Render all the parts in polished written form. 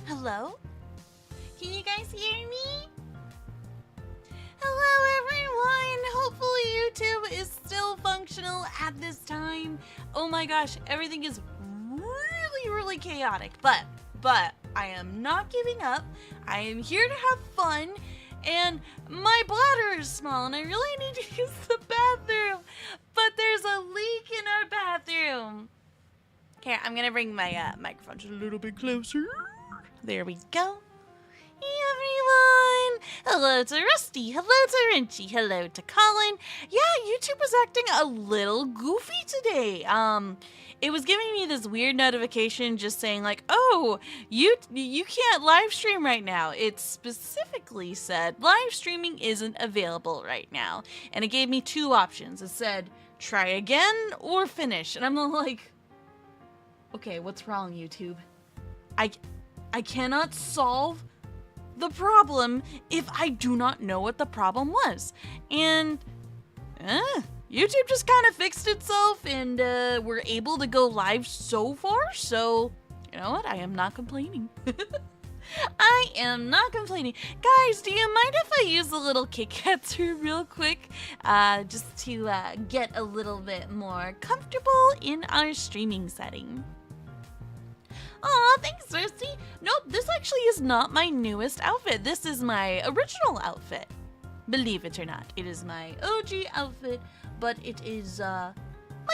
Hello? Can you guys hear me? Hello everyone! Hopefully YouTube is still functional at this time. Oh my gosh, everything is really chaotic, but I am not giving up. I am here to have fun, and my bladder is small and I really need to use the bathroom, but there's a leak in our bathroom. Here, I'm gonna bring my microphone just a little bit closer. There we go. Hey everyone! Hello to Rusty, hello to Rinchy, hello to Colin. Yeah, YouTube was acting a little goofy today. It was giving me this weird notification just saying like, oh, you can't live stream right now. It specifically said live streaming isn't available right now. And it gave me two options. It said, try again or finish. And I'm like, okay, what's wrong, YouTube? I cannot solve the problem if I do not know what the problem was. And YouTube just kind of fixed itself, and we're able to go live so far. So, you know what? I am not complaining. I am not complaining. Guys, do you mind if I use a little Kit Kat through real quick? Just to get a little bit more comfortable in our streaming setting. Aw, thanks, Thirsty. Nope, this actually is not my newest outfit. This is my original outfit. Believe it or not, it is my OG outfit, but it is my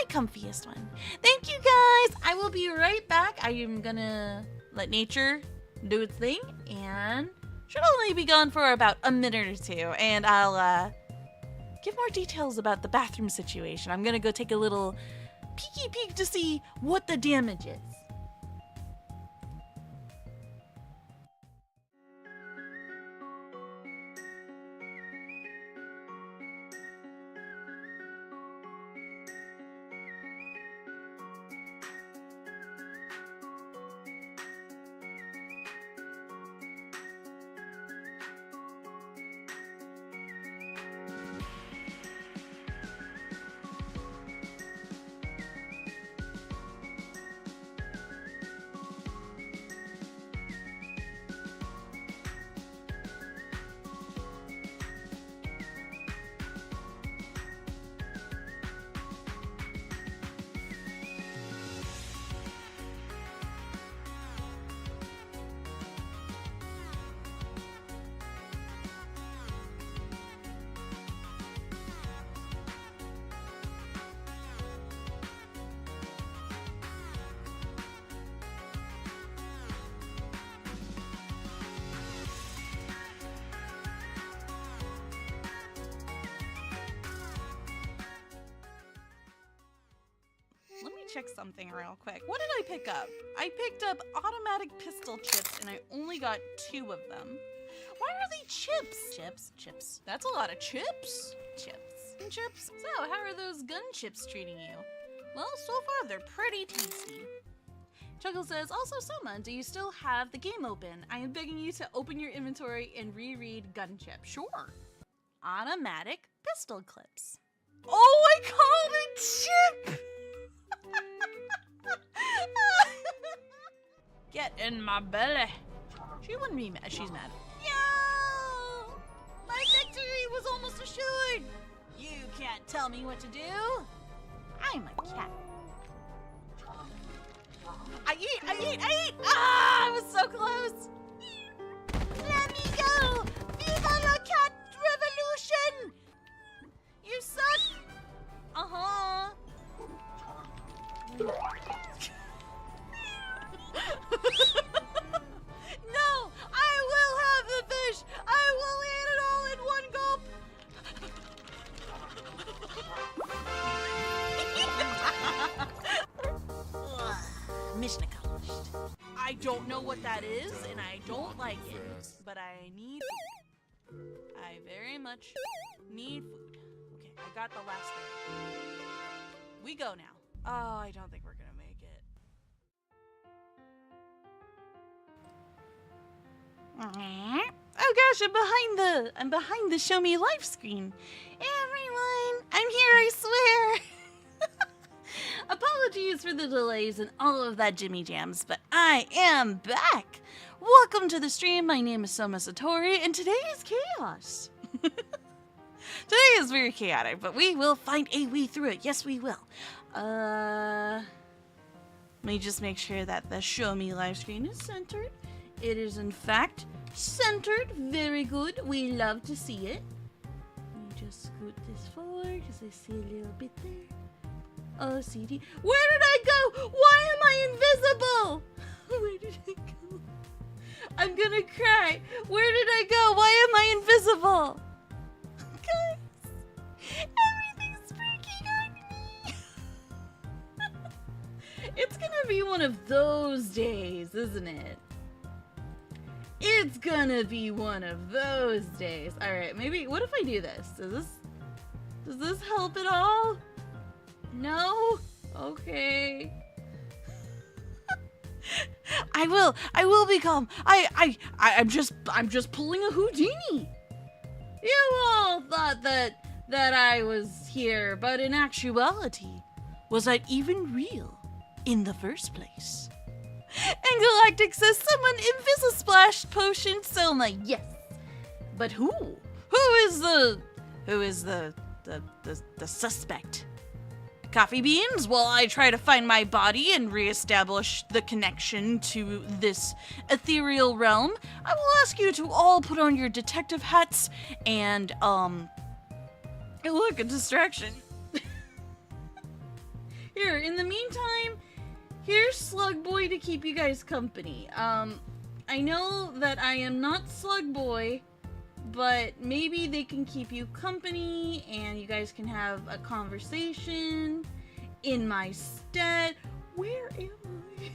comfiest one. Thank you, guys. I will be right back. I am gonna let nature do its thing, and should only be gone for about a minute or two, and I'll give more details about the bathroom situation. I'm gonna go take a little peeky peek to see what the damage is. Check something real quick. What did I pick up? I picked up automatic pistol chips, and I only got 2 of them. Why are they chips? Chips. That's a lot of chips. Chips. So, how are those gun chips treating you? Well, so far they're pretty tasty. Chuckle says, also Sohma, do you still have the game open? I am begging you to open your inventory and reread gun chip. Sure. Automatic pistol clips. Oh, I called it chip! Get in my belly. She wouldn't be mad. She's mad. Yo! My victory was almost assured. You can't tell me what to do. I'm a cat. I eat. Ah, I was so close. Let me go. Viva la cat revolution. You suck. Uh-huh. No, I will have the fish. I will eat it all in one gulp. Mission accomplished. I don't know what that is, and I don't like it, but I very much need food. Okay, I got the last thing. We go now. Oh, I don't think we're gonna make it. Oh gosh, I'm behind the show me live screen. Everyone, I'm here, I swear. Apologies for the delays and all of that Jimmy Jams, but I am back! Welcome to the stream. My name is Sohma Satori, and today is chaos. Today is very chaotic, but we will find a way through it. Yes, we will. Let me just make sure that the Show Me live screen is centered. It is, in fact, centered. Very good. We love to see it. Let me just scoot this forward because I see a little bit there. Oh, CD. Where did I go? Why am I invisible? Where did I go? I'm gonna cry. Where did I go? Why am I invisible? Guys, everything's freaking on me. It's gonna be one of those days, isn't it? It's gonna be one of those days. Alright, maybe, what if I do this? Does this help at all? No? Okay. I will be calm. I'm just pulling a Houdini. You all thought that I was here, but in actuality, was I even real in the first place? And Galactic says someone Invisisplash potion Sohma. Yes. But who? Who is the suspect? Coffee beans? While I try to find my body and reestablish the connection to this ethereal realm, I will ask you to all put on your detective hats and, look, a distraction. Here, in the meantime, here's Slug Boy to keep you guys company. I know that I am not Slug Boy, but maybe they can keep you company and you guys can have a conversation in my stead. Where am I?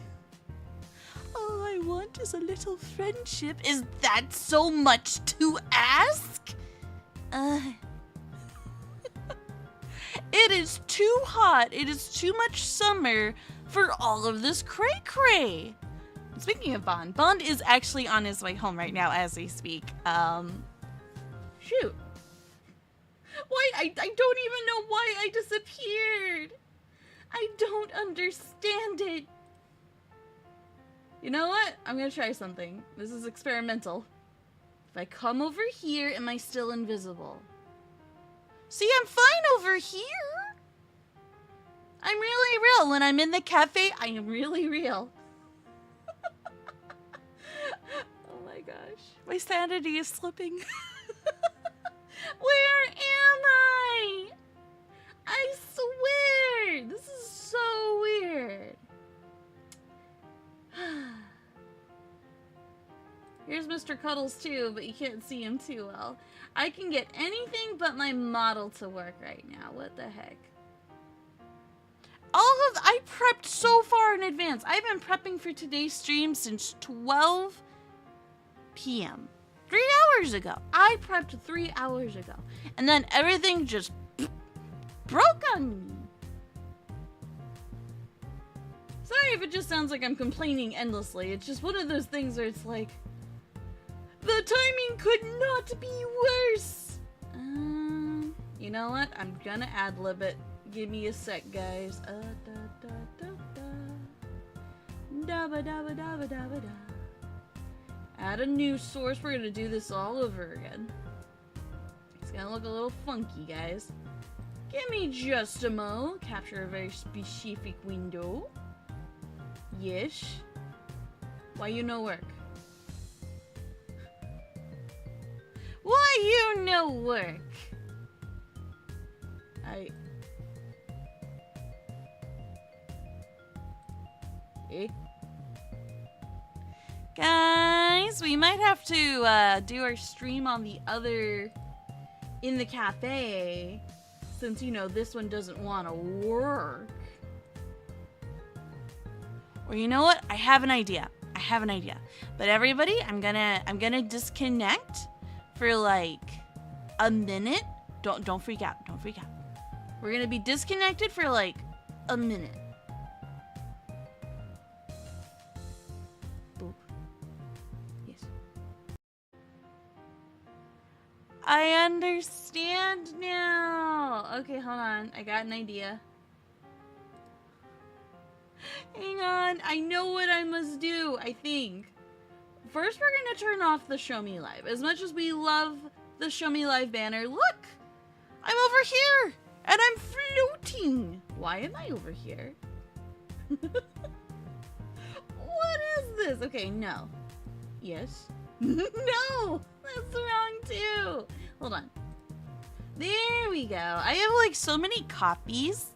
All I want is a little friendship. Is that so much to ask? It is too hot. It is too much summer for all of this cray-cray. Speaking of Bond is actually on his way home right now as we speak. Shoot. Why? I don't even know why I disappeared. I don't understand it. You know what? I'm gonna try something. This is experimental. If I come over here, am I still invisible? See, I'm fine over here. I'm really real. When I'm in the cafe, I am really real. Oh my gosh. My sanity is slipping. Where am I? I swear! This is so weird. Here's Mr. Cuddles too, but you can't see him too well. I can get anything but my model to work right now. What the heck? I prepped so far in advance. I've been prepping for today's stream since 12 p.m. 3 hours ago. I prepped 3 hours ago. And then everything just broke on me. Sorry if it just sounds like I'm complaining endlessly. It's just one of those things where it's like, the timing could not be worse. You know what? I'm gonna ad-lib it. Give me a sec, guys. Add a new source. We're gonna do this all over again. It's gonna look a little funky, guys. Give me just a mo. Capture a very specific window. Yes. Why you no work? Why you no work? Guys, we might have to do our stream on the other, in the cafe, since, you know, this one doesn't want to work. Or you know what? I have an idea. But everybody, I'm gonna disconnect for like a minute. Don't freak out. We're gonna be disconnected for like a minute. Yes. I understand now. Okay, hold on. I got an idea. Hang on. I know what I must do, I think. First, we're going to turn off the Show Me Live. As much as we love the Show Me Live banner, look! I'm over here! And I'm floating! Why am I over here? What is this? Okay, no. Yes. No! That's wrong too! Hold on. There we go. I have like so many copies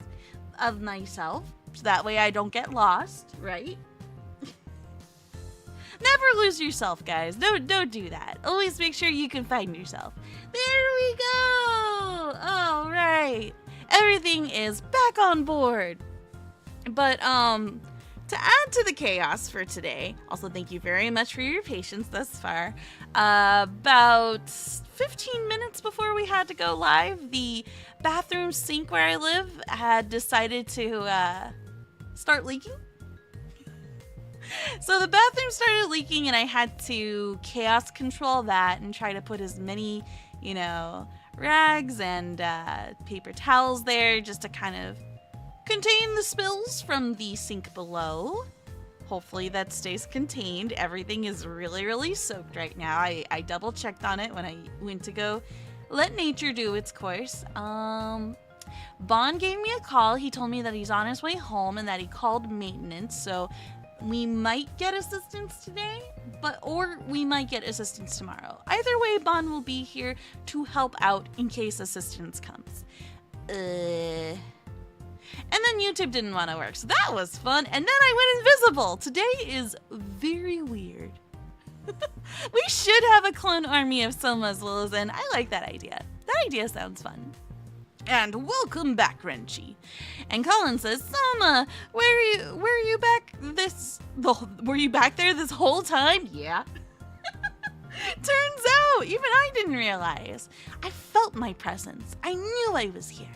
of myself, so that way I don't get lost, right? Never lose yourself, guys. Don't do that. Always make sure you can find yourself. There we go! All right. Everything is back on board. But, to add to the chaos for today, also thank you very much for your patience thus far. About 15 minutes before we had to go live, the bathroom sink where I live had decided to start leaking. So the bathroom started leaking and I had to chaos control that and try to put as many, you know, rags and paper towels there just to kind of contain the spills from the sink below. Hopefully that stays contained. Everything is really, really soaked right now. I double checked on it when I went to go let nature do its course. Bond gave me a call. He told me that he's on his way home and that he called maintenance. So we might get assistance today, or we might get assistance tomorrow. Either way, Bond will be here to help out in case assistance comes. And then YouTube didn't want to work, so that was fun. And then I went invisible. Today is very weird. We should have a clone army of Soh-Maxwells, and I like that idea. That idea sounds fun. And welcome back, Renchi. And Colin says, Sohma, were you back there this whole time? Yeah. Turns out, even I didn't realize. I felt my presence. I knew I was here.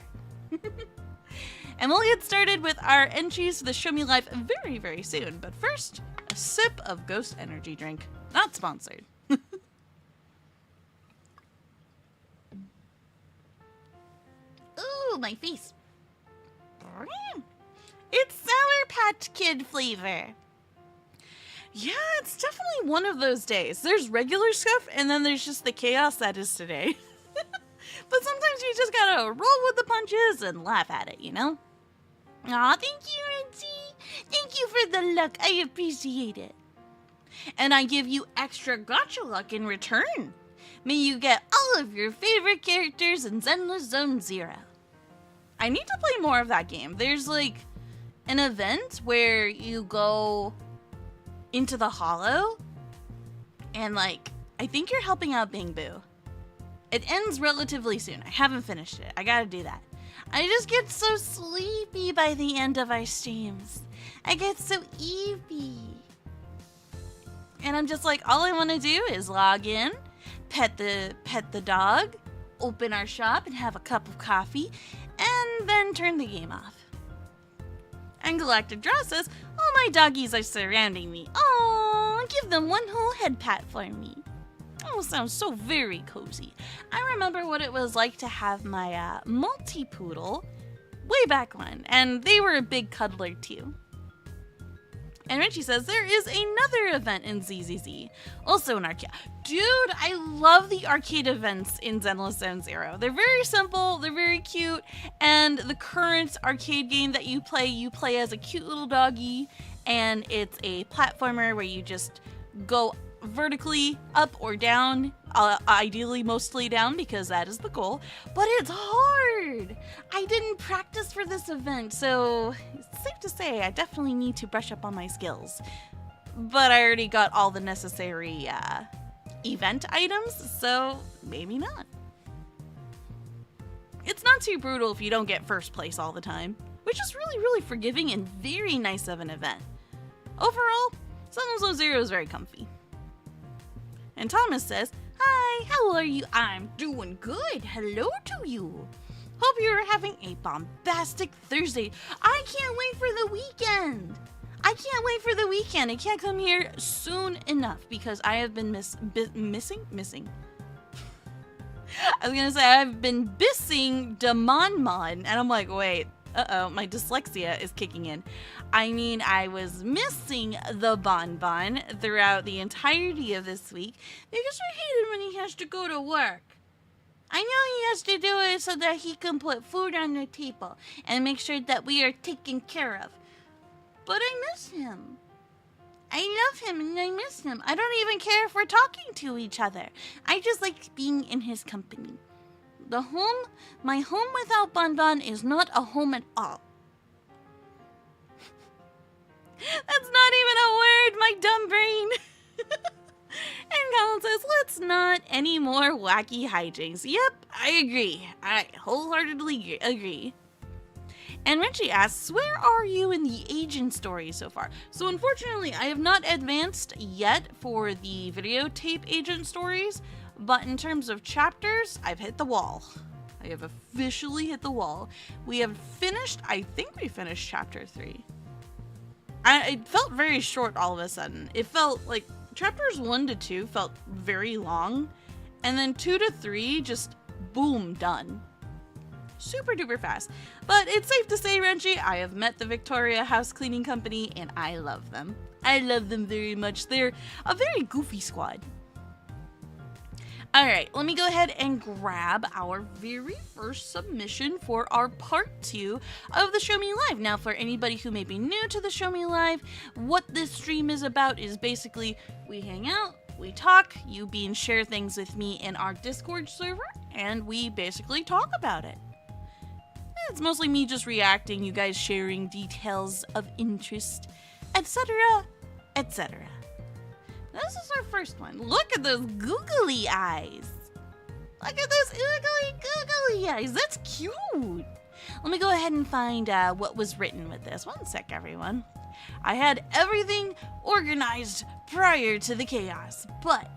And we'll get started with our entries for the Show Me Live very, very soon. But first, a sip of Ghost Energy drink. Not sponsored. Ooh, my face. It's Sour Patch Kid flavor. Yeah, it's definitely one of those days. There's regular stuff, and then there's just the chaos that is today. But sometimes you just gotta roll with the punches and laugh at it, you know? Aw, thank you, Renchi. Thank you for the luck. I appreciate it. And I give you extra gotcha luck in return. May you get all of your favorite characters in Zenless Zone Zero. I need to play more of that game. There's like an event where you go into the hollow and like, I think you're helping out Bing Boo. It ends relatively soon. I haven't finished it. I gotta do that. I just get so sleepy by the end of our streams. I get so eepy. And I'm just like, all I want to do is log in, pet the dog, open our shop and have a cup of coffee, and then turn the game off. And Galactic Draw says, all my doggies are surrounding me. Oh, give them one whole head pat for me. Oh, sounds so very cozy. I remember what it was like to have my multi-poodle way back when, and they were a big cuddler too. And Richie says, there is another event in ZZZ, also an arcade. Dude, I love the arcade events in Zenless Zone Zero. They're very simple, they're very cute, and the current arcade game that you play as a cute little doggy, and it's a platformer where you just go vertically up or down, ideally mostly down because that is the goal, but it's hard. I didn't practice for this event, so it's safe to say I definitely need to brush up on my skills, but I already got all the necessary event items, so maybe not. It's not too brutal if you don't get first place all the time, which is really, really forgiving and very nice of an event. Overall, Zenless Zone Zero is very comfy. And Thomas says, hi, how are you? I'm doing good. Hello to you. Hope you're having a bombastic Thursday. I can't wait for the weekend. I can't come here soon enough because I have been missing. I was gonna say I've been bissing Damonmon, and I'm like, wait, Uh-oh, my dyslexia is kicking in. I mean, I was missing the bonbon throughout the entirety of this week because I hate it when he has to go to work. I know he has to do it so that he can put food on the table and make sure that we are taken care of. But I miss him. I love him and I miss him. I don't even care if we're talking to each other. I just like being in his company. My home without Bonbon is not a home at all. That's not even a word, my dumb brain. And Colin says, let's not any more wacky hijinks. Yep, I agree. I wholeheartedly agree. And Richie asks, where are you in the agent story so far? So unfortunately, I have not advanced yet for the videotape agent stories, but in terms of chapters, I've hit the wall. I have officially hit the wall. We have finished, I think we finished chapter 3. It felt very short all of a sudden. It felt like chapters 1 to 2 felt very long, and then 2 to 3 just boom, done. Super duper fast. But it's safe to say, Renji, I have met the Victoria House Cleaning Company, and I love them. I love them very much. They're a very goofy squad. Alright, let me go ahead and grab our very first submission for our part 2 of the Show Me Live. Now, for anybody who may be new to the Show Me Live, what this stream is about is basically we hang out, we talk, you bean share things with me in our Discord server, and we basically talk about it. It's mostly me just reacting, you guys sharing details of interest, etc., etc. This is our first one. Look at those googly eyes. Look at those googly eyes. That's cute. Let me go ahead and find what was written with this. One sec, everyone. I had everything organized prior to the chaos, but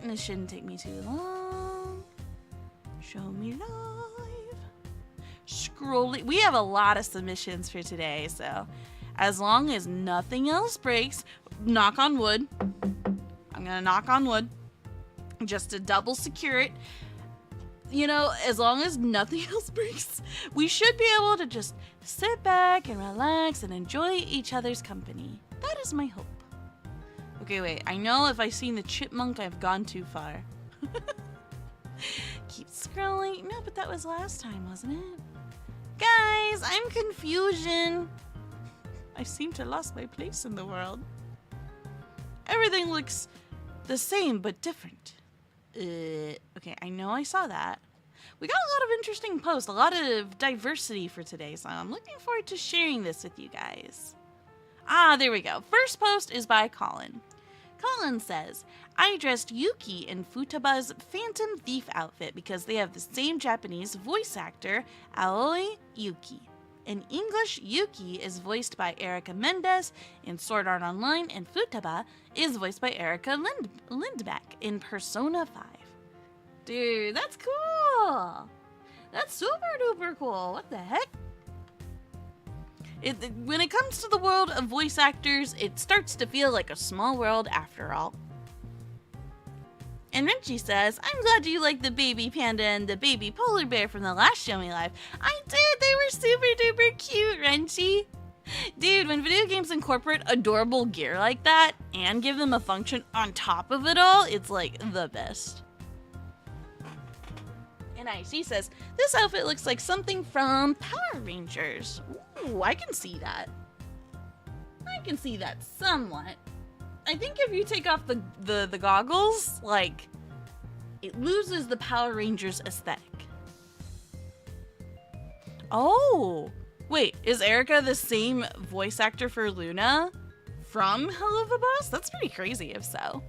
this shouldn't take me too long. Show me live. Scrolling. We have a lot of submissions for today, so as long as nothing else breaks, knock on wood. I'm gonna knock on wood just to double secure it. You know, as long as nothing else breaks, we should be able to just sit back and relax and enjoy each other's company. That is my hope. Okay, wait. I know if I've seen the chipmunk, I've gone too far. Keep scrolling. No, but that was last time, wasn't it? Guys, I'm confusion. I seem to lost my place in the world. Everything looks the same, but different. Okay, I know I saw that. We got a lot of interesting posts, a lot of diversity for today, so I'm looking forward to sharing this with you guys. Ah, there we go. First post is by Colin. Colin says, I dressed Yuki in Futaba's Phantom Thief outfit because they have the same Japanese voice actor, Aoi Yuki. In English, Yuki is voiced by Erica Mendez in Sword Art Online, and Futaba is voiced by Erica Lindbeck in Persona 5. Dude, that's cool! That's super duper cool. What the heck? When it comes to the world of voice actors, it starts to feel like a small world after all. And Renchi says, I'm glad you like the baby panda and the baby polar bear from the last Show Me Live. I did! They were super duper cute, Renchi! Dude, when video games incorporate adorable gear like that and give them a function on top of it all, it's like the best. And IC says, this outfit looks like something from Power Rangers. Ooh, I can see that. I can see that somewhat. I think if you take off the goggles, like, it loses the Power Rangers aesthetic. Oh, wait, is Erica the same voice actor for Luna from Hell of a Boss? That's pretty crazy if so.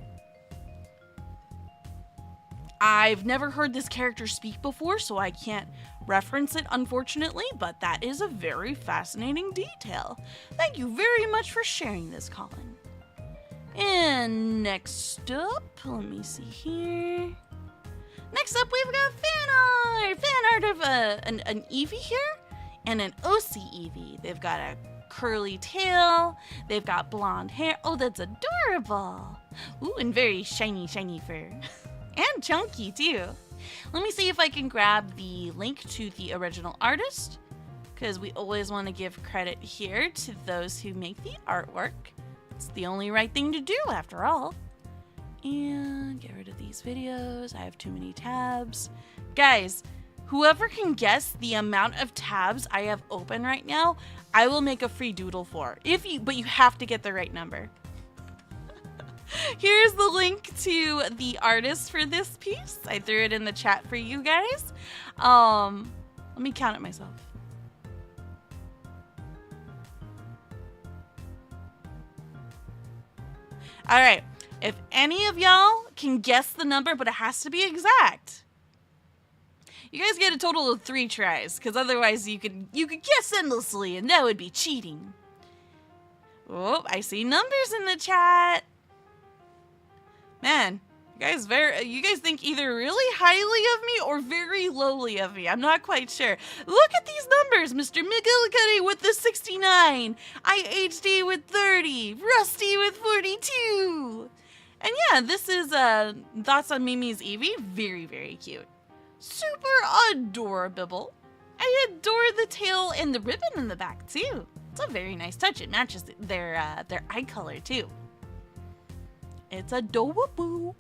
I've never heard this character speak before, so I can't reference it, unfortunately, but that is a very fascinating detail. Thank you very much for sharing this, Colin. And next up, let me see here. Next up, we've got fan art! Fan art of an Eevee here and an OC Eevee. They've got a curly tail, they've got blonde hair. Oh, that's adorable! Ooh, and very shiny, shiny fur. And chunky, too. Let me see if I can grab the link to the original artist. because we always want to give credit here to those who make the artwork. It's the only right thing to do after all. And get rid of these videos. I have too many tabs. Guys, whoever can guess the amount of tabs I have open right now, I will make a free doodle for. But you have to get the right number. Here's the link to the artist for this piece. I threw it in the chat for you guys. Let me count it myself. All right. If any of y'all can guess the number, but it has to be exact, you guys get a total of 3 tries, because otherwise you could guess endlessly, and that would be cheating. Oh, I see numbers in the chat. Man, you guys think either really highly of me or very lowly of me. I'm not quite sure. Look at these numbers. Mr. McGillicuddy with the 69. IHD with 30. Rusty with 42. And yeah, this is Thoughts on Mimi's Eevee. Very, very cute. Super adorable. I adore the tail and the ribbon in the back too. It's a very nice touch. It matches their eye color too. It's adorable.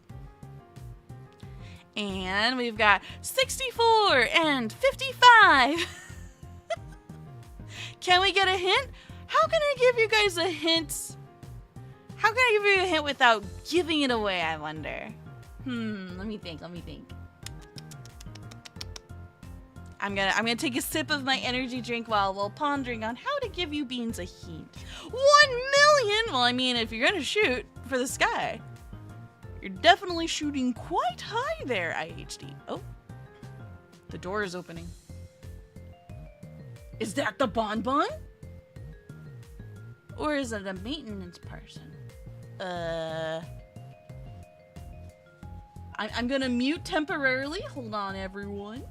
And we've got 64 and 55. Can we get a hint? How can I give you guys a hint? How can I give you a hint without giving it away, I wonder? Let me think. I'm gonna take a sip of my energy drink while pondering on how to give you beans a hint. 1 million! Well, I mean, if you're gonna shoot for the sky, you're definitely shooting quite high there, IHD. Oh, the door is opening. Is that the bonbon? Or is it a maintenance person? I'm gonna mute temporarily. Hold on, everyone.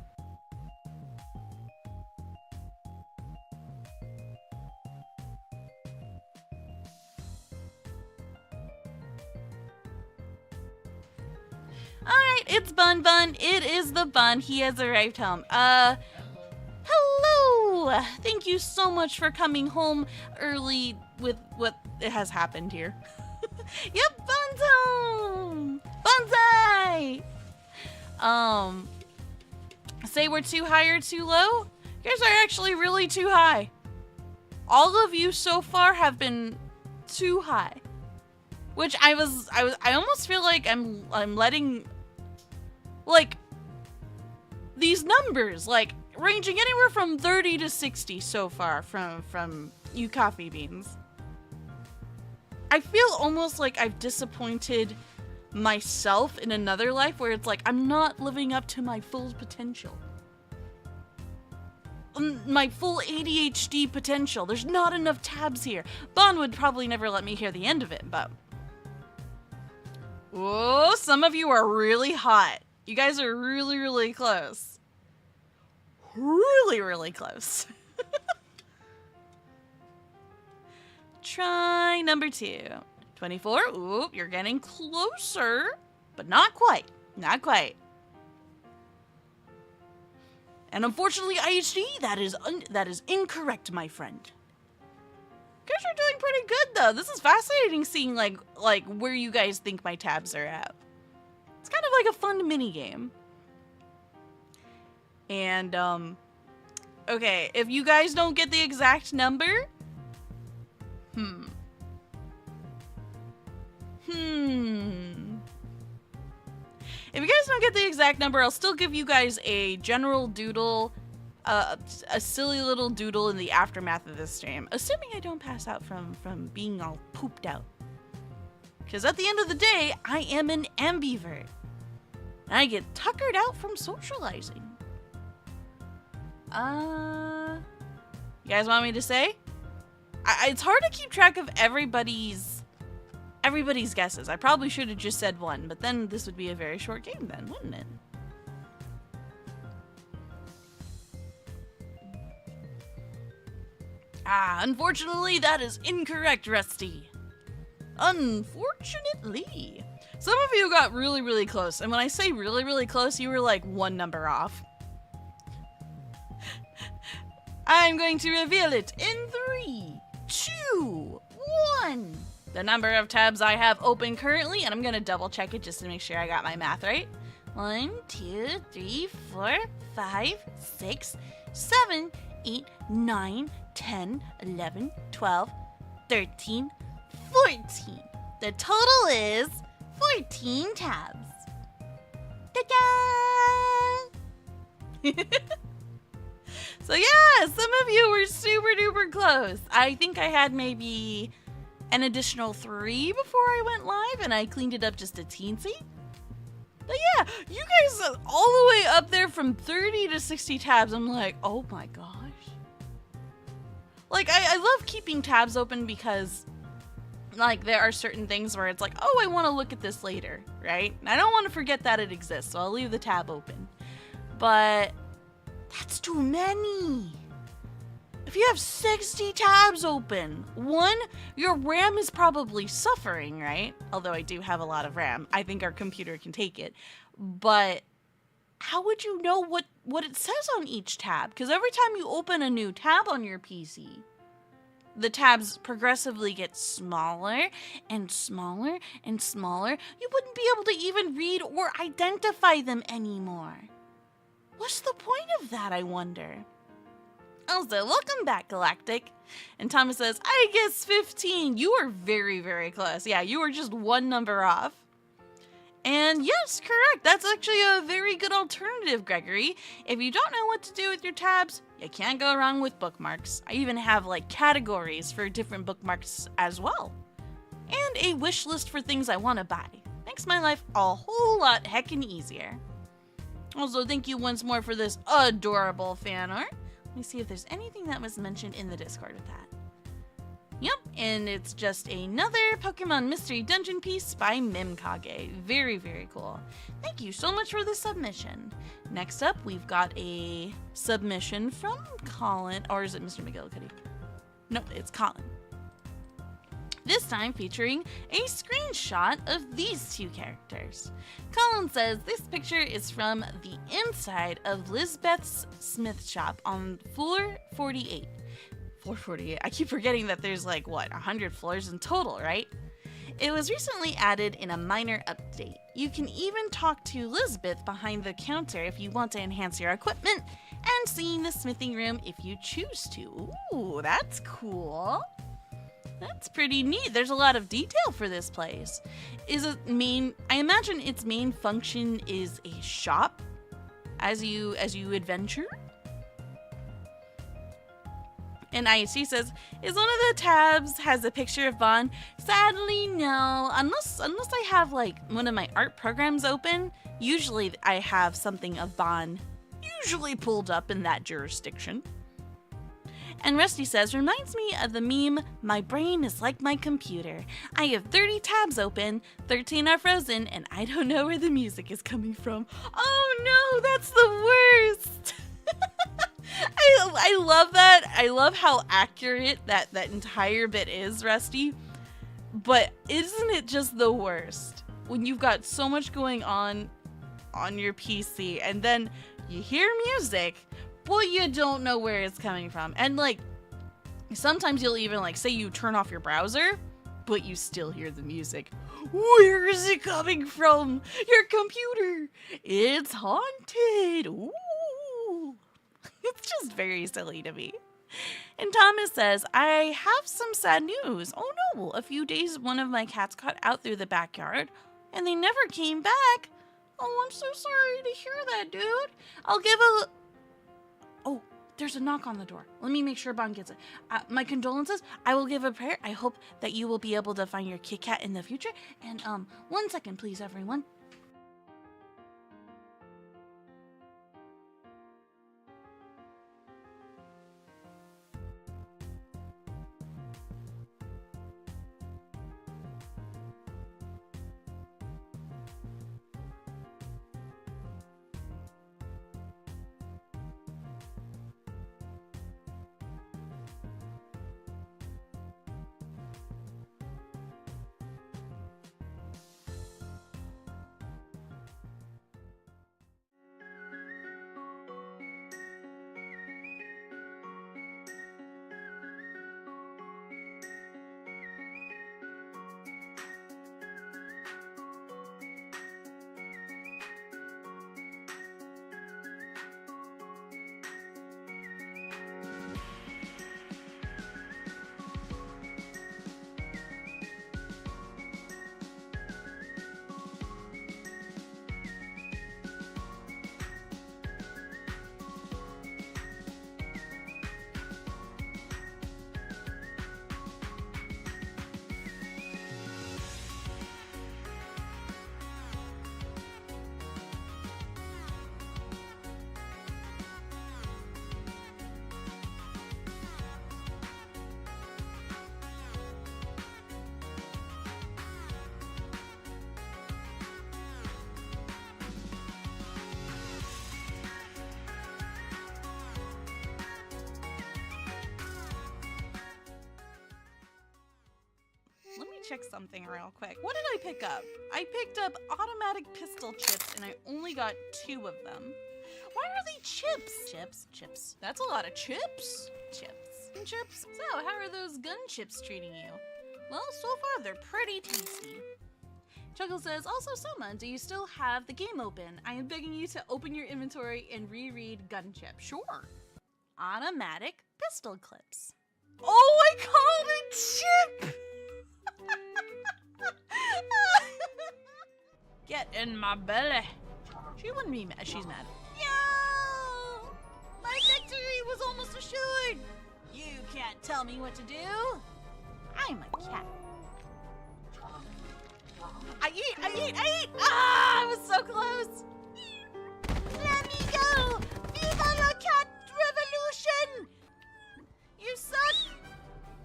Alright, it's Bun Bun. It is the Bun. He has arrived home. Hello! Thank you so much for coming home early with what has happened here. Yep, Bun's home! Bonsai! Say we're too high or too low? You guys are actually really too high. All of you so far have been too high. Which I almost feel like I'm letting, like, these numbers, like, ranging anywhere from 30 to 60 so far from you coffee beans. I feel almost like I've disappointed myself in another life where it's like I'm not living up to my full potential. My full ADHD potential. There's not enough tabs here. Bon would probably never let me hear the end of it, but... Oh, some of you are really hot. You guys are really, really close. Really, really close. Try number 2. 24. Oop, you're getting closer, but not quite. Not quite. And unfortunately, IHD, that is incorrect, my friend. You guys are doing pretty good, though. This is fascinating seeing, like where you guys think my tabs are at. It's kind of like a fun mini game. And, okay, if you guys don't get the exact number... If you guys don't get the exact number, I'll still give you guys a general doodle, a silly little doodle in the aftermath of this stream. Assuming I don't pass out from being all pooped out. Because at the end of the day, I am an ambivert. And I get tuckered out from socializing. You guys want me to say? It's hard to keep track of everybody's guesses. I probably should have just said 1, but then this would be a very short game then, wouldn't it? Unfortunately, that is incorrect, Rusty. Unfortunately. Some of you got really, really close, and when I say really, really close, you were like 1 number off. I'm going to reveal it in 3, 2, 1. The number of tabs I have open currently, and I'm going to double check it just to make sure I got my math right. 1, 2, 3, 4, 5, 6, 7, 8, 9, 10, 11, 12, 13, 14. The total is 14 tabs. Ta-da! So yeah, some of you were super duper close. I think I had maybe an additional 3 before I went live, and I cleaned it up just a teensy. But yeah, you guys are all the way up there from 30 to 60 tabs. I'm like, oh my gosh. Like, I love keeping tabs open because, like, there are certain things where it's like, oh, I want to look at this later, right? And I don't want to forget that it exists, so I'll leave the tab open. But that's too many. If you have 60 tabs open, one, your RAM is probably suffering, right? Although I do have a lot of RAM. I think our computer can take it. But how would you know what it says on each tab? Because every time you open a new tab on your PC, the tabs progressively get smaller and smaller and smaller. You wouldn't be able to even read or identify them anymore. What's the point of that, I wonder? Also, welcome back, Galactic. And Thomas says, I guess 15. You are very, very close. Yeah, you were just one number off. And yes, correct. That's actually a very good alternative, Gregory. If you don't know what to do with your tabs, you can't go wrong with bookmarks. I even have like categories for different bookmarks as well. And a wish list for things I want to buy. Makes my life a whole lot heckin' easier. Also, thank you once more for this adorable fan art. Let me see if there's anything that was mentioned in the Discord with that. Yep, and it's just another Pokemon Mystery Dungeon piece by Mimkage. Very, very cool. Thank you so much for the submission. Next up, we've got a submission from Colin, or is it Mr. McGillicuddy? Nope, it's Colin. This time featuring a screenshot of these two characters. Colin says this picture is from the inside of Lizbeth's smith shop on floor 48. Floor 48. I keep forgetting that there's like, 100 floors in total, right? It was recently added in a minor update. You can even talk to Lizbeth behind the counter if you want to enhance your equipment and see in the smithing room if you choose to. Ooh, that's cool. That's pretty neat. There's a lot of detail for this place. I imagine its main function is a shop as you adventure. And IHC says, is one of the tabs has a picture of Bond? Sadly, no. Unless I have like one of my art programs open, usually I have something of Bond usually pulled up in that jurisdiction. And Rusty says, reminds me of the meme, my brain is like my computer. I have 30 tabs open, 13 are frozen, and I don't know where the music is coming from. Oh no, that's the worst. I love that. I love how accurate that entire bit is, Rusty. But isn't it just the worst? When you've got so much going on your PC, and then you hear music, but you don't know where it's coming from. And like, sometimes you'll even like say you turn off your browser, but you still hear the music. Where is it coming from? Your computer. It's haunted. Ooh. It's just very silly to me. And Thomas says, I have some sad news. Oh no, a few days one of my cats got out through the backyard and they never came back. Oh, I'm so sorry to hear that, dude. I'll give a... Oh, there's a knock on the door. Let me make sure Bon gets it. My condolences. I will give a prayer. I hope that you will be able to find your Kit Kat in the future. And 1 second, please, everyone. check something real quick. What did I pick up? I picked up automatic pistol chips and I only got 2 of them. Why are they chips? Chips. That's a lot of chips. Chips. So, how are those gun chips treating you? Well, so far they're pretty tasty. Chuckle says, also Sohma, do you still have the game open? I am begging you to open your inventory and reread gun chip. Sure. Automatic pistol clips. Oh, I called it chip! Get in my belly. She wouldn't be mad. She's mad. Yo! My victory was almost assured. You can't tell me what to do. I'm a cat. I eat! Ah, I was so close. Let me go. Viva la cat revolution! You suck.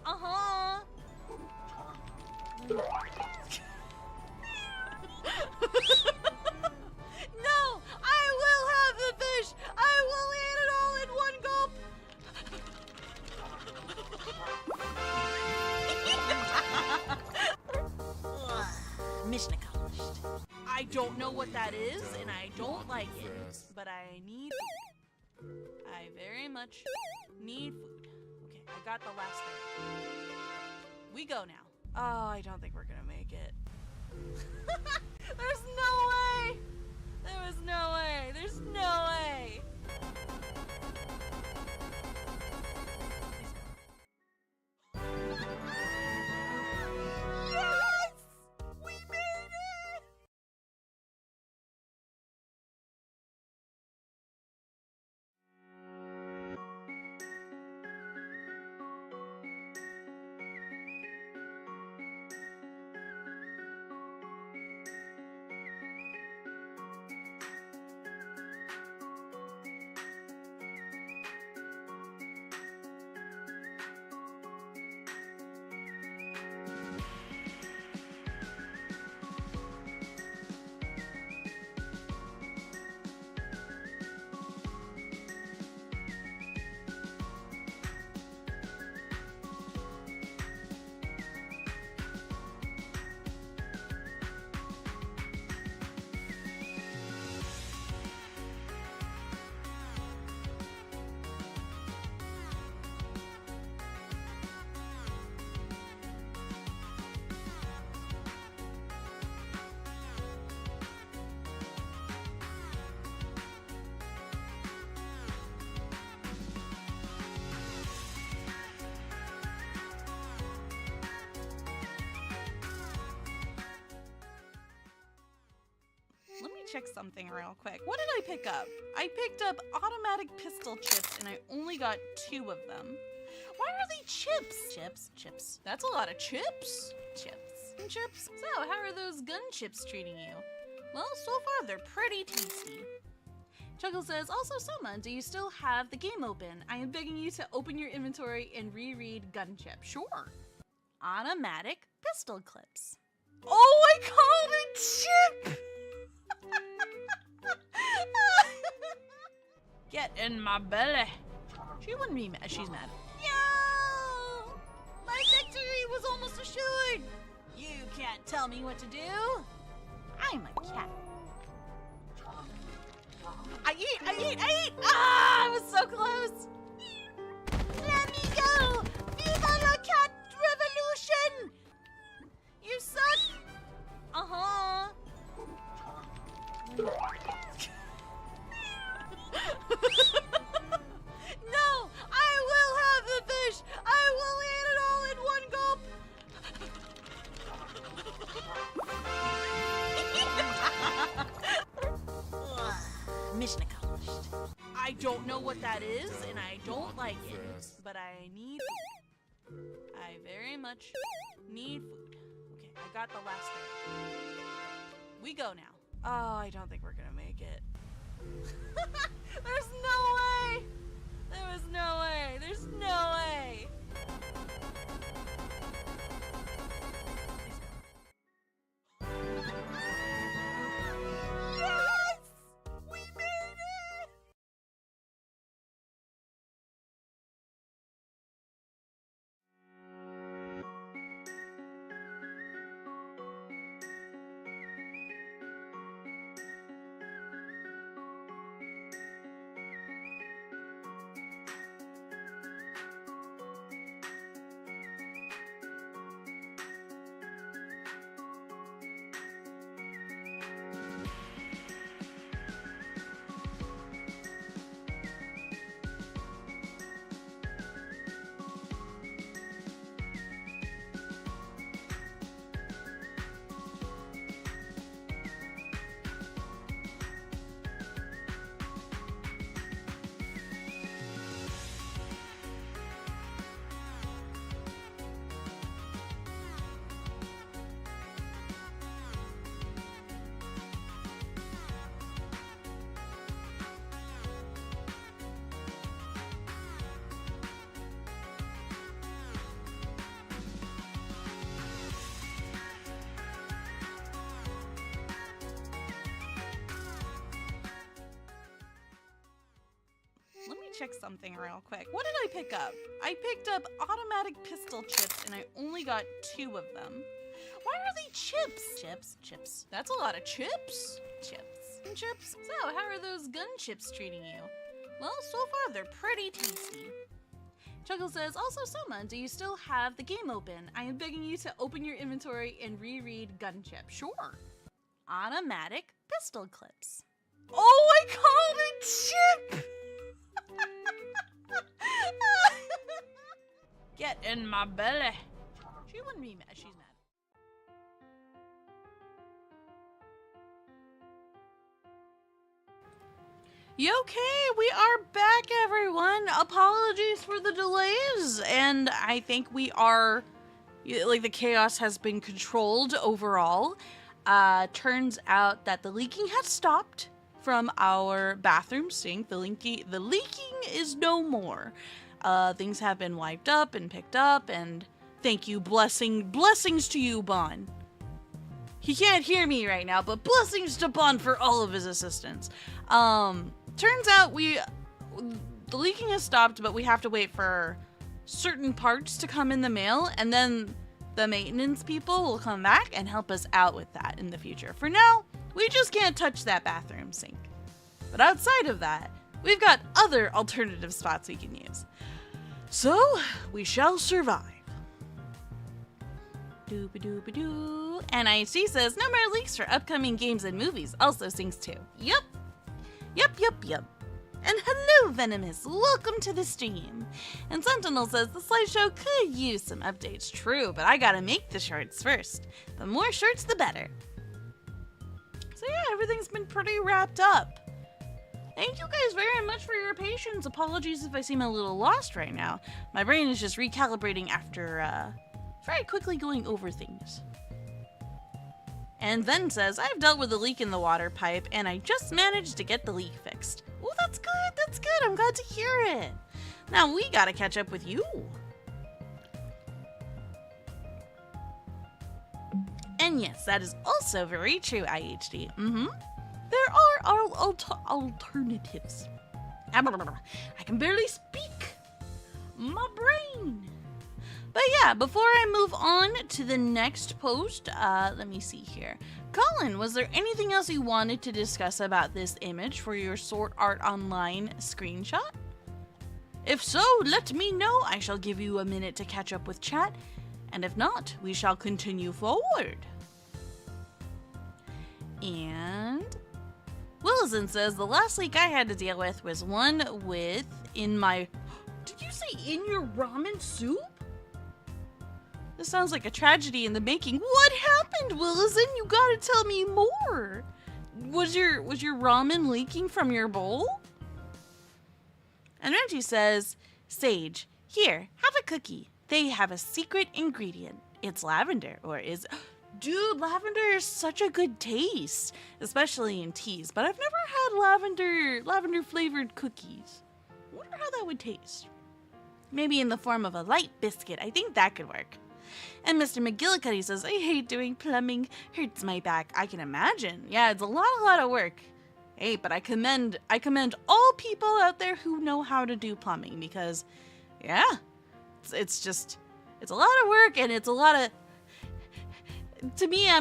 Uh-huh. No, I will have the fish. I will eat it all in one gulp. Mission accomplished. I don't know what that is, and I don't like it, but I need food. I very much need food. Okay, I got the last thing. We go now. Oh, I don't think we're gonna make it. There's no way! There was no way! There's no way! Yes! We made it! Check something real quick. What did I pick up? I picked up automatic pistol chips and I only got 2 of them. Why are they chips? Chips. That's a lot of chips. Chips. So, how are those gun chips treating you? Well, so far they're pretty tasty. Chuckle says, also Sohma, do you still have the game open? I am begging you to open your inventory and reread gun chip. Sure. Automatic pistol clips. Oh, I called it chip! Get in my belly. She wouldn't be mad. She's mad. Yo! My victory was almost assured. You can't tell me what to do. I'm a cat. I eat! Ah, I was so close. Let me go. Viva la cat revolution! You suck. Uh-huh. No, I will have the fish. I will eat it all in one gulp. Mission accomplished. I don't know what that is, and I don't like it, but I need food. I very much need food. Okay, I got the last thing. We go now. Oh, I don't think we're gonna make it. There's no way! There was no way! There's no way! Yes! We made it! check something real quick. What did I pick up? I picked up automatic pistol chips, and I only got 2 of them. Why are they chips? Chips. That's a lot of chips. Chips. So, how are those gun chips treating you? Well, so far they're pretty tasty. Chuckle says, also Sohma, do you still have the game open? I am begging you to open your inventory and reread gun chip. Sure. Automatic pistol clips. Oh, I called it chip! Get in my belly. She wouldn't be mad. She's mad. You okay? We are back, everyone. Apologies for the delays. And I think we are, like, the chaos has been controlled overall. Turns out that the leaking has stopped from our bathroom sink. The leaking is no more. Things have been wiped up and picked up, and thank you, blessings to you, Bon. He can't hear me right now, but blessings to Bon for all of his assistance. Turns out the leaking has stopped, but we have to wait for certain parts to come in the mail, and then the maintenance people will come back and help us out with that in the future. For now, we just can't touch that bathroom sink. But outside of that, we've got other alternative spots we can use. So, we shall survive. Doop-a-doop-a-doo. NIC says, no more leaks for upcoming games and movies. Also sings too. Yep. And hello, Venomous. Welcome to the stream. And Sentinel says, the slideshow could use some updates. True, but I gotta make the shorts first. The more shorts, the better. So yeah, everything's been pretty wrapped up. Thank you guys very much for your patience. Apologies if I seem a little lost right now. My brain is just recalibrating after very quickly going over things. And then says, I've dealt with a leak in the water pipe and I just managed to get the leak fixed. Oh, that's good. I'm glad to hear it. Now we gotta catch up with you. And yes, that is also very true, IHD. There are alternatives. I can barely speak. My brain. But yeah, before I move on to the next post, let me see here. Colin, was there anything else you wanted to discuss about this image for your Sword Art Online screenshot? If so, let me know. I shall give you a minute to catch up with chat. And if not, we shall continue forward. And Wilson says, the last leak I had to deal with was one with in my... Did you say in your ramen soup? This sounds like a tragedy in the making. What happened, Willison? You gotta tell me more. Was your ramen leaking from your bowl? And Reggie says, Sage, here, have a cookie. They have a secret ingredient. It's lavender, or is... Dude, lavender is such a good taste, especially in teas, but I've never had lavender flavored cookies. I wonder how that would taste. Maybe in the form of a light biscuit. I think that could work. And Mr. McGillicuddy says, I hate doing plumbing. Hurts my back. I can imagine. Yeah, it's a lot of work. Hey, but I commend all people out there who know how to do plumbing because, yeah, it's a lot of work and it's a lot of... To me, I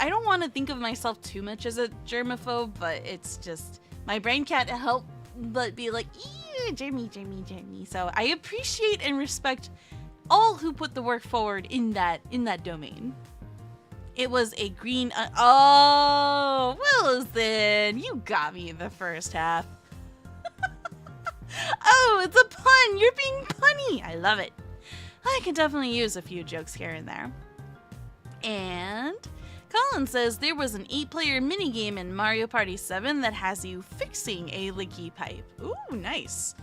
don't want to think of myself too much as a germaphobe, but it's just, my brain can't help but be like, ew, germy. So I appreciate and respect all who put the work forward in that domain. It was a green, oh, Wilson, you got me in the first half. Oh, it's a pun, you're being punny. I love it. I could definitely use a few jokes here and there. And Colin says there was an 8-player minigame in Mario Party 7 that has you fixing a leaky pipe. Ooh, nice.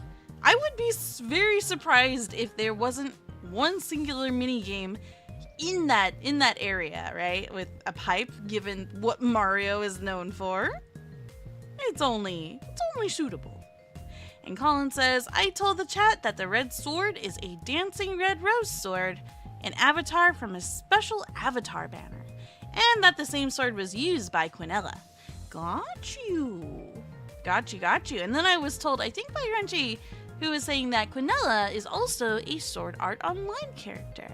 I would be very surprised if there wasn't one singular minigame in that area, right? With a pipe, given what Mario is known for. It's only suitable. And Colin says, I told the chat that the red sword is a dancing red rose sword, an avatar from a special avatar banner, and that the same sword was used by Quinella. Got you. And then I was told, I think by Renji, who is saying that Quinella is also a Sword Art Online character.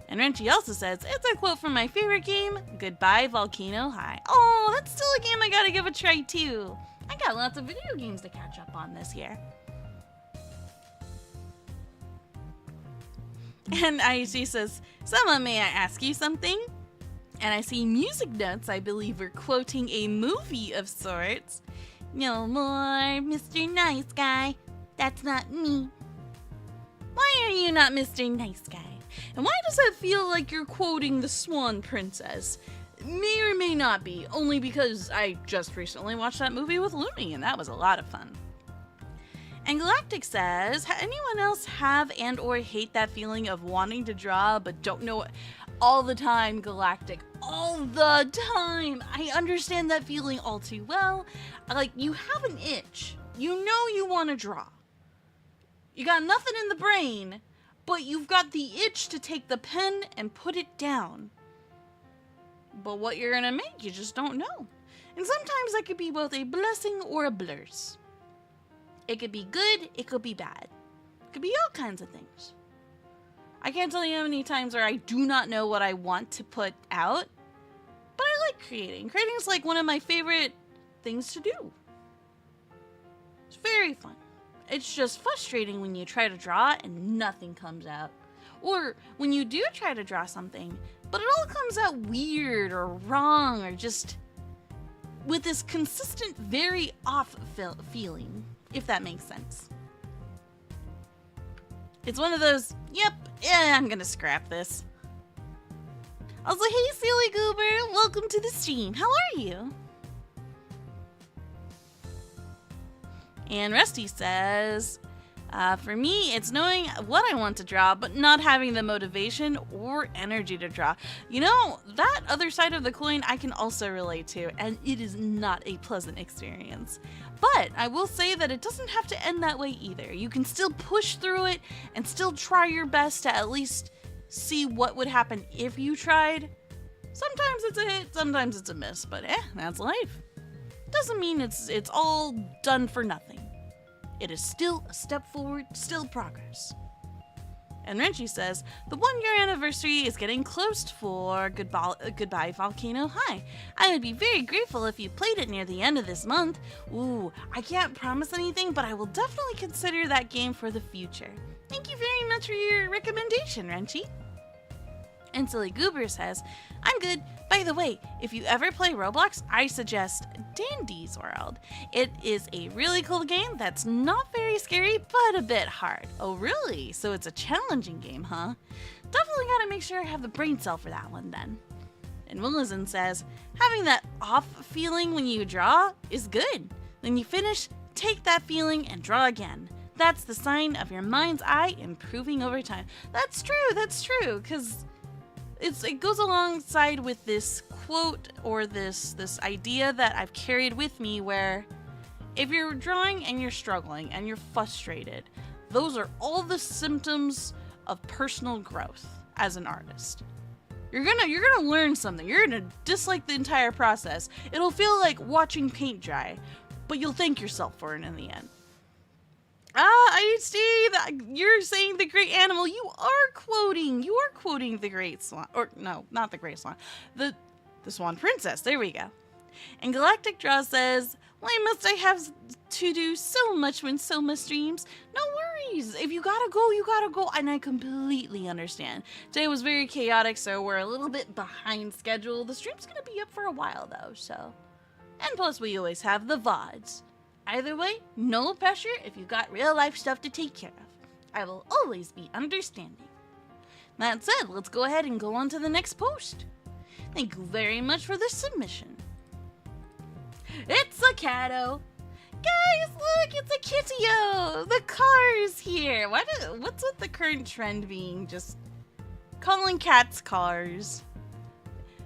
And Renchi also says, it's a quote from my favorite game, Goodbye Volcano High. Oh, that's still a game I gotta give a try too. I got lots of video games to catch up on this year. And IHG says, Sohma, may I ask you something? And I see Music Notes, I believe, are quoting a movie of sorts. No more, Mr. Nice Guy. That's not me. Why are you not Mr. Nice Guy? And why does that feel like you're quoting the Swan Princess? May or may not be, only because I just recently watched that movie with Lumi, and that was a lot of fun. And Galactic says, anyone else have and or hate that feeling of wanting to draw but don't know it? All the time, Galactic. All the time. I understand that feeling all too well. Like, you have an itch. You know you want to draw. You got nothing in the brain, but you've got the itch to take the pen and put it down. But what you're gonna make, you just don't know. And sometimes that could be both a blessing or a blurs. It could be good, it could be bad. It could be all kinds of things. I can't tell you how many times where I do not know what I want to put out, but I like creating. Creating is like one of my favorite things to do. It's very fun. It's just frustrating when you try to draw and nothing comes out. Or when you do try to draw something, but it all comes out weird or wrong or just with this consistent, very off feeling, if that makes sense. It's one of those, yep, yeah, I'm gonna scrap this. Also, hey Silly Goober, welcome to the stream. How are you? And Rusty says, for me, it's knowing what I want to draw, but not having the motivation or energy to draw. You know, that other side of the coin I can also relate to, and it is not a pleasant experience. But I will say that it doesn't have to end that way either. You can still push through it and still try your best to at least see what would happen if you tried. Sometimes it's a hit, sometimes it's a miss, but that's life. Doesn't mean it's all done for nothing. It is still a step forward, still progress. And Renchi says, the 1-year anniversary is getting close for Goodbye Volcano High. I would be very grateful if you played it near the end of this month. Ooh, I can't promise anything, but I will definitely consider that game for the future. Thank you very much for your recommendation, Renchi. And Silly Goober says, I'm good. By the way, if you ever play Roblox, I suggest Dandy's World. It is a really cool game that's not very scary, but a bit hard. Oh, really? So it's a challenging game, huh? Definitely gotta make sure I have the brain cell for that one then. And Willison says, having that off feeling when you draw is good. When you finish, take that feeling and draw again. That's the sign of your mind's eye improving over time. That's true, because it goes alongside with this quote or this idea that I've carried with me where if you're drawing and you're struggling and you're frustrated, those are all the symptoms of personal growth as an artist. You're gonna learn something. You're gonna dislike the entire process. It'll feel like watching paint dry, but you'll thank yourself for it in the end. I see that you're saying the great animal. You are quoting the great swan, or no, not the great swan, the Swan Princess. There we go. And Galactic Draw says, why must I have to do so much when Sohma streams? No worries. If you gotta go, you gotta go. And I completely understand. Today was very chaotic, so we're a little bit behind schedule. The stream's gonna be up for a while though, so. And plus we always have the VODs. Either way, no pressure if you got real life stuff to take care of. I will always be understanding. That said, let's go ahead and go on to the next post. Thank you very much for this submission. It's a catto. Guys, look, it's a kitty-o. The car is here. What's with the current trend being just calling cats cars?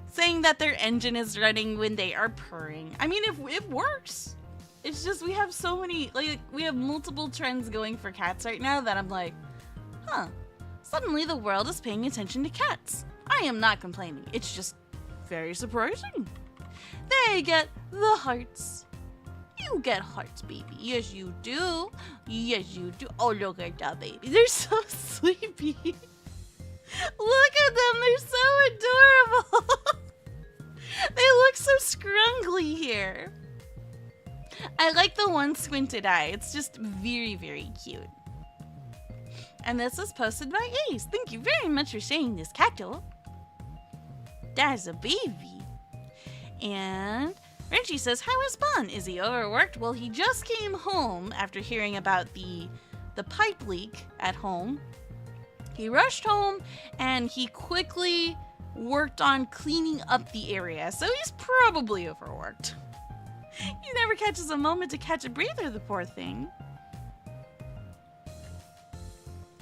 Saying that their engine is running when they are purring. I mean, it works. It's just we have so many, we have multiple trends going for cats right now that I'm like, huh, suddenly the world is paying attention to cats. I am not complaining. It's just very surprising. They get the hearts. You You get hearts, baby. Yes, you do. Yes, you do. Oh, look at that, baby. They're so sleepy. Look at them. They're so adorable. They look so scrungly here. I like the one squinted eye. It's just very, very cute. And this was posted by Ace. Thank you very much for sharing this, Cacto. That's a baby. And Renchi says, how is Bon? Is he overworked? Well, he just came home after hearing about the pipe leak at home. He rushed home and he quickly worked on cleaning up the area. So he's probably overworked. He never catches a moment to catch a breather, the poor thing.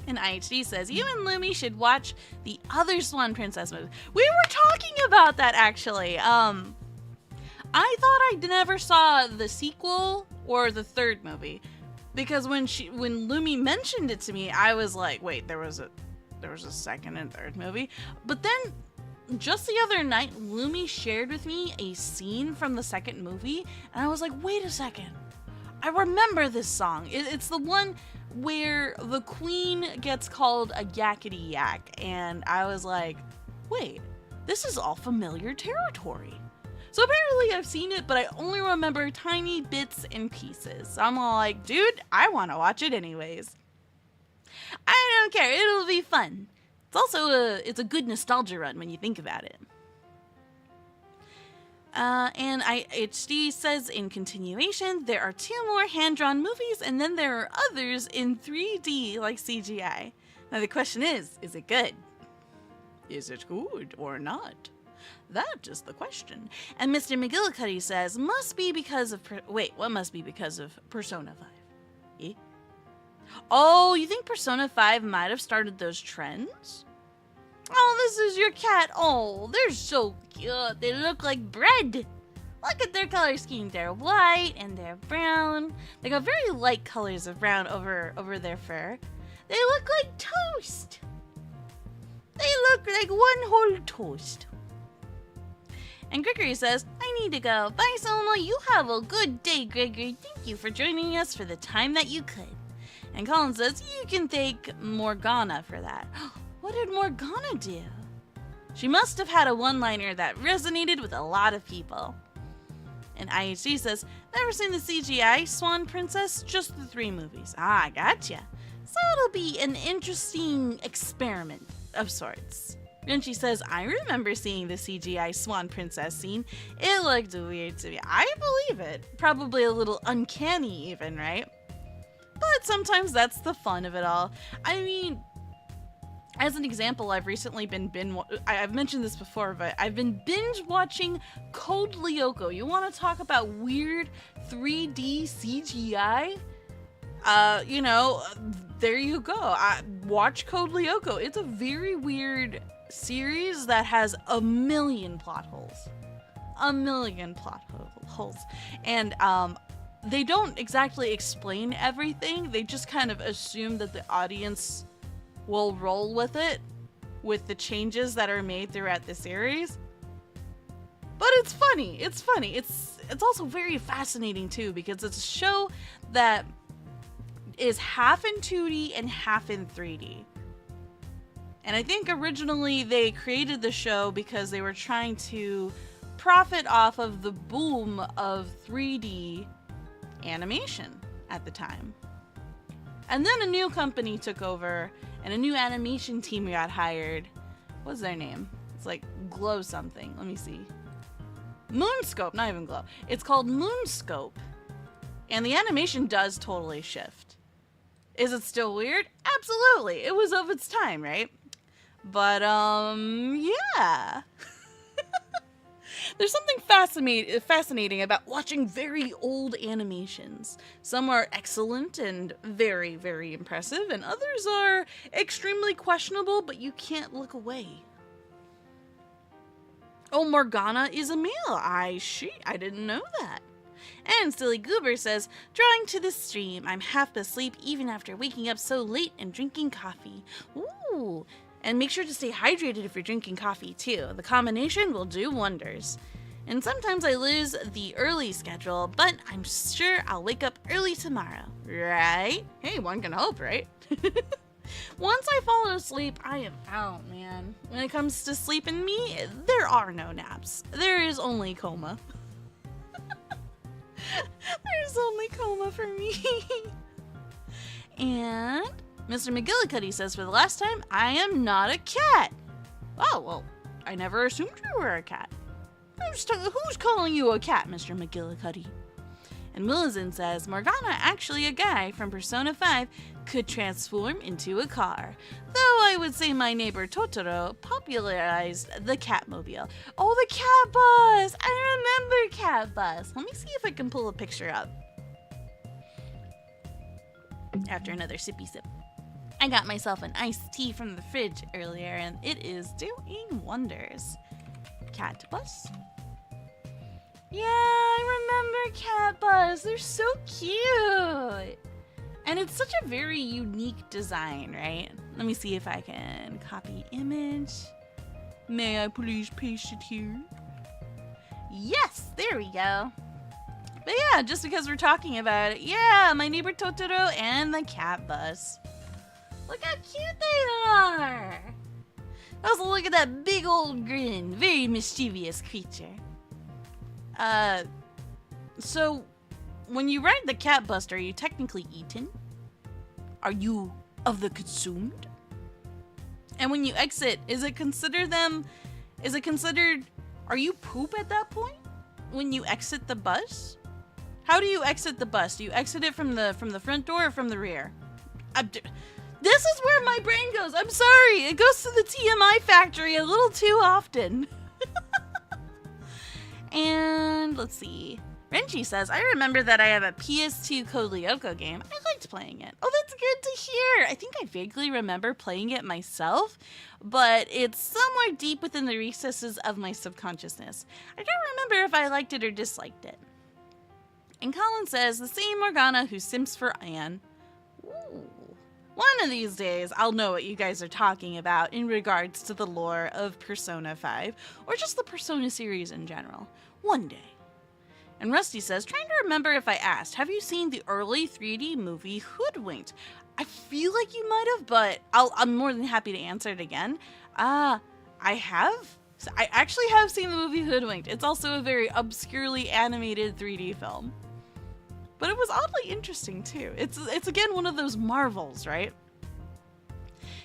And IHD says, you and Lumi should watch the other Swan Princess movie. We were talking about that, actually. I thought I never saw the sequel or the third movie. Because when Lumi mentioned it to me, I was like, wait, there was a second and third movie. But then, just the other night, Lumi shared with me a scene from the second movie. And I was like, wait a second. I remember this song. It's the one where the queen gets called a yakety yak, and I was like, wait, this is all familiar territory. So apparently I've seen it, but I only remember tiny bits and pieces. So I'm all like, dude, I want to watch it anyways. I don't care, it'll be fun. It's also it's a good nostalgia run when you think about it. And IHD says in continuation, there are 2 more hand-drawn movies, and then there are others in 3D like CGI. Now the question is it good? Is it good or not? That is the question. And Mr. McGillicuddy says, must be because of... what must be because of Persona 5? Eh? Oh, you think Persona 5 might have started those trends? Oh, this is your cat. Oh, they're so cute. They look like bread. Look at their color scheme. They're white and they're brown. They got very light colors of brown over their fur. They look like toast. They look like one whole toast. And Gregory says, I need to go. Bye, Sohma. You have a good day, Gregory. Thank you for joining us for the time that you could. And Colin says, you can thank Morgana for that. What did Morgana do? She must have had a one-liner that resonated with a lot of people. And IHD says, never seen the CGI Swan Princess, just the 3 movies. Ah, gotcha. So it'll be an interesting experiment of sorts. And she says, I remember seeing the CGI Swan Princess scene. It looked weird to me. I believe it. Probably a little uncanny even, right? But sometimes that's the fun of it all. I mean, as an example, I've recently I've mentioned this before, but I've been binge watching Code Lyoko. You want to talk about weird 3D CGI? There you go. Watch Code Lyoko. It's a very weird series that has a million plot holes. And, they don't exactly explain everything. They just kind of assume that the audience will roll with it, with the changes that are made throughout the series. But it's funny. It's funny. It's also very fascinating too, because it's a show that is half in 2D and half in 3D. And I think originally they created the show because they were trying to profit off of the boom of 3D animation at the time. And then a new company took over and a new animation team got hired. What's their name? It's like Glow something. Let me see. Moonscope, not even Glow. It's called Moonscope. And the animation does totally shift. Is it still weird? Absolutely. It was of its time, right? But, yeah. There's something fascinating about watching very old animations. Some are excellent and very, very impressive, and others are extremely questionable, but you can't look away. Oh, Morgana is a male. I didn't know that. And Silly Goober says, drawing to the stream. I'm half asleep even after waking up so late and drinking coffee. Ooh. And make sure to stay hydrated if you're drinking coffee too. The combination will do wonders. And sometimes I lose the early schedule, but I'm sure I'll wake up early tomorrow, right? Hey, one can hope, right? Once I fall asleep, I am out, man. When it comes to sleeping me, there are no naps. There is only coma. There's only coma for me. And Mr. McGillicuddy says, for the last time, I am not a cat. Oh, well, I never assumed you were a cat. Who's calling you a cat, Mr. McGillicuddy? And Millicent says, Morgana, actually a guy from Persona 5, could transform into a car. Though I would say my neighbor Totoro popularized the Catmobile. Oh, the cat bus! I remember cat bus. Let me see if I can pull a picture up. After another sippy sip. I got myself an iced tea from the fridge earlier, and it is doing wonders. Cat bus. Yeah, I remember cat bus. They're so cute. And it's such a very unique design, right? Let me see if I can copy image. May I please paste it here? Yes, there we go. But yeah, just because we're talking about it, yeah, my neighbor Totoro and the cat bus. Look how cute they are. Also, look at that big old grin. Very mischievous creature. So, when you ride the cat bus, are you technically eaten? Are you of the consumed? And when you exit, is it considered, are you poop at that point? When you exit the bus? How do you exit the bus? Do you exit it from the front door or from the rear? This is where my brain goes. I'm sorry. It goes to the TMI factory a little too often. And let's see. Renchi says, I remember that I have a PS2 Code Lyoko game. I liked playing it. Oh, that's good to hear. I think I vaguely remember playing it myself, but it's somewhere deep within the recesses of my subconsciousness. I don't remember if I liked it or disliked it. And Colin says, the same Morgana who simps for Anne. Ooh. One of these days, I'll know what you guys are talking about in regards to the lore of Persona 5, or just the Persona series in general. One day. And Rusty says, trying to remember if I asked, have you seen the early 3D movie Hoodwinked? I feel like you might have, but I'm more than happy to answer it again. I have. I actually have seen the movie Hoodwinked. It's also a very obscurely animated 3D film. But it was oddly interesting, too. It's again, one of those marvels, right?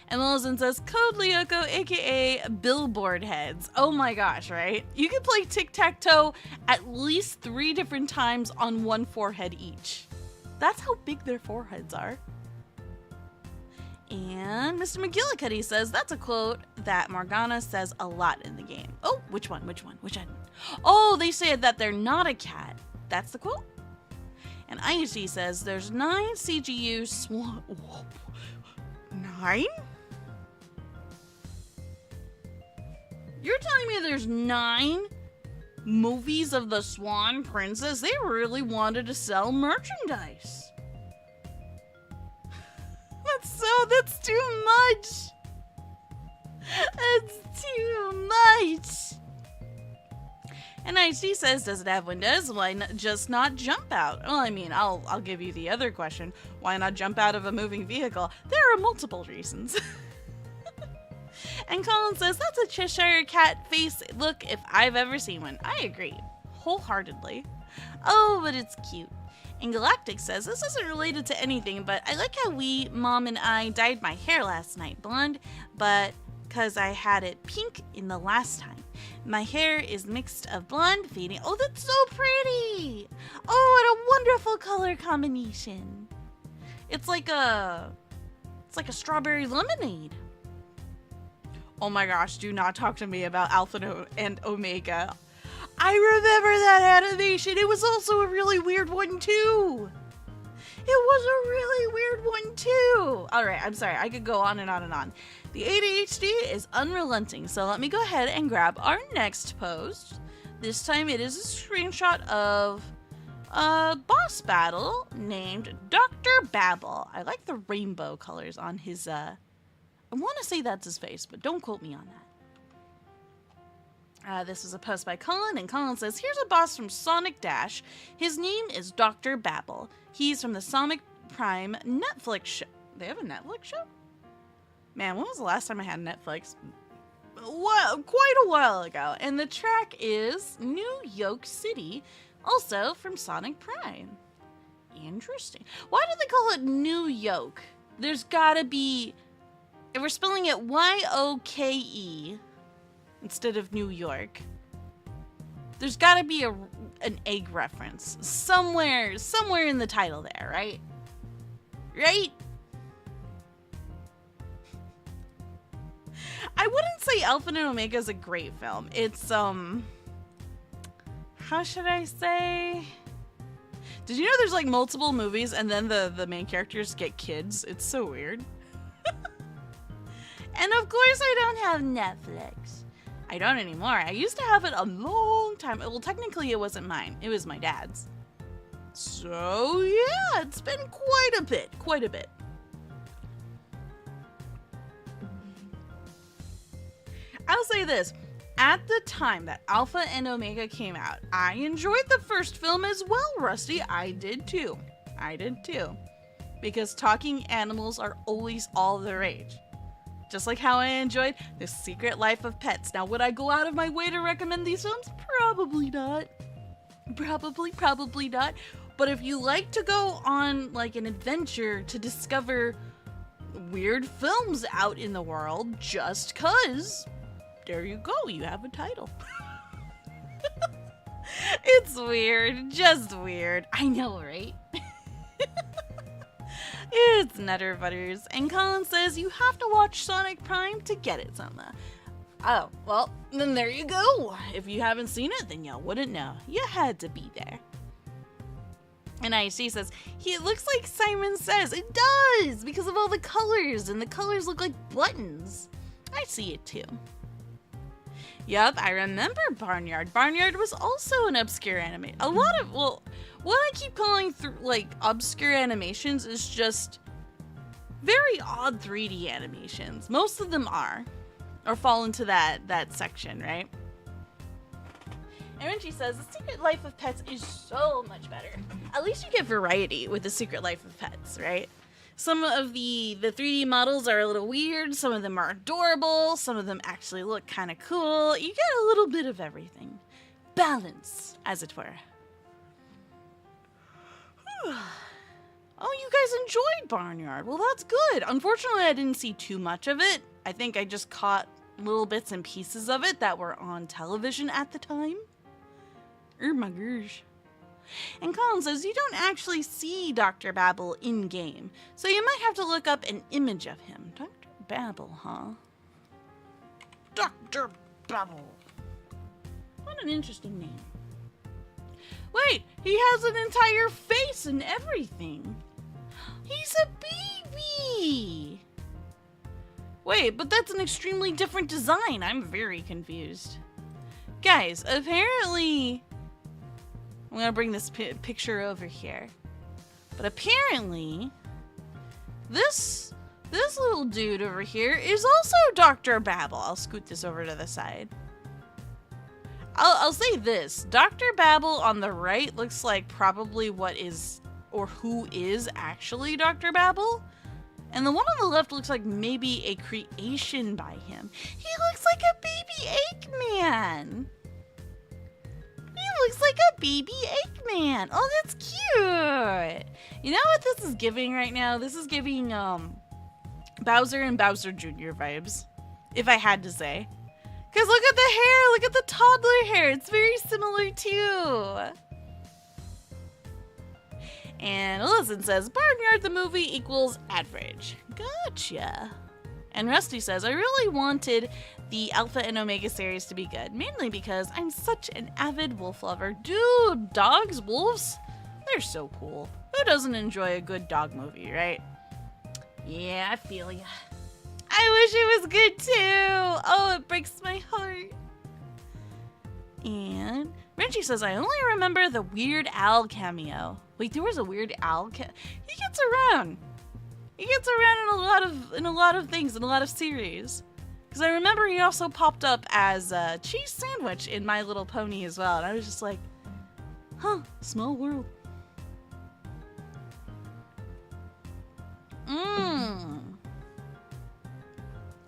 And Millicent says, Code Lyoko, aka Billboard Heads. Oh my gosh, right? You can play tic-tac-toe at least 3 different times on one forehead each. That's how big their foreheads are. And Mr. McGillicuddy says, that's a quote that Morgana says a lot in the game. Oh, which one? Which one? Oh, they said that they're not a cat. That's the quote? And IUC says, there's 9 CGU swan... 9? You're telling me there's 9 movies of the Swan Princess? They really wanted to sell merchandise. That's too much. That's too much. And IC says, does it have windows? Why not just not jump out? Well, I mean, I'll give you the other question. Why not jump out of a moving vehicle? There are multiple reasons. And Colin says, that's a Cheshire cat face look if I've ever seen one. I agree. Wholeheartedly. Oh, but it's cute. And Galactic says, this isn't related to anything, but I like how Mom and I, dyed my hair last night blonde, but because I had it pink in the last time. My hair is mixed of blonde, fading. Oh, that's so pretty. Oh, what a wonderful color combination. It's like a strawberry lemonade. Oh my gosh, do not talk to me about Alpha and Omega. I remember that animation. It was also a really weird one too. It was a really weird one too. All right, I'm sorry. I could go on and on and on. The ADHD is unrelenting, so let me go ahead and grab our next post. This time it is a screenshot of a boss battle named Dr. Babel. I like the rainbow colors on his, I want to say that's his face, but don't quote me on that. This is a post by Colin, and Colin says, here's a boss from Sonic Dash. His name is Dr. Babel. He's from the Sonic Prime Netflix show. They have a Netflix show? Man, when was the last time I had Netflix? Well, quite a while ago. And the track is New York City, also from Sonic Prime. Interesting. Why do they call it New York? There's gotta be... If we're spelling it Y-O-K-E... instead of New York, there's got to be an egg reference somewhere in the title there, right? Right? I wouldn't say Alpha and Omega is a great film. It's how should I say? Did you know there's like multiple movies and then the main characters get kids? It's so weird. And of course I don't have Netflix. I don't anymore. I used to have it a long time. Well, technically it wasn't mine. It was my dad's. So yeah, it's been quite a bit. I'll say this. At the time that Alpha and Omega came out, I enjoyed the first film as well, Rusty. I did too. Because talking animals are always all the rage. Just like how I enjoyed The Secret Life of Pets. Now, would I go out of my way to recommend these films? Probably not. Probably not. But if you like to go on like an adventure to discover weird films out in the world, just 'cause, there you go, you have a title. It's weird, just weird. I know, right? It's Nutter Butters, and Colin says you have to watch Sonic Prime to get it, Sohma. Oh, well, then there you go. If you haven't seen it, then you wouldn't know. You had to be there. And IC says, it looks like Simon says. It does, because of all the colors, and the colors look like buttons. I see it too. Yup, I remember Barnyard. Barnyard was also an obscure anime. A lot of, well, what I keep calling like obscure animations is just very odd 3D animations. Most of them are, or fall into that section, right? And Renchi says, The Secret Life of Pets is so much better. At least you get variety with The Secret Life of Pets, right? Some of the 3D models are a little weird, some of them are adorable, some of them actually look kind of cool. You get a little bit of everything. Balance, as it were. Oh, you guys enjoyed Barnyard. Well, that's good. Unfortunately, I didn't see too much of it. I think I just caught little bits and pieces of it that were on television at the time. Oh my gosh. And Colin says, you don't actually see Dr. Babel in-game, so you might have to look up an image of him. Dr. Babel, huh? Dr. Babel. What an interesting name. Wait, he has an entire face and everything. He's a baby. Wait, but that's an extremely different design. I'm very confused. Guys, apparently... I'm gonna bring this picture over here. But apparently, this little dude over here is also Dr. Babel. I'll scoot this over to the side. I'll say this. Dr. Babel on the right looks like probably what is, or who is actually Dr. Babel. And the one on the left looks like maybe a creation by him. He looks like a baby Eggman. He looks like a baby Eggman. Oh, that's cute. You know what this is giving right now? This is giving Bowser and Bowser Jr. vibes, if I had to say. Because look at the hair. Look at the toddler hair. It's very similar too. And Listen says, Barnyard the movie equals average. Gotcha. And Rusty says, I really wanted the Alpha and Omega series to be good, mainly because I'm such an avid wolf lover. Dude, dogs, wolves, they're so cool. Who doesn't enjoy a good dog movie, right? Yeah, I feel ya. I wish it was good too. Oh, it breaks my heart. And Renchi says, I only remember the Weird Al cameo. Wait, there was a Weird Al He gets around. He gets around in a lot of things, in a lot of series. Because I remember he also popped up as a cheese sandwich in My Little Pony as well. And I was just like, huh, small world.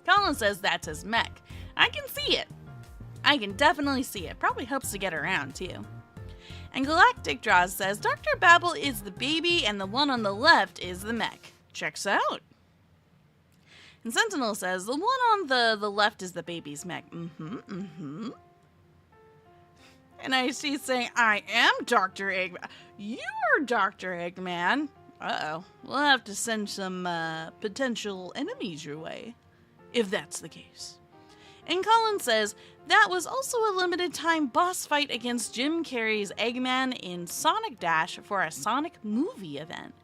Colin says that's his mech. I can see it. I can definitely see it. Probably helps to get around, too. And Galactic Draws says, Dr. Babel is the baby and the one on the left is the mech. Checks out. And Sentinel says, the one on the left is the baby's mech. And I see saying, I am Dr. Eggman. You're Dr. Eggman. Uh-oh. We'll have to send some potential enemies your way, if that's the case. And Colin says, that was also a limited time boss fight against Jim Carrey's Eggman in Sonic Dash for a Sonic movie event.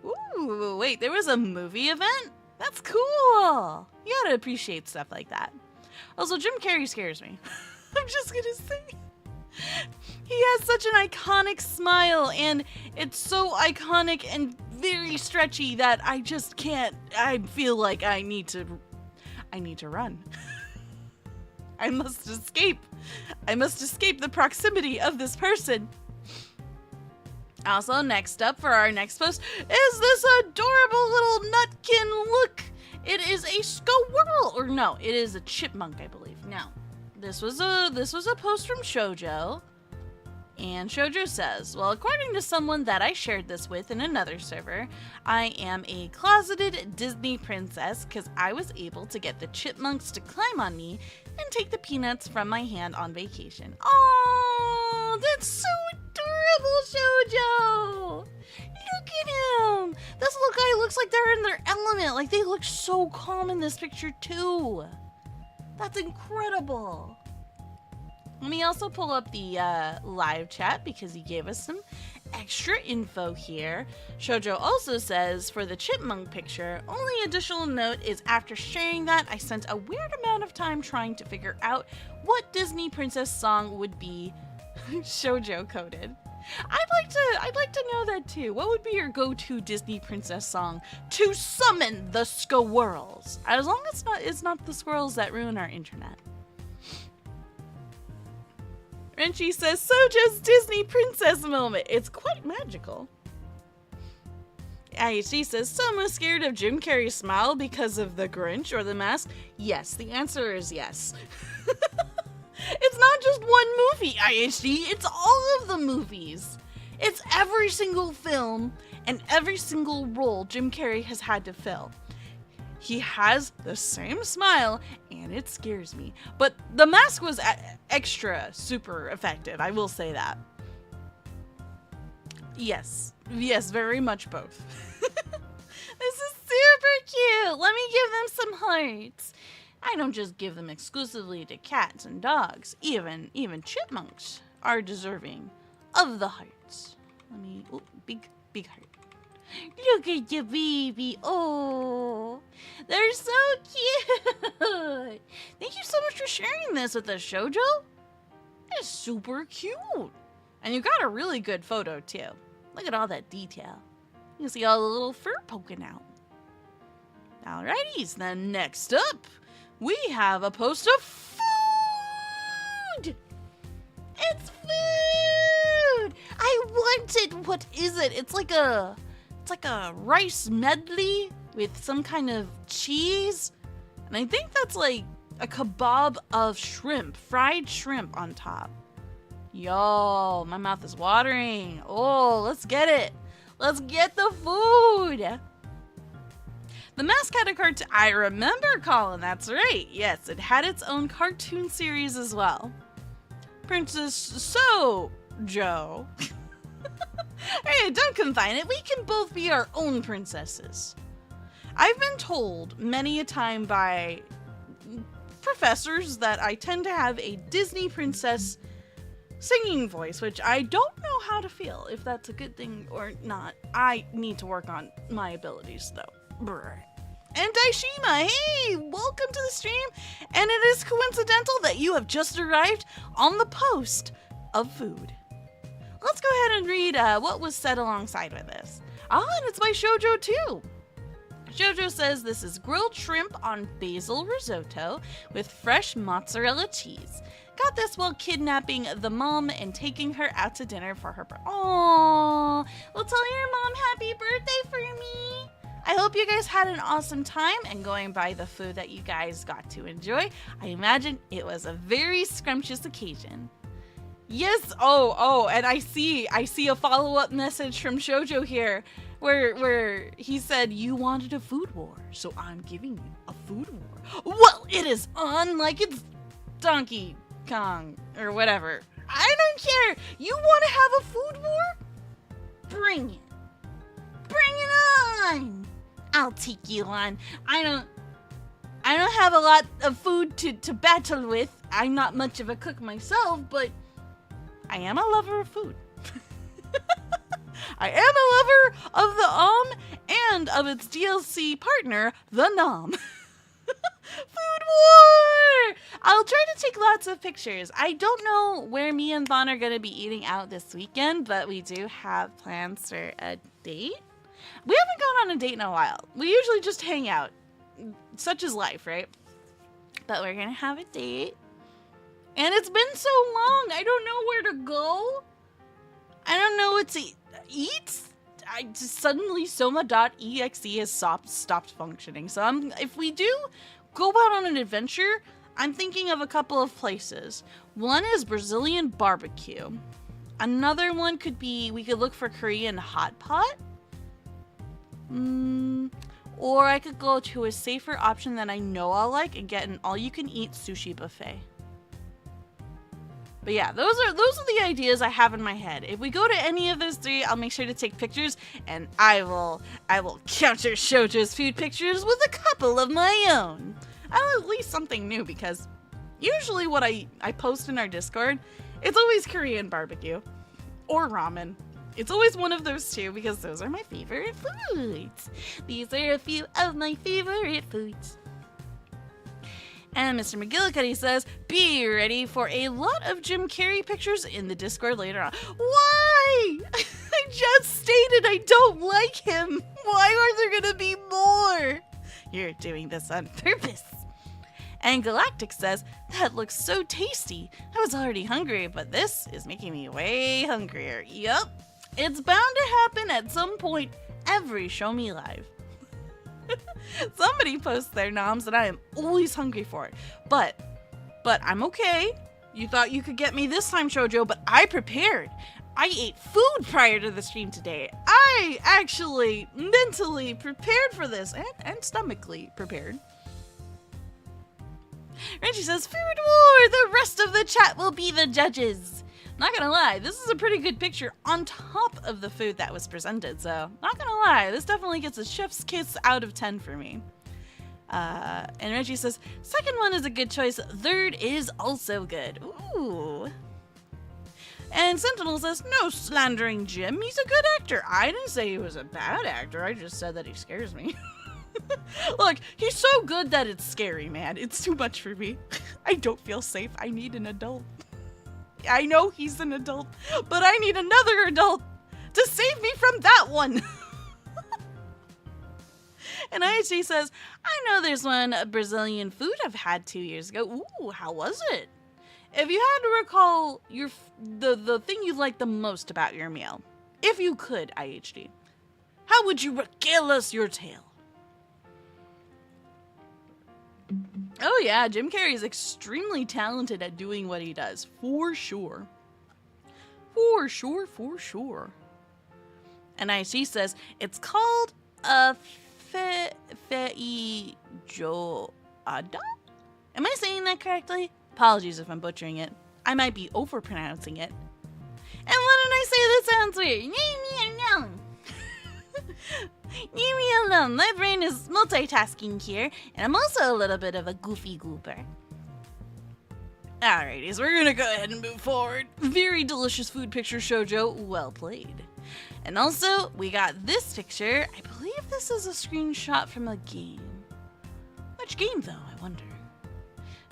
Ooh, wait, there was a movie event? That's cool. You gotta appreciate stuff like that. Also, Jim Carrey scares me. I'm just gonna say. He has such an iconic smile, and it's so iconic and very stretchy that I just can't. I feel like I need to run. I must escape. I must escape the proximity of this person. Also, next up for our next post is this adorable little nutkin look. It is a squirrel, or no, it is a chipmunk, I believe. Now, this was a post from Shoujo. And Shoujo says, well, according to someone that I shared this with in another server, I am a closeted Disney princess because I was able to get the chipmunks to climb on me and take the peanuts from my hand on vacation. Oh, that's so adorable, Shoujo! Look at him! This little guy looks like they're in their element. Like, they look so calm in this picture, too. That's incredible. Let me also pull up the live chat because he gave us some extra info here. Shoujo also says, for the chipmunk picture, only additional note is after sharing that, I spent a weird amount of time trying to figure out what Disney princess song would be Shoujo coded. I'd like to know that too. What would be your go-to Disney princess song to summon the squirrels? As long as it's not the squirrels that ruin our internet. Renchi says, Sojo's Disney princess moment. It's quite magical. IHD says, Sohma scared of Jim Carrey's smile because of the Grinch or the mask? Yes, the answer is yes. It's not just one movie, IHD. It's all of the movies. It's every single film and every single role Jim Carrey has had to fill. He has the same smile, and it scares me. But the mask was extra super effective, I will say that. Yes, very much both. This is super cute. Let me give them some hearts. I don't just give them exclusively to cats and dogs. Even chipmunks are deserving of the hearts. Let me, big heart. Look at the baby. Oh, they're so cute. Thank you so much for sharing this with us, Shoujo. It's super cute. And you got a really good photo, too. Look at all that detail. You can see all the little fur poking out. Alrighty, then next up, we have a post of food. It's food. I want it. What is it? It's like a rice medley with some kind of cheese. And I think that's like a kebab of shrimp, fried shrimp on top. Yo, my mouth is watering. Oh, let's get it. Let's get the food. The mask had a cartoon. I remember, Colin, that's right. Yes, it had its own cartoon series as well. Princess Soh-Joe. Hey, don't confine it. We can both be our own princesses. I've been told many a time by professors that I tend to have a Disney princess singing voice, which I don't know how to feel, if that's a good thing or not. I need to work on my abilities, though. Brr. And Daishima, hey, welcome to the stream. And it is coincidental that you have just arrived on the post of food. Let's go ahead and read what was said alongside with this. Ah, and it's by Shoujo too. Jojo says this is grilled shrimp on basil risotto with fresh mozzarella cheese. Got this while kidnapping the mom and taking her out to dinner for her birthday. Aww, well, tell your mom happy birthday for me. I hope you guys had an awesome time, and going by the food that you guys got to enjoy, I imagine it was a very scrumptious occasion. Yes, and I see a follow-up message from Shoujo here, where he said, you wanted a food war, so I'm giving you a food war. Well, it is on like it's Donkey Kong, or whatever. I don't care. You want to have a food war? Bring it. Bring it on. I'll take you on. I don't have a lot of food to battle with. I'm not much of a cook myself, but I am a lover of food. I am a lover of the and of its DLC partner, the Nom. Food war! I'll try to take lots of pictures. I don't know where me and Vaughn are going to be eating out this weekend, but we do have plans for a date. We haven't gone on a date in a while. We usually just hang out. Such is life, right? But we're going to have a date. And it's been so long. I don't know where to go. I don't know what to eat. I just suddenly Sohma.exe has stopped functioning. So if we do go out on an adventure, I'm thinking of a couple of places. One is Brazilian barbecue. Another one could be, we could look for Korean hot pot. Or I could go to a safer option that I know I'll like and get an all-you-can-eat sushi buffet. But yeah, those are the ideas I have in my head. If we go to any of those three, I'll make sure to take pictures, and I will counter Shoujo's food pictures with a couple of my own. I'll at least something new, because usually what I post in our Discord, it's always Korean barbecue or ramen. It's always one of those two, because those are my favorite foods. These are a few of my favorite foods. And Mr. McGillicuddy says, be ready for a lot of Jim Carrey pictures in the Discord later on. Why? I just stated I don't like him. Why are there gonna be more? You're doing this on purpose. And Galactic says, that looks so tasty. I was already hungry, but this is making me way hungrier. Yup. It's bound to happen at some point every Show Me Live. Somebody posts their noms and I am always hungry for it. But I'm okay. You thought you could get me this time, Shoujo, but I prepared. I ate food prior to the stream today. I actually mentally prepared for this and stomachly prepared. Reggie says, food war! The rest of the chat will be the judges. Not gonna lie, this is a pretty good picture on top of the food that was presented, so not gonna lie, this definitely gets a chef's kiss out of 10 for me. And Reggie says, second one is a good choice, third is also good. Ooh. And Sentinel says, no slandering Jim, he's a good actor. I didn't say he was a bad actor, I just said that he scares me. Look, he's so good that it's scary, man. It's too much for me. I don't feel safe, I need an adult. I know he's an adult, but I need another adult to save me from that one. And IHG says, I know there's one Brazilian food I've had 2 years ago. Ooh, how was it? If you had to recall the thing you liked the most about your meal, if you could, IHG, how would you regale us your tale? Oh yeah, Jim Carrey is extremely talented at doing what he does, for sure. For sure. And IC says, it's called a feijoada? Am I saying that correctly? Apologies if I'm butchering it. I might be overpronouncing it. And why did I say that sounds weird? Leave me alone. Leave me alone. My brain is multitasking here, and I'm also a little bit of a goofy goober. Alrighty, so we're gonna go ahead and move forward. Very delicious food picture, Shoujo. Well played. And also, we got this picture. I believe this is a screenshot from a game. Which game, though, I wonder?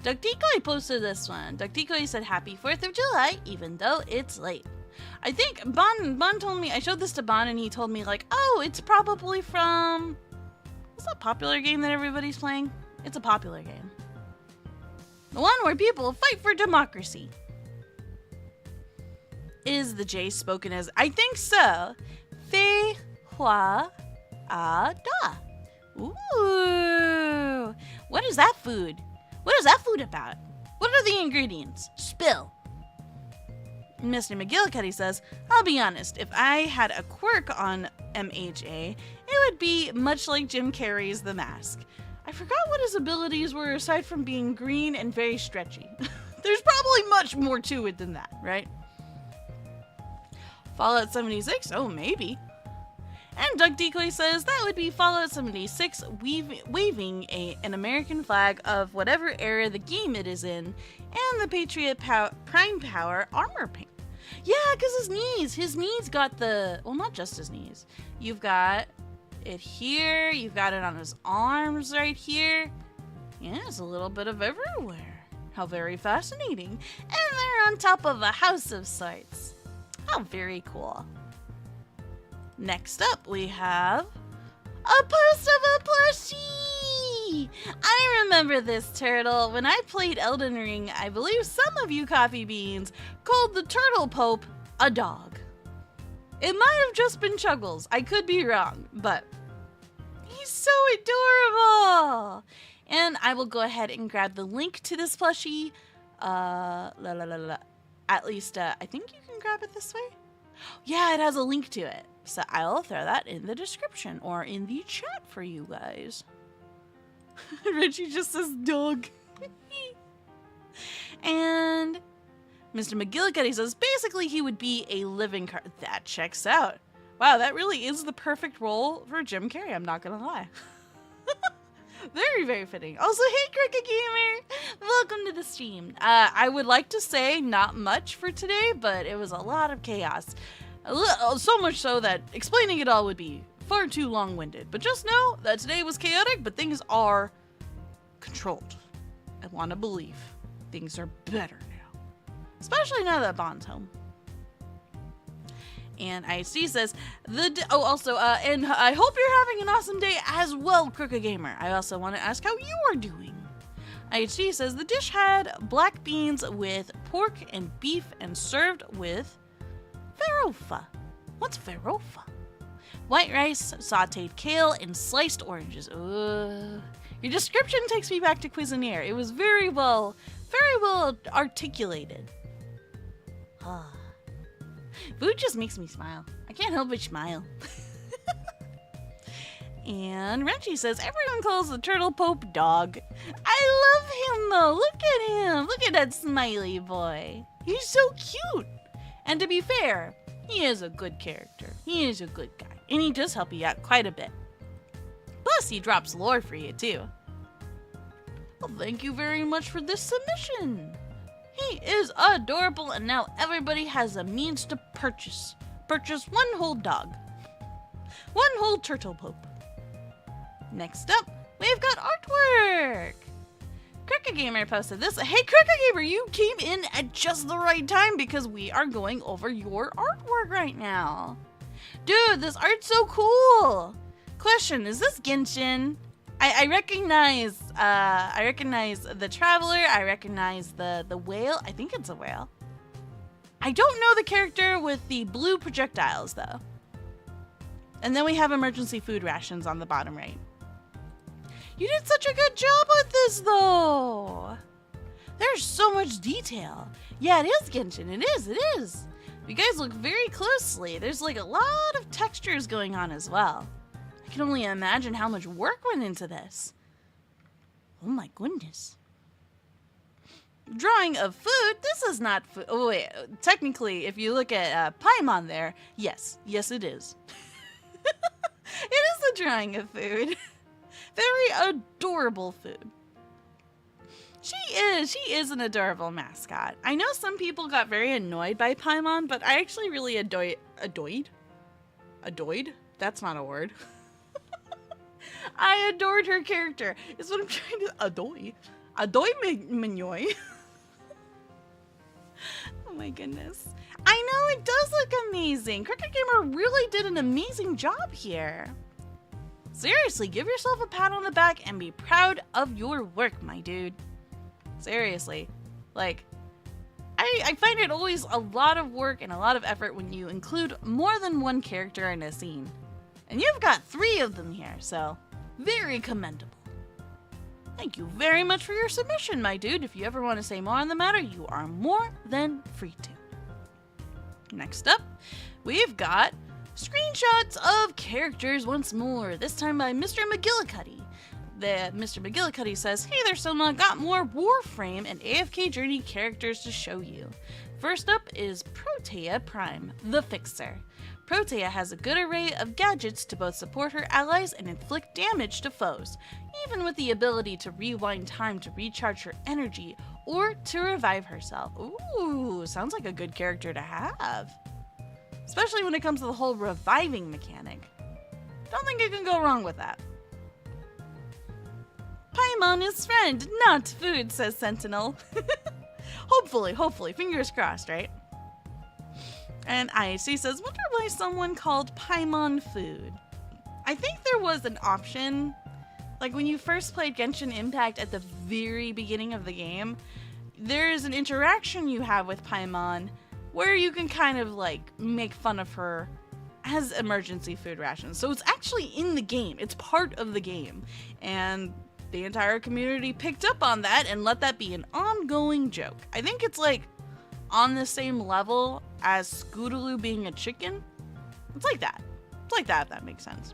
Ducticoi posted this one. Ducticoi said, Happy 4th of July, even though it's late. I think Bon told me, I showed this to Bon and he told me like, oh, it's probably from, Is that a popular game that everybody's playing? It's a popular game. The one where people fight for democracy. Is the J spoken as, I think so, Fei Hua A Da. Ooh. What is that food? What is that food about? What are the ingredients? Spill. Mr. McGillicuddy says, I'll be honest, if I had a quirk on MHA, it would be much like Jim Carrey's The Mask. I forgot what his abilities were aside from being green and very stretchy. There's probably much more to it than that, right? Fallout 76? Oh, maybe. And Doug Decoy says that would be Fallout 76 waving an American flag of whatever era the game it is in, and the Patriot Prime Power armor paint. Yeah, because his knees got the, well, not just his knees. You've got it here, you've got it on his arms right here. Yeah, it's a little bit of everywhere. How very fascinating. And they're on top of a house of sorts. How very cool. Next up, we have a post of a plushie! I remember this turtle. When I played Elden Ring, I believe some of you coffee beans called the turtle pope a dog. It might have just been Chuggles. I could be wrong, but he's so adorable! And I will go ahead and grab the link to this plushie. At least, I think you can grab it this way. Yeah, it has a link to it. So I'll throw that in the description or in the chat for you guys. Richie just says dog. And Mr. McGillicuddy says basically he would be a living car. That checks out. Wow, that really is the perfect role for Jim Carrey, I'm not gonna lie. Very, very fitting. Also, hey, Cricket Gamer! Welcome to the stream. I would like to say not much for today, but it was a lot of chaos. So much so that explaining it all would be far too long-winded. But just know that today was chaotic, but things are controlled. I want to believe things are better now. Especially now that Bond's home. And IHD says, and I hope you're having an awesome day as well, Crooked Gamer. I also want to ask how you are doing. IHD says, the dish had black beans with pork and beef and served with farofa. What's farofa? White rice, sauteed kale, and sliced oranges. Ugh. Your description takes me back to Cuisinier. It was very well articulated. Ah. Food just makes me smile. I can't help but smile. And Renchi says, everyone calls the turtle pope dog. I love him though. Look at him. Look at that smiley boy. He's so cute. And to be fair, he is a good character. He is a good guy. And he does help you out quite a bit. Plus, he drops lore for you too. Well, thank you very much for this submission. He is adorable, and now everybody has a means to purchase one whole dog. One whole turtle pope. Next up, we've got artwork. Cricket Gamer posted this. Hey, Cricket Gamer, you came in at just the right time because we are going over your artwork right now. Dude, this art's so cool. Question, is this Genshin? I recognize the Traveler. I recognize the whale. I think it's a whale. I don't know the character with the blue projectiles though. And then we have emergency food rations on the bottom right. You did such a good job with this though. There's so much detail. Yeah, it is Genshin. It is. You guys look very closely. There's like a lot of textures going on as well. I can only imagine how much work went into this. Oh my goodness. Drawing of food. This is not food. Oh wait, technically, if you look at Paimon there, yes it is. It is the drawing of food. Very adorable food. She is an adorable mascot. I know some people got very annoyed by Paimon, but I actually really adored? That's not a word. I adored her character. Is what I'm trying to adoy Mignoy. Oh my goodness. I know it does look amazing. Cricket Gamer really did an amazing job here. Seriously, give yourself a pat on the back and be proud of your work, my dude. Seriously. Like, I find it always a lot of work and a lot of effort when you include more than one character in a scene. And you've got 3 of them here, so very commendable. Thank you very much for your submission, my dude. If you ever want to say more on the matter, you are more than free to. Next up, we've got screenshots of characters once more, this time by Mr. McGillicuddy. Mr. McGillicuddy says, "Hey there, Sohma, got more Warframe and AFK Journey characters to show you. First up is Protea Prime, the Fixer. Protea has a good array of gadgets to both support her allies and inflict damage to foes, even with the ability to rewind time to recharge her energy or to revive herself." Ooh, sounds like a good character to have. Especially when it comes to the whole reviving mechanic. Don't think you can go wrong with that. Paimon is friend, not food, says Sentinel. Hopefully, fingers crossed, right? And IHC says, wonder why someone called Paimon food. I think there was an option, like when you first played Genshin Impact at the very beginning of the game, there's an interaction you have with Paimon where you can kind of like make fun of her as emergency food rations. So it's actually in the game. It's part of the game. And the entire community picked up on that and let that be an ongoing joke. I think it's like on the same level as Scootaloo being a chicken. It's like that. It's like that, if that makes sense.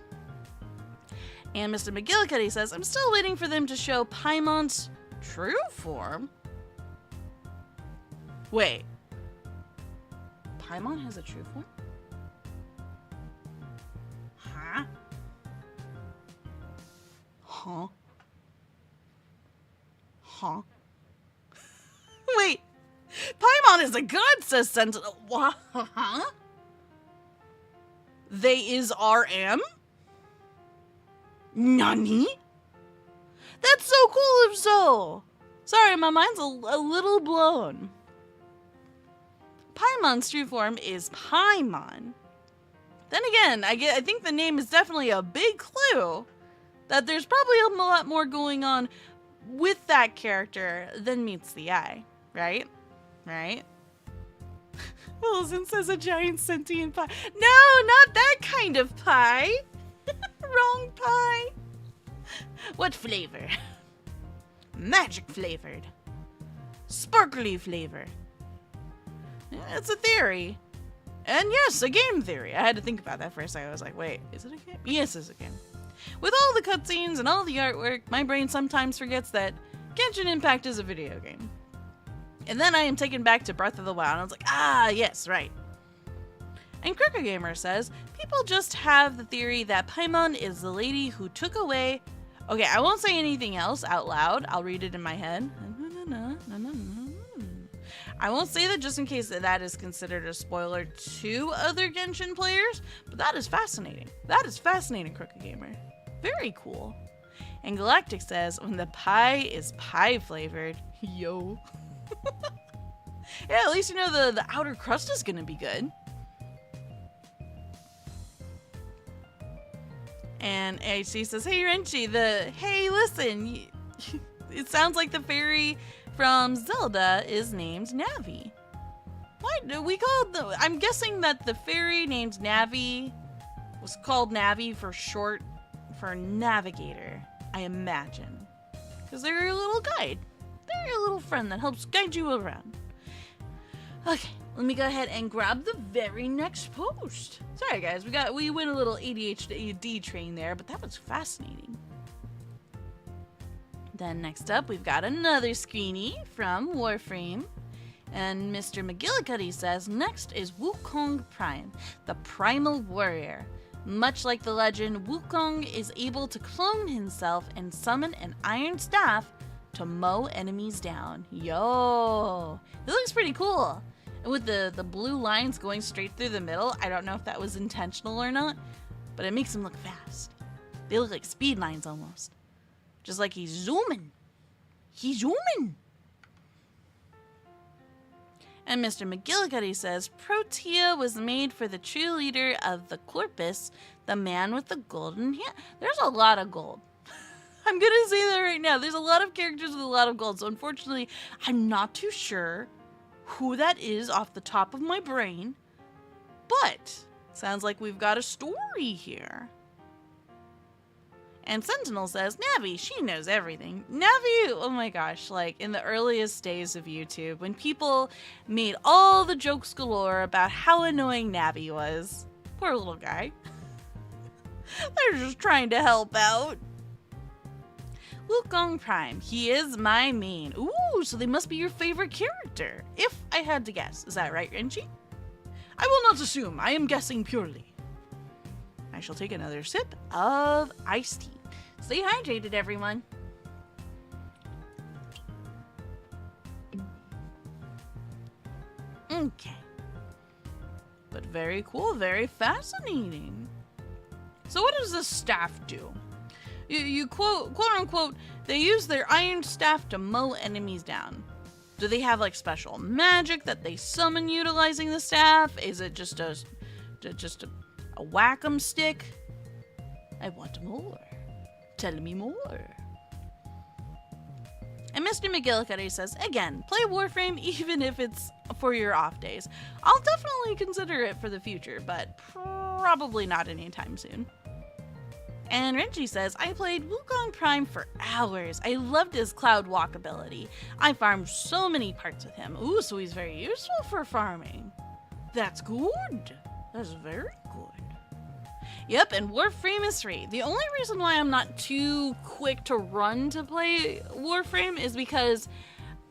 And Mr. McGillicuddy says, I'm still waiting for them to show Paimon's true form. Wait. Paimon has a true form? Huh? Huh? Huh? Wait. Paimon is a god, says Sentinel. What? Huh? They is RM? Nani? That's so cool if so. Sorry, my mind's a little blown. Paimon's true form is Paimon. Then again, I think the name is definitely a big clue that there's probably a lot more going on with that character than meets the eye, right? Right? Wilson says a giant sentient pie. No, not that kind of pie. Wrong pie. What flavor? Magic flavored. Sparkly flavor. It's a theory. And yes, a game theory. I had to think about that for a second. I was like, wait, is it a game? Yes, it's a game. With all the cutscenes and all the artwork, my brain sometimes forgets that Genshin Impact is a video game. And then I am taken back to Breath of the Wild, and I was like, ah, yes, right. And Crooked Gamer says, people just have the theory that Paimon is the lady who took away... Okay, I won't say anything else out loud. I'll read it in my head. I won't say that just in case that is considered a spoiler to other Genshin players, but that is fascinating. That is fascinating, Crooked Gamer. Very cool. And Galactic says, when the pie is pie flavored, yo. Yeah, at least you know the outer crust is gonna be good. And AHC says, hey Renchi, hey listen, it sounds like the fairy from Zelda is named Navi. Why do we call the? I'm guessing that the fairy named Navi was called Navi for short for navigator, I imagine. Because they're your little guide. They're your little friend that helps guide you around. Okay, let me go ahead and grab the very next post. Sorry guys, we went a little ADHD train there, but that was fascinating. Then next up, we've got another screenie from Warframe. And Mr. McGillicuddy says, next is Wukong Prime, the Primal Warrior. Much like the legend, Wukong is able to clone himself and summon an iron staff to mow enemies down. Yo, it looks pretty cool. And with the blue lines going straight through the middle, I don't know if that was intentional or not, but it makes him look fast. They look like speed lines almost. Just like he's zooming. He's zooming. And Mr. McGillicuddy says, Protea was made for the true leader of the Corpus, the man with the golden hand. There's a lot of gold. I'm going to say that right now. There's a lot of characters with a lot of gold. So unfortunately, I'm not too sure who that is off the top of my brain. But sounds like we've got a story here. And Sentinel says, Navi, she knows everything. Navi, oh my gosh, like in the earliest days of YouTube, when people made all the jokes galore about how annoying Navi was. Poor little guy. They're just trying to help out. Wukong Prime, he is my main. Ooh, so they must be your favorite character. If I had to guess. Is that right, Renji? I will not assume. I am guessing purely. I shall take another sip of iced tea. Stay hydrated, everyone. Okay. But very cool, very fascinating. So what does this staff do? You quote unquote, they use their iron staff to mow enemies down. Do they have like special magic that they summon utilizing the staff? Is it just a whack-em stick? I want more. Tell me more. And Mr. McGillicuddy says, again, play Warframe even if it's for your off days. I'll definitely consider it for the future, but probably not anytime soon. And Renji says, I played Wukong Prime for hours. I loved his cloud walk ability. I farmed so many parts with him. Ooh, so he's very useful for farming. That's good. That's very good. Yep, and Warframe is free. The only reason why I'm not too quick to run to play Warframe is because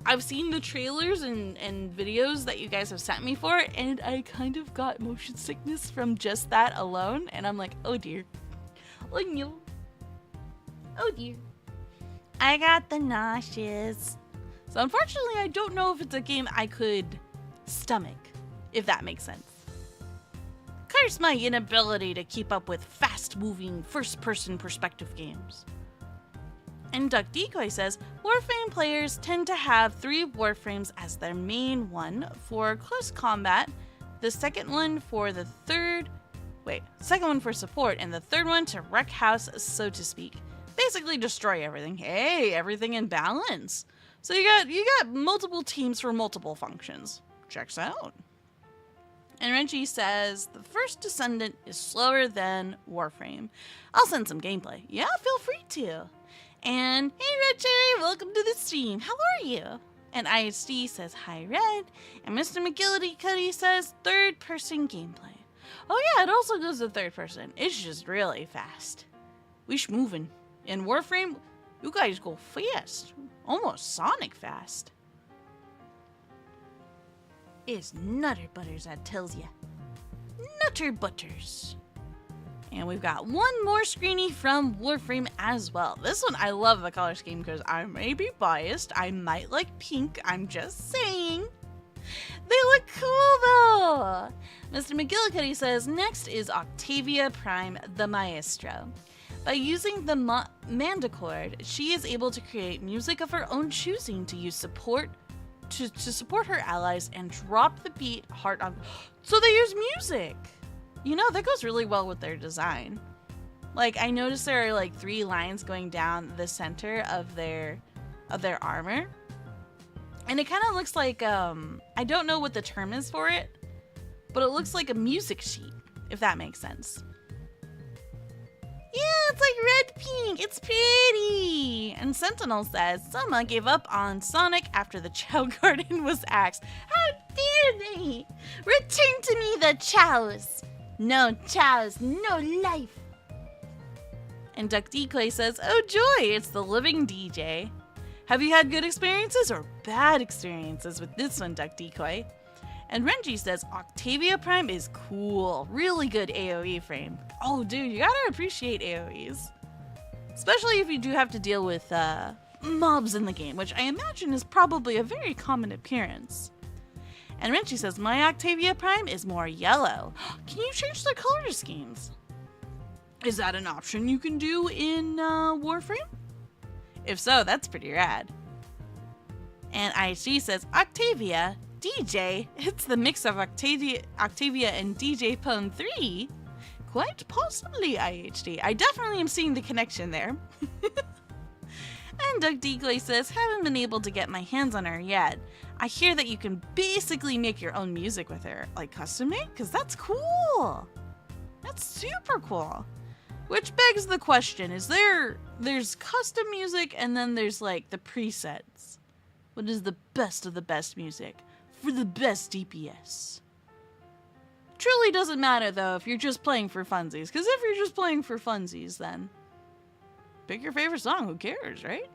I've seen the trailers and videos that you guys have sent me for, and I kind of got motion sickness from just that alone, and I'm like, oh dear. Oh no. Oh dear. I got the nauseous. So unfortunately, I don't know if it's a game I could stomach, if that makes sense. Curse my inability to keep up with fast-moving, first-person perspective games. And Duck Decoy says, Warframe players tend to have 3 Warframes as their main one for close combat, the second one for support, and the third one to wreck house, so to speak. Basically destroy everything. Hey, everything in balance. So you got multiple teams for multiple functions. Checks out. And Renji says, the first Descendant is slower than Warframe. I'll send some gameplay. Yeah, feel free to. And, hey Red Cherry, welcome to the stream. How are you? And ISD says, hi Red. And Mr. McGillicuddy says, third person gameplay. Oh yeah, it also goes to third person. It's just really fast. We's moving. In Warframe, you guys go fast. Almost Sonic fast. It's Nutter Butters, I tells ya. Nutter Butters. And we've got one more screeny from Warframe as well. This one, I love the color scheme because I may be biased. I might like pink, I'm just saying. They look cool though. Mr. McGillicuddy says, next is Octavia Prime, the Maestro. By using the Mandicord, she is able to create music of her own choosing to use support to support her allies and drop the beat hard on. So they use music. You know, that goes really well with their design. Like, I noticed there are like 3 lines going down the center of their armor. And it kind of looks like, I don't know what the term is for it, but it looks like a music sheet, if that makes sense. Yeah, it's like red pink. It's pretty. And Sentinel says, Sohma gave up on Sonic after the Chow Garden was axed. How dare they? Return to me the chows. No chows, no life. And Duck Decoy says, oh joy, it's the living DJ. Have you had good experiences or bad experiences with this one, Duck Decoy? And Renji says, Octavia Prime is cool. Really good AoE frame. Oh, dude, you gotta appreciate AoEs. Especially if you do have to deal with mobs in the game, which I imagine is probably a very common appearance. And Renji says, my Octavia Prime is more yellow. Can you change the color schemes? Is that an option you can do in Warframe? If so, that's pretty rad. And ISG says, Octavia DJ? It's the mix of Octavia and DJ Pwn 3? Quite possibly, IHD. I definitely am seeing the connection there. And Doug Deagley says, haven't been able to get my hands on her yet. I hear that you can basically make your own music with her. Like custom made? Because that's cool. That's super cool. Which begs the question, there's custom music and then there's like the presets. What is the best of the best music for the best DPS? Truly doesn't matter though if you're just playing for funsies. Because if you're just playing for funsies, then pick your favorite song, who cares, right?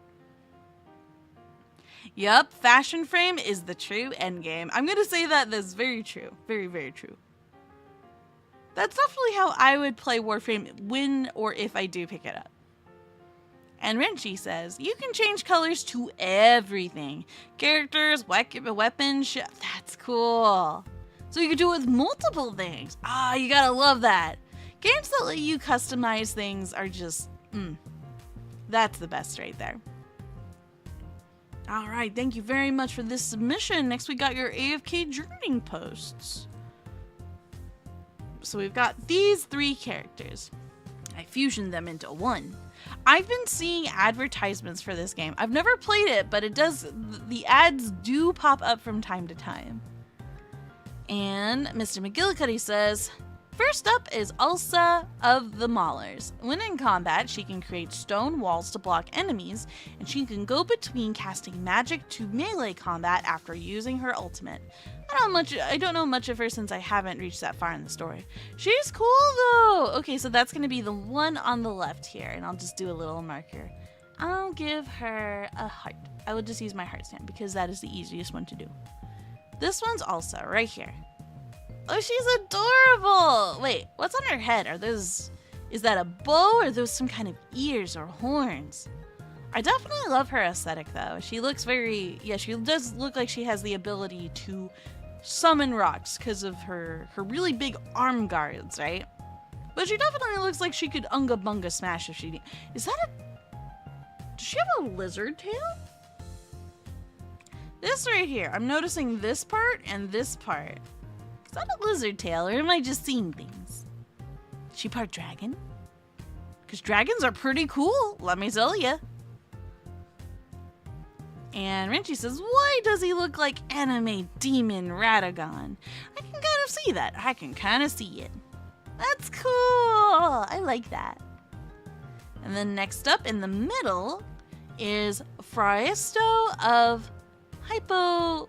Yup, fashion frame is the true endgame. I'm gonna say that's very true. Very, very true. That's definitely how I would play Warframe when or if I do pick it up. And Renchi says, you can change colors to everything. Characters, weapons, that's cool. So you can do it with multiple things. Ah, you gotta love that. Games that let you customize things are just, that's the best right there. All right, thank you very much for this submission. Next, we got your AFK journeying posts. So we've got these 3 characters. I fusioned them into one. I've been seeing advertisements for this game. I've never played it, but the ads do pop up from time to time. And Mr. McGillicuddy says, first up is Ulsa of the Maulers. When in combat, she can create stone walls to block enemies, and she can go between casting magic to melee combat after using her ultimate. I don't know much of her since I haven't reached that far in the story. She's cool though! Okay, so that's going to be the one on the left here, and I'll just do a little marker. I'll give her a heart. I will just use my heart stamp because that is the easiest one to do. This one's also right here. Oh, she's adorable! Wait, what's on her head? Is that a bow or are those some kind of ears or horns? I definitely love her aesthetic though. She looks she does look like she has the ability to summon rocks because of her really big arm guards, right? But she definitely looks like she could unga bunga smash if she need. Does she have a lizard tail? This right here, I'm noticing this part and this part. Is that a lizard tail or am I just seeing things? Is she part dragon? Because dragons are pretty cool, let me tell ya. And Renchi says, why does he look like anime demon Radagon? I can kind of see that. I can kind of see it. That's cool. I like that. And then next up in the middle is Fraisto of Hypogean.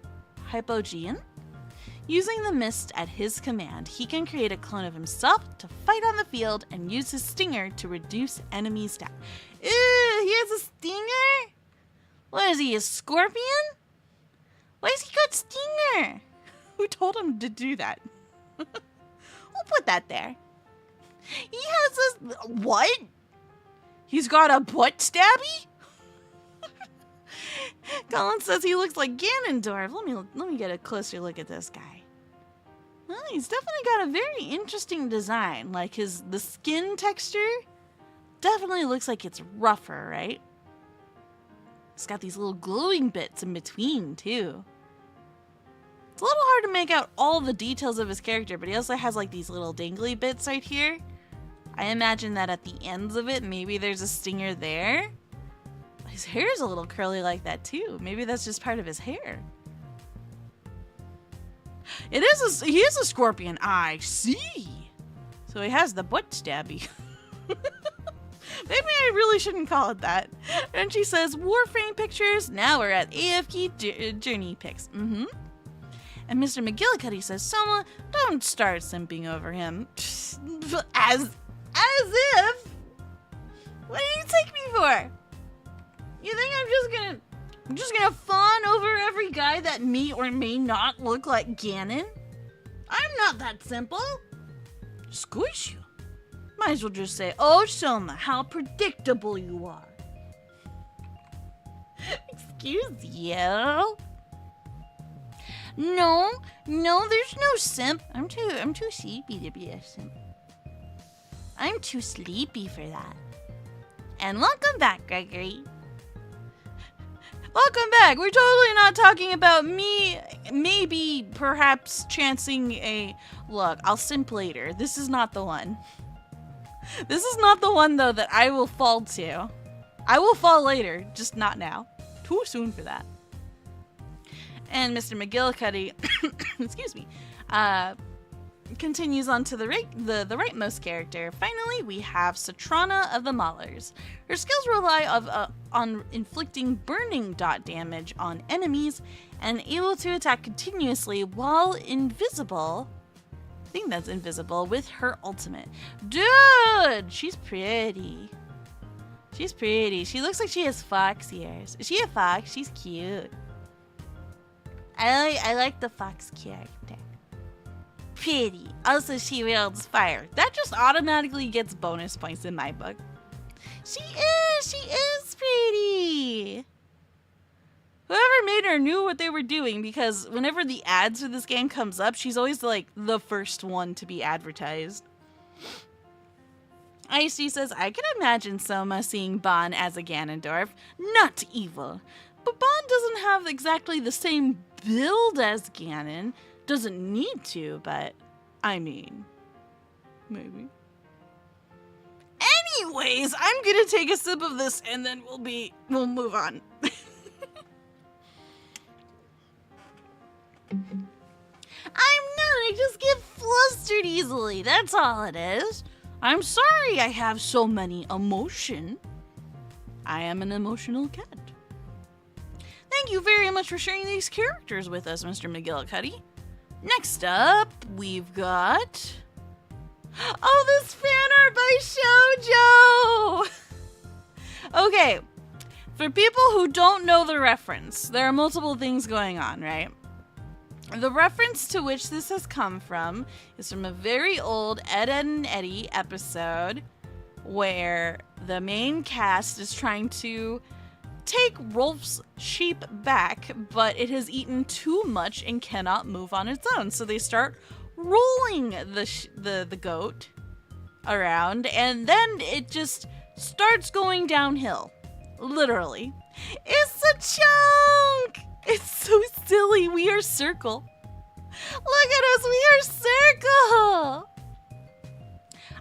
Using the mist at his command, he can create a clone of himself to fight on the field and use his stinger to reduce enemy stat. Ew, he has a stinger? What is he, a scorpion? Why has he got stinger? Who told him to do that? Who put that there? He has a... What? He's got a butt stabby? Colin says he looks like Ganondorf. Let me get a closer look at this guy. Well, he's definitely got a very interesting design. Like the skin texture definitely looks like it's rougher, right? It's got these little glowing bits in between, too. It's a little hard to make out all the details of his character, but he also has like these little dangly bits right here. I imagine that at the ends of it, maybe there's a stinger there. His hair is a little curly like that, too. Maybe that's just part of his hair. He is a scorpion. I see. So he has the butt stabby. Maybe I really shouldn't call it that. And she says, Warframe pictures. Now we're at AFK journey pics. And Mr. McGillicuddy says, Sohma, don't start simping over him. As if. What do you take me for? You think I'm just gonna fawn over every guy that may or may not look like Ganon? I'm not that simple. Squish you. Might as well just say, oh, Sohma, how predictable you are. Excuse you. No, there's no simp. I'm too sleepy to be a simp. I'm too sleepy for that. And welcome back, Gregory. Welcome back. We're totally not talking about me, maybe, perhaps chancing a... Look, I'll simp later. This is not the one. This is not the one, though, that I will fall to. I will fall later, just not now. Too soon for that. And Mr. McGillicuddy, excuse me, continues on to the rightmost character. Finally, we have Satrana of the Maulers. Her skills rely on inflicting burning dot damage on enemies and able to attack continuously while invisible. I think that's invisible with her ultimate. Dude, she's pretty. She's pretty. She looks like she has fox ears. Is she a fox? She's cute. I like the fox character. Pretty. Also, she wields fire. That just automatically gets bonus points in my book. She is pretty. Whoever made her knew what they were doing, because whenever the ads for this game comes up, she's always like the first one to be advertised. Icy says, I can imagine Sohma seeing Ban as a Ganondorf. Not evil. But Ban doesn't have exactly the same build as Ganon. Doesn't need to, but I mean, maybe. Anyways, I'm gonna take a sip of this and then we'll move on. I'm not, I just get flustered easily. That's all it is. I'm sorry I have so many emotion. I am an emotional cat. Thank you very much for sharing these characters with us, Mr. McGillicuddy. Next up, we've got... Oh, this fan art by Shoujo! Okay, for people who don't know the reference, there are multiple things going on, right? The reference to which this has come from is from a very old Ed, Edd and Eddy episode where the main cast is trying to take Rolf's sheep back, but it has eaten too much and cannot move on its own. So they start rolling the goat around, and then it just starts going downhill. Literally. It's a chunk! It's so silly. We are circle. Look at us. We are circle.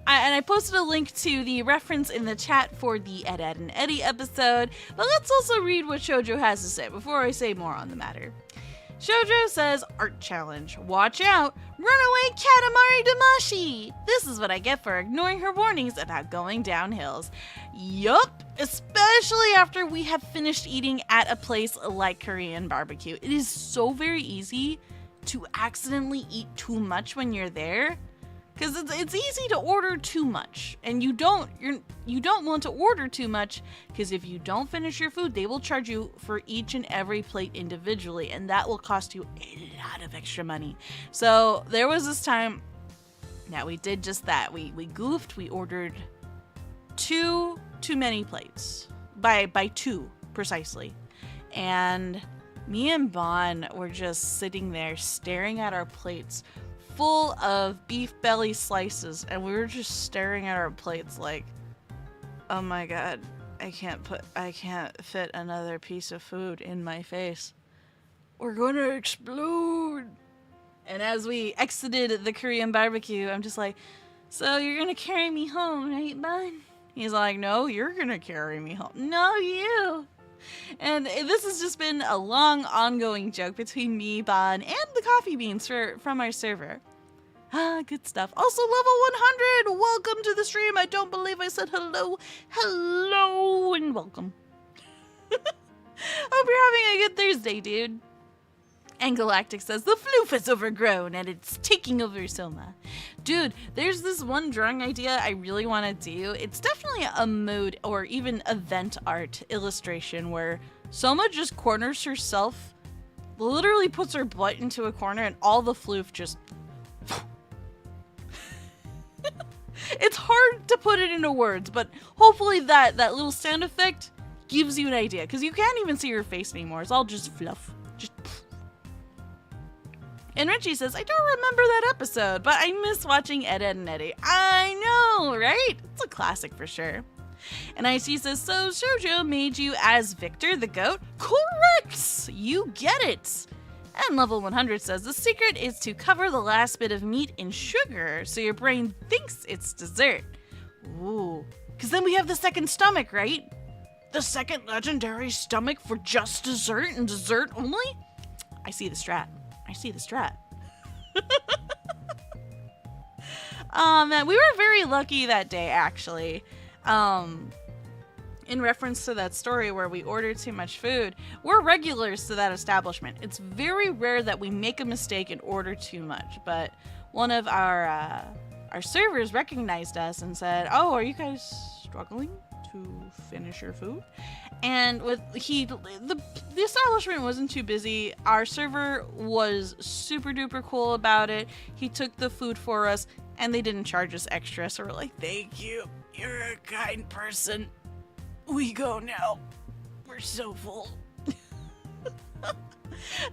And I posted a link to the reference in the chat for the Ed, Edd and Eddy episode. But let's also read what Shoujo has to say before I say more on the matter. Shoujo says, Art challenge. Watch out. Runaway Katamari Damashi. This is what I get for ignoring her warnings about going down hills. Yup. Especially after we have finished eating at a place like Korean barbecue. It is so very easy to accidentally eat too much when you're there. Because it's easy to order too much, and you don't want to order too much, because if you don't finish your food, they will charge you for each and every plate individually, and that will cost you a lot of extra money. So there was this time that we did just that. We goofed. We ordered too many plates by two precisely, and me and Bon were just sitting there staring at our plates full of beef belly slices, and we were just staring at our plates like, oh my god, I can't fit another piece of food in my face. We're gonna explode. And as we exited the Korean barbecue, I'm just like, so you're gonna carry me home, right, bud? He's like, no, you're gonna carry me home. No, you. And this has just been a long, ongoing joke between me, Bon, and the coffee beans from our server. Ah, good stuff. Also, level 100! Welcome to the stream! I don't believe I said hello. Hello, and welcome. Hope you're having a good Thursday, dude. And Galactic says, the floof is overgrown, and it's taking over Sohma. Dude, there's this one drawing idea I really want to do. It's definitely a mode or even event art illustration where Sohma just corners herself, literally puts her butt into a corner, and all the floof just... It's hard to put it into words, but hopefully that little sound effect gives you an idea, because you can't even see her face anymore. It's all just fluff. Just... And Richie says, I don't remember that episode, but I miss watching Ed, Edd and Eddy. I know, right? It's a classic for sure. And IC says, so Shoujo made you as Victor the goat? Correct! You get it! And level 100 says, the secret is to cover the last bit of meat in sugar so your brain thinks it's dessert. Ooh. Because then we have the second stomach, right? The second legendary stomach for just dessert and dessert only? I see the strat. I see the strat. Man, we were very lucky that day, actually. In reference to that story where we ordered too much food, we're regulars to that establishment. It's very rare that we make a mistake and order too much, but one of our servers recognized us and said, oh, are you guys struggling to finish your food? And the establishment wasn't too busy. Our server was super duper cool about it. He took the food for us and they didn't charge us extra. So we're like, thank you. You're a kind person. We go now. We're so full.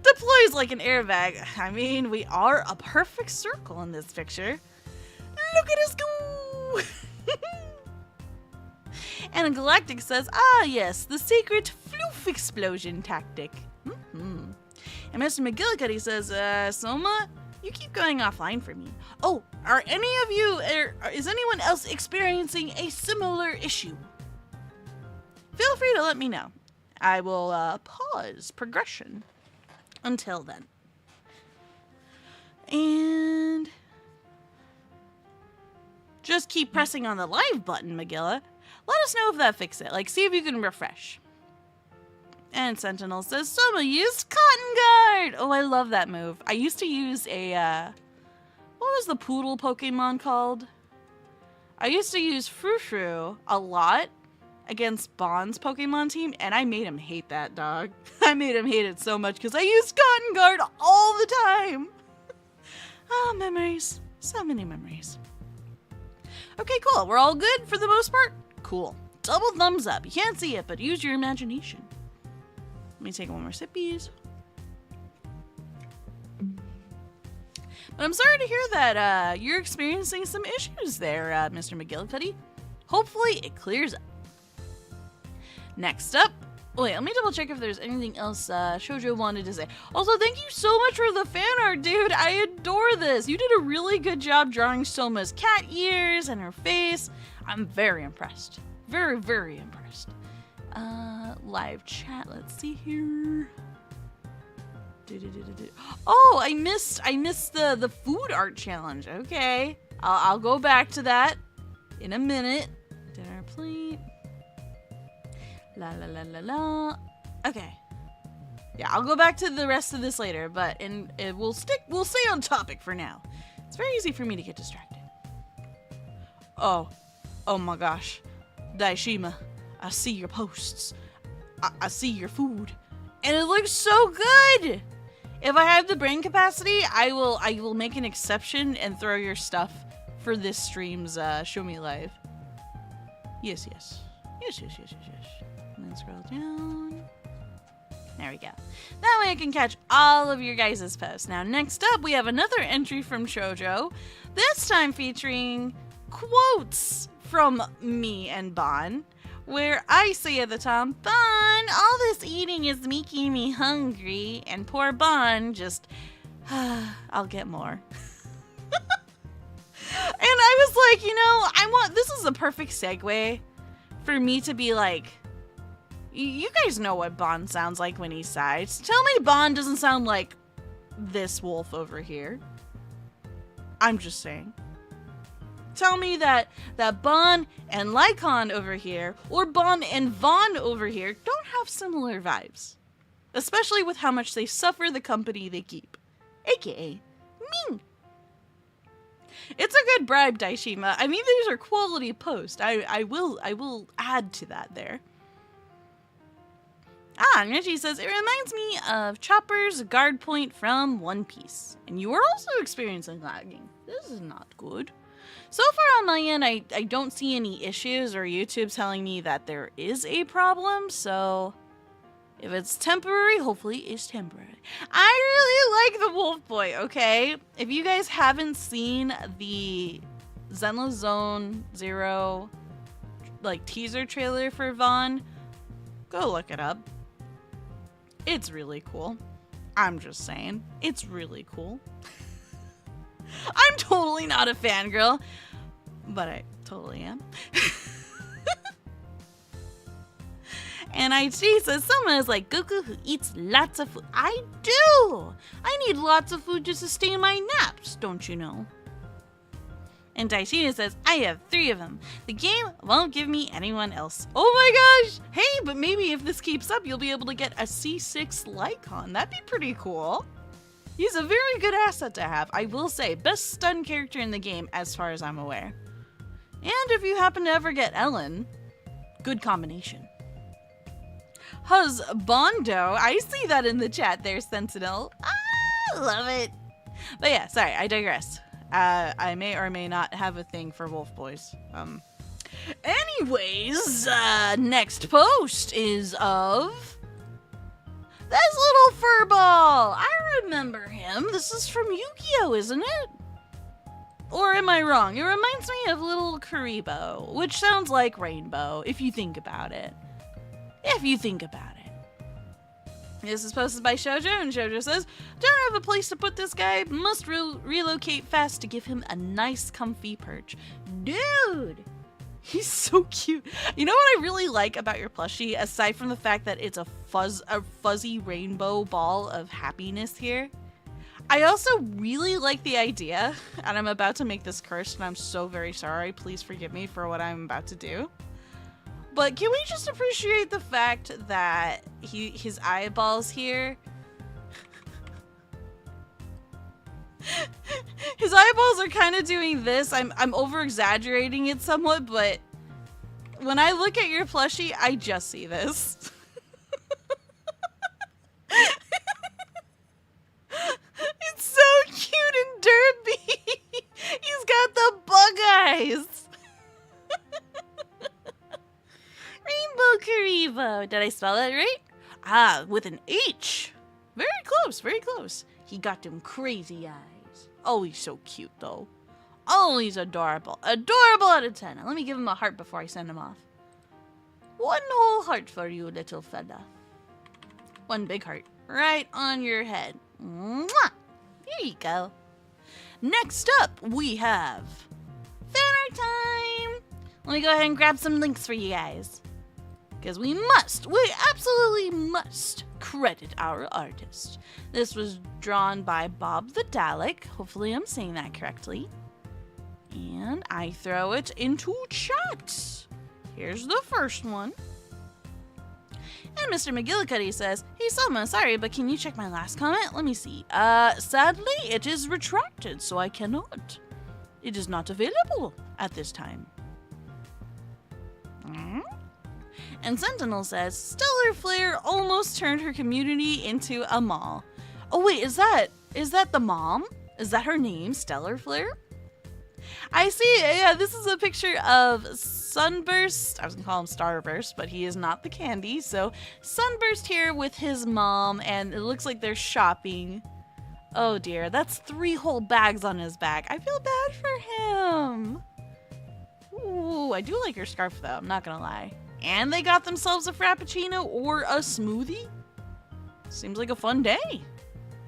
Deploys like an airbag. I mean, we are a perfect circle in this picture. Look at us go! And Galactic says, ah yes, the secret floof explosion tactic. And Mr. McGillicuddy says, Sohma, you keep going offline for me. Oh, are any of you, is anyone else experiencing a similar issue? Feel free to let me know. I will pause progression until then. And just keep pressing on the live button, Magilla. Let us know if that fixes it. Like, see if you can refresh. And Sentinel says, Sohma used Cotton Guard! Oh, I love that move. I used to use a, what was the poodle Pokemon called? I used to use Frou-Frou a lot against Bond's Pokemon team, and I made him hate that dog. I made him hate it so much because I used Cotton Guard all the time. Oh, memories. So many memories. Okay, cool. We're all good for the most part? Cool. Double thumbs up. You can't see it, but use your imagination. Let me take one more sippies. But I'm sorry to hear that you're experiencing some issues there, Mr. McGillicuddy. Hopefully it clears up. Next up, wait, let me double check if there's anything else Shoujo wanted to say. Also, thank you so much for the fan art, dude. I adore this. You did a really good job drawing Sohma's cat ears and her face. I'm very impressed. Very, very impressed. Live chat. Let's see here. Oh, I missed the food art challenge. Okay, I'll go back to that in a minute. Dinner plate. La la la la la. Okay. Yeah, I'll go back to the rest of this later, but we'll stay on topic for now. It's very easy for me to get distracted. Oh my gosh. Daishima, I see your posts. I see your food. And it looks so good! If I have the brain capacity, I will make an exception and throw your stuff for this stream's Show Me Live. Yes. And then scroll down. There we go. That way I can catch all of your guys' posts. Now, next up, we have another entry from Shoujo. This time featuring quotes from me and Bon, where I say at the time, Bon, all this eating is making me hungry. And poor Bon just, I'll get more. And I was like, this is a perfect segue for me to be like, you guys know what Bon sounds like when he sighs. Tell me Bon doesn't sound like this wolf over here. I'm just saying. Tell me that Bon and Lycon over here, or Bon and Vaughn over here, don't have similar vibes. Especially with how much they suffer the company they keep. AKA, me. It's a good bribe, Daishima. I mean, these are quality posts. I will add to that there. Reggie says, it reminds me of Chopper's guard point from One Piece. And you are also experiencing lagging. This is not good. So far on my end, I don't see any issues or YouTube telling me that there is a problem. So if it's temporary, hopefully it's temporary. I really like the Wolf Boy, okay? If you guys haven't seen the Zenless Zone Zero like teaser trailer for Vaughn. Go look it up. It's really cool. I'm just saying, it's really cool. I'm totally not a fangirl, but I totally am. And IT says someone is like Goku who eats lots of food. I do! I need lots of food to sustain my naps, don't you know? And Daishina says, I have 3 of them. The game won't give me anyone else. Oh my gosh! Hey, but maybe if this keeps up, you'll be able to get a C6 Lycon. That'd be pretty cool. He's a very good asset to have. I will say, best stun character in the game as far as I'm aware. And if you happen to ever get Ellen, good combination. Husbando, I see that in the chat there, Sentinel. Ah, love it. But yeah, sorry, I digress. I may or may not have a thing for wolf boys. Anyways, next post is of this little furball. I remember him. This is from Yu-Gi-Oh, isn't it? Or am I wrong? It reminds me of little Karibo, which sounds like Rainbow, if you think about it. If you think about it. This is posted by Shoujo, and Shoujo says, don't have a place to put this guy, must relocate fast to give him a nice comfy perch. Dude! He's so cute. You know what I really like about your plushie, aside from the fact that it's a fuzzy rainbow ball of happiness here? I also really like the idea, and I'm about to make this cursed, and I'm so very sorry. Please forgive me for what I'm about to do. But can we just appreciate the fact that his eyeballs here... his eyeballs are kind of doing this. I'm over-exaggerating it somewhat, but when I look at your plushie, I just see this. It's so cute and derpy. He's got the bug eyes. Rainbow Karibo. Did I spell that right? Ah, with an H. Very close, very close. He got them crazy eyes. Oh, he's so cute, though. Oh, he's adorable. Adorable out of 10. Now, let me give him a heart before I send him off. 1 whole heart for you, little fella. 1 big heart. Right on your head. Mwah! There you go. Next up, we have fan art time. Let me go ahead and grab some links for you guys. Because we absolutely must credit our artist. This was drawn by Bob the Dalek. Hopefully I'm saying that correctly. And I throw it into chat. Here's the first one. And Mr. McGillicuddy says, hey Sohma, sorry, but can you check my last comment? Let me see. Sadly, it is retracted, so I cannot. It is not available at this time. And Sentinel says, Stellar Flare almost turned her community into a mall. Oh wait, is that the mom? Is that her name, Stellar Flare? I see, yeah, this is a picture of Sunburst. I was gonna call him Starburst, but he is not the candy. So Sunburst here with his mom, and it looks like they're shopping. Oh dear, that's 3 whole bags on his back. I feel bad for him. Ooh, I do like your scarf though, I'm not gonna lie. And they got themselves a Frappuccino or a smoothie. Seems like a fun day.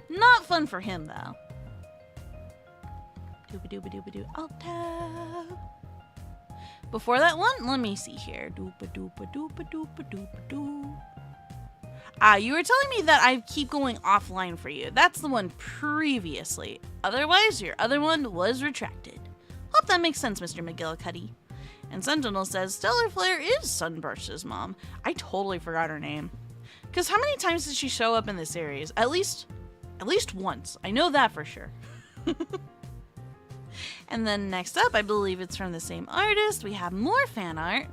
Not fun for him though. Dooba-dooba-dooba-doo. Alt-tab. Before that one, let me see here. Dooba-dooba-dooba-dooba-dooba-doo. You were telling me that I keep going offline for you. That's the one previously. Otherwise, your other one was retracted. Hope that makes sense, Mr. McGillicuddy. And Sentinel says, Stellar Flare is Sunburst's mom. I totally forgot her name. Because how many times did she show up in the series? At least once. I know that for sure. And then next up, I believe it's from the same artist, we have more fan art.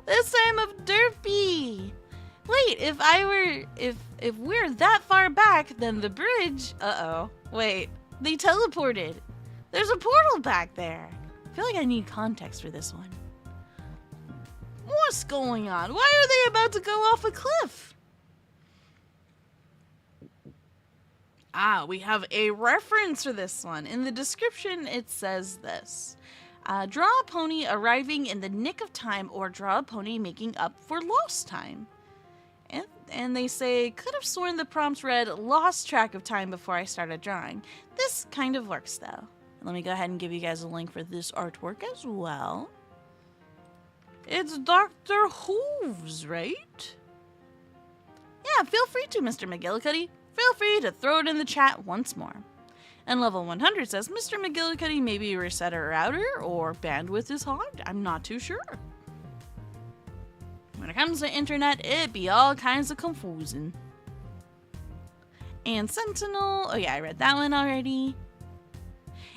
This time of Derpy. Wait, if we're that far back, then the bridge, wait, they teleported. There's a portal back there. I feel like I need context for this one. What's going on? Why are they about to go off a cliff? We have a reference for this one. In the description, it says this. Draw a pony arriving in the nick of time, or draw a pony making up for lost time. And they say, could have sworn the prompt read, lost track of time before I started drawing. This kind of works though. Let me go ahead and give you guys a link for this artwork as well. It's Dr. Hooves, right? Yeah, feel free to, Mr. McGillicuddy. Feel free to throw it in the chat once more. And level 100 says, Mr. McGillicuddy, maybe reset a router or bandwidth is hogged? I'm not too sure. When it comes to internet, it be all kinds of confusing. And Sentinel, oh yeah, I read that one already.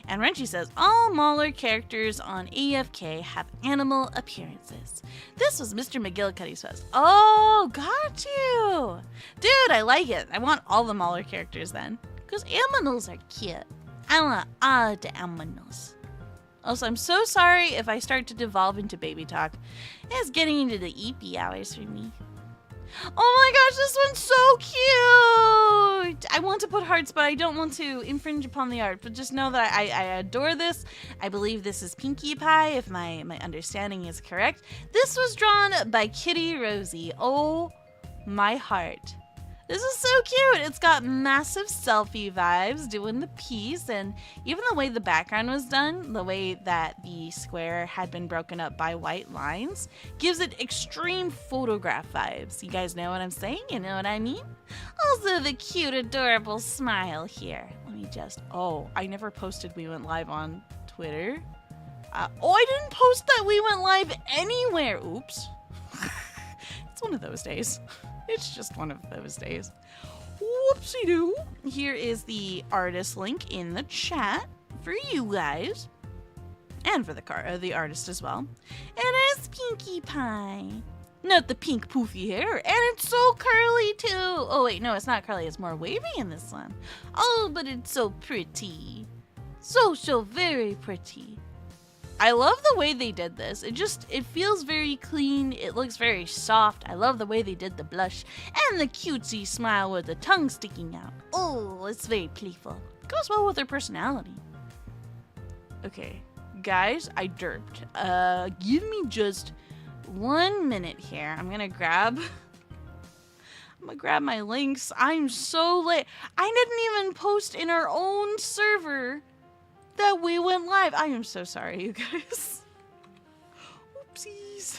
And Renchi says, all Mauler characters on AFK have animal appearances. This was Mr. McGillicuddy's post. Oh, got you. Dude, I like it. I want all the Mauler characters then. Because animals are cute. I want all the animals. Also, I'm so sorry if I start to devolve into baby talk. It's getting into the eepy hours for me. Oh my gosh, this one's so cute! I want to put hearts, but I don't want to infringe upon the art. But just know that I adore this. I believe this is Pinkie Pie, if my understanding is correct. This was drawn by Kitty Rosie. Oh my heart. This is so cute. It's got massive selfie vibes doing the piece, and even the way the background was done, the way that the square had been broken up by white lines, gives it extreme photograph vibes. You guys know what I'm saying? You know what I mean? Also the cute, adorable smile here. Let me just, oh, I never posted We Went Live on Twitter. Oh, I didn't post that We Went Live anywhere. Oops. It's one of those days. It's just one of those days. Whoopsie-doo. Here is the artist link in the chat for you guys. And for the artist as well. It is Pinkie Pie. Note the pink poofy hair. And it's so curly too. Oh wait, no, it's not curly. It's more wavy in this one. Oh, but it's so pretty. So very pretty. I love the way they did this. It feels very clean. It looks very soft. I love the way they did the blush and the cutesy smile with the tongue sticking out. Oh, it's very playful. Goes well with her personality. Okay, guys, I derped. Give me just 1 minute here. I'm gonna grab my links. I'm so late. I didn't even post in our own server that we went live. I am so sorry, you guys. Oopsies.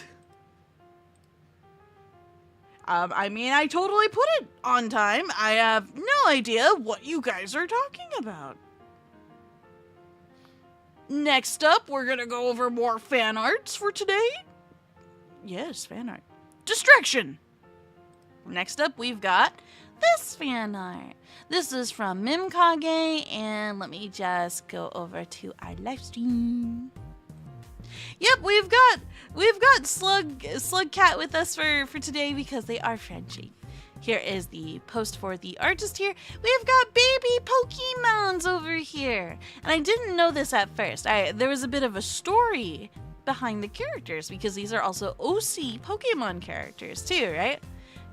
I mean, I totally put it on time. I have no idea what you guys are talking about. Next up, we're gonna go over more fan arts for today. Yes, fan art. Distraction! Next up, we've got this fan art. This is from Mimkage, and let me just go over to our live stream. Yep, we've got Slug Cat with us for today because they are friendly. Here is the post for the artist here. We've got baby Pokemons over here. And I didn't know this at first. There was a bit of a story behind the characters because these are also OC Pokemon characters too, right?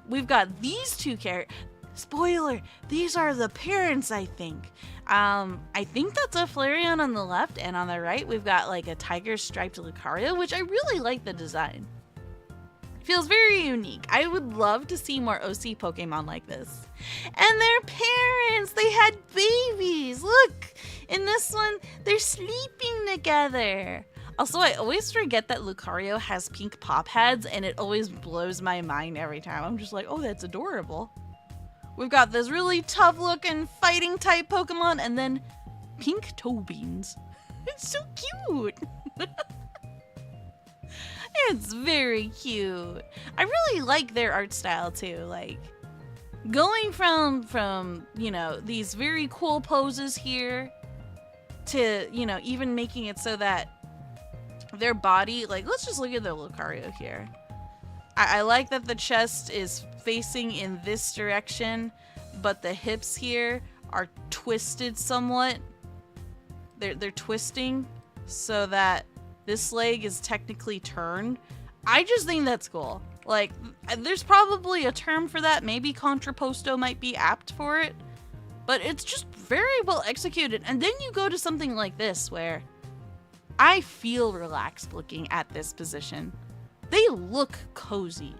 We've got these two characters. Spoiler, these are the parents, I think. I think that's a Flareon on the left, and on the right, we've got like a tiger striped Lucario, which I really like the design. Feels very unique. I would love to see more OC Pokemon like this. And their parents, they had babies. Look, in this one, they're sleeping together. Also, I always forget that Lucario has pink pop heads, and it always blows my mind every time. I'm just like, oh, that's adorable. We've got this really tough looking fighting type Pokemon, and then pink toe beans. It's so cute. It's very cute. I really like their art style too. Like going from, you know, these very cool poses here to, you know, even making it so that their body, like, let's just look at the Lucario here. I like that the chest is facing in this direction, but the hips here are twisted somewhat. They're twisting so that this leg is technically turned. I just think that's cool. Like, there's probably a term for that. Maybe contrapposto might be apt for it, but it's just very well executed. And then you go to something like this where I feel relaxed looking at this position. They look cozy.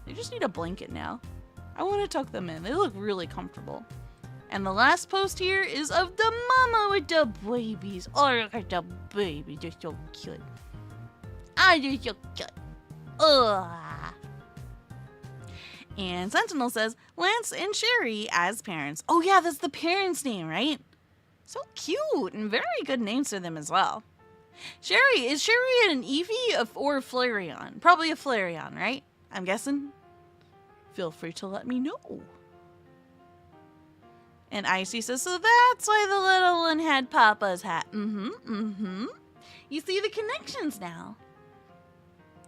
They just need a blanket now. I want to tuck them in. They look really comfortable. And the last post here is of the mama with the babies. Oh, look at the babies. They're so cute. Ah, they're so cute. Ugh. And Sentinel says, Lance and Sherry as parents. Oh yeah, that's the parents' name, right? So cute, and very good names for them as well. Sherry, is Sherry an Eevee or a Flareon? Probably a Flareon, right? I'm guessing. Feel free to let me know. And Icy says, so that's why the little one had Papa's hat. You see the connections now.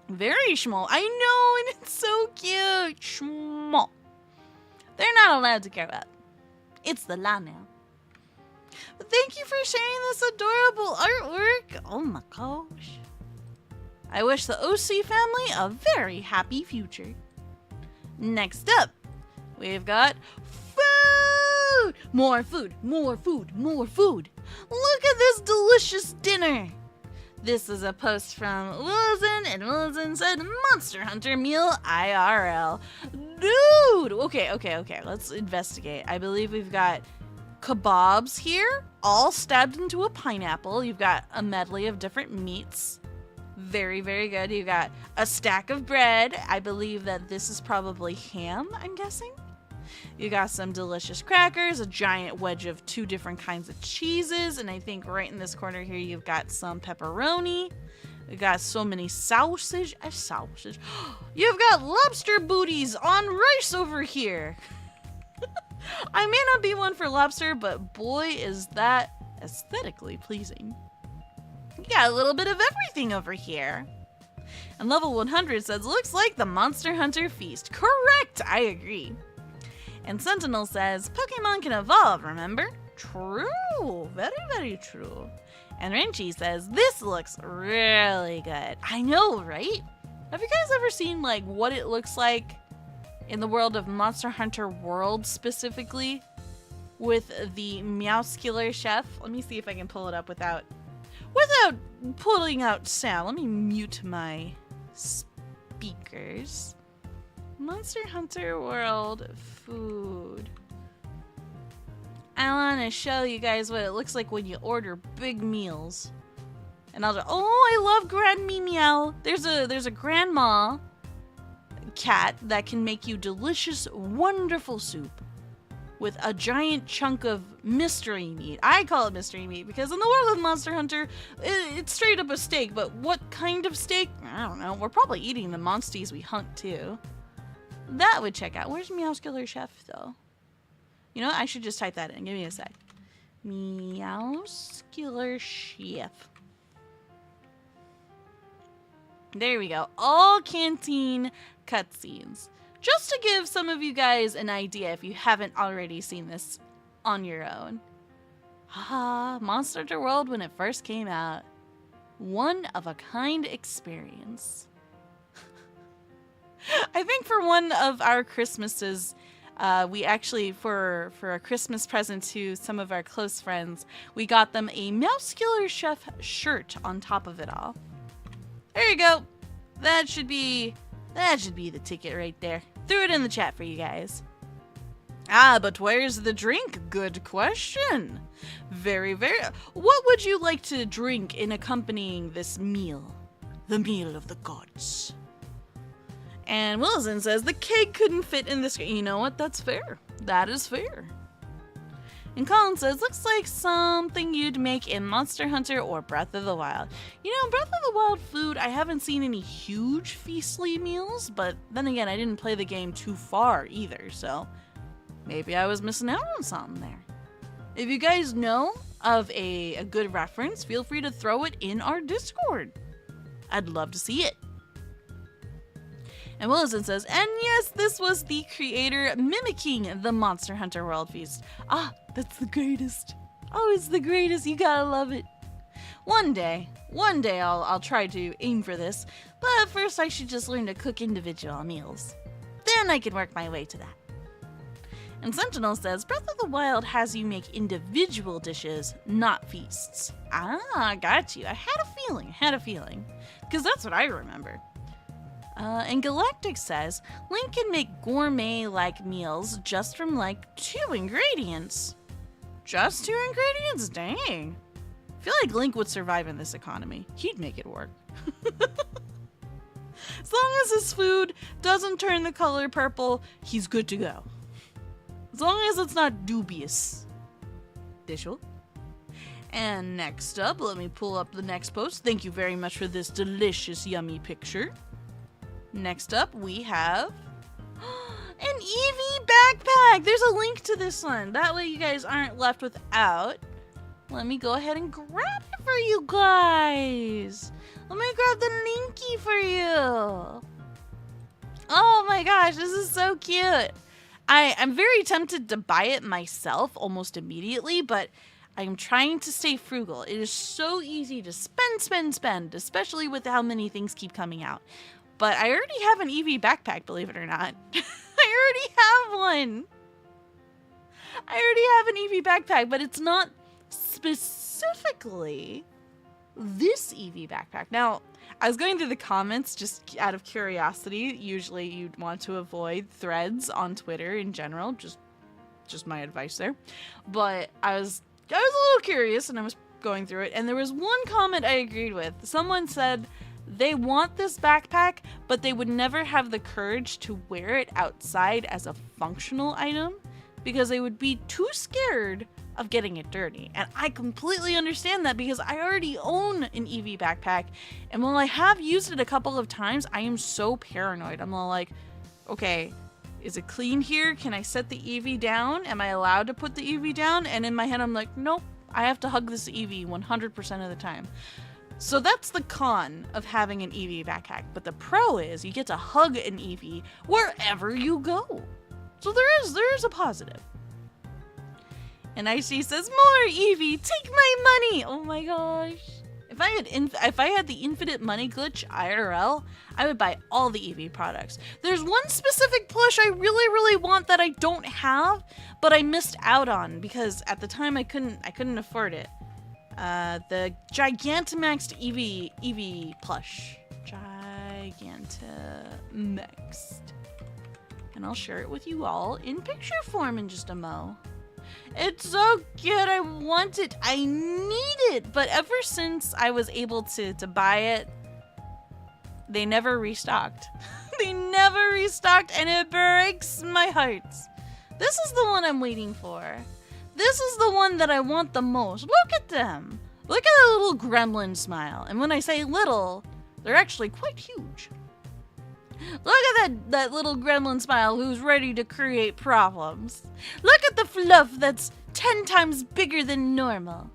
Very small. I know, and it's so cute. Small. They're not allowed to grow up. It's the law now. But thank you for sharing this adorable artwork. Oh my gosh. I wish the OC family a very happy future. Next up, we've got food. More food, more food, more food. Look at this delicious dinner. This is a post from Wilson, and Wilson said, Monster Hunter meal IRL. Dude! Okay. Let's investigate. I believe we've got kebabs here, all stabbed into a pineapple. You've got a medley of different meats. Very, very good. You've got a stack of bread. I believe that this is probably ham, I'm guessing. You got some delicious crackers, a giant wedge of 2 different kinds of cheeses, and I think right in this corner here you've got some pepperoni. You got so many sausage. You've got lobster booties on rice over here. I may not be one for lobster, but boy is that aesthetically pleasing. You got a little bit of everything over here. And level 100 says, looks like the Monster Hunter feast. Correct, I agree. And Sentinel says, Pokemon can evolve, remember? True. Very, very true. And Renchi says, this looks really good. I know, right? Have you guys ever seen, like, what it looks like in the world of Monster Hunter World specifically? With the Meowscular Chef? Let me see if I can pull it up without pulling out sound. Let me mute my speakers. Monster Hunter World food. I want to show you guys what it looks like when you order big meals. And I'll just, oh, I love Grand Meow. There's a grandma cat that can make you delicious, wonderful soup with a giant chunk of mystery meat. I call it mystery meat because in the world of Monster Hunter, it's straight up a steak. But what kind of steak? I don't know. We're probably eating the monsties we hunt too. That would check out. Where's Meowscular Chef, though? You know what? I should just type that in. Give me a sec. Meowscular Chef. There we go. All canteen cutscenes. Just to give some of you guys an idea if you haven't already seen this on your own. Haha, Monster Hunter World when it first came out. One of a kind experience. I think for one of our Christmases, we actually, for a Christmas present to some of our close friends, we got them a Meowscular Chef shirt on top of it all. There you go. That should be the ticket right there. Threw it in the chat for you guys. Ah, but where's the drink? Good question. Very, very. What would you like to drink in accompanying this meal? The meal of the gods. And Wilson says the keg couldn't fit in this. You know what? That's fair. That is fair. And Colin says, looks like something you'd make in Monster Hunter or Breath of the Wild. You know, Breath of the Wild food, I haven't seen any huge feastly meals, but then again, I didn't play the game too far either, so maybe I was missing out on something there. If you guys know of a good reference, feel free to throw it in our Discord. I'd love to see it. And Wilson says, and yes, this was the creator mimicking the Monster Hunter World Feast. Ah, that's the greatest. Oh, it's the greatest. You gotta love it. One day I'll try to aim for this, but first I should just learn to cook individual meals. Then I can work my way to that. And Sentinel says, Breath of the Wild has you make individual dishes, not feasts. Ah, got you. I had a feeling. Because that's what I remember. And Galactic says, Link can make gourmet-like meals just from, like, 2 ingredients. Just 2 ingredients? Dang. I feel like Link would survive in this economy. He'd make it work. As long as his food doesn't turn the color purple, he's good to go. As long as it's not dubious. Visual. And next up, let me pull up the next post. Thank you very much for this delicious, yummy picture. Next up, we have an Eevee backpack. There's a link to this one. That way you guys aren't left without. Let me go ahead and grab it for you guys. Let me grab the linky for you. Oh my gosh, this is so cute. I'm very tempted to buy it myself almost immediately, but I'm trying to stay frugal. It is so easy to spend, especially with how many things keep coming out. But I already have an Eevee backpack, believe it or not. I already have one. I already have an Eevee backpack, but it's not specifically this Eevee backpack. Now, I was going through the comments just out of curiosity. Usually you'd want to avoid threads on Twitter in general, just my advice there. But I was a little curious and I was going through it, and there was one comment I agreed with. Someone said they want this backpack, but they would never have the courage to wear it outside as a functional item because they would be too scared of getting it dirty. And I completely understand that because I already own an Eevee backpack, and while I have used it a couple of times, I am so paranoid. I'm all like, okay, is it clean here? Can I set the Eevee down? Am I allowed to put the Eevee down? And in my head, I'm like, nope, I have to hug this Eevee 100% of the time. So that's the con of having an Eevee backpack. But the pro is you get to hug an Eevee wherever you go. So there is a positive. And Icy says, more Eevee, take my money. Oh my gosh. If I had the infinite money glitch IRL, I would buy all the Eevee products. There's one specific plush I really want that I don't have, but I missed out on because at the time I couldn't afford it. The Gigantamaxed Eevee plush. Gigantamaxed. And I'll share it with you all in picture form in just a mo. It's so cute. I want it. I need it. But ever since I was able to buy it, they never restocked. They never restocked, and it breaks my heart. This is the one I'm waiting for. This is the one that I want the most. Look at them. Look at that little gremlin smile. And when I say little, they're actually quite huge. Look at that little gremlin smile who's ready to create problems. Look at the fluff that's 10 times bigger than normal.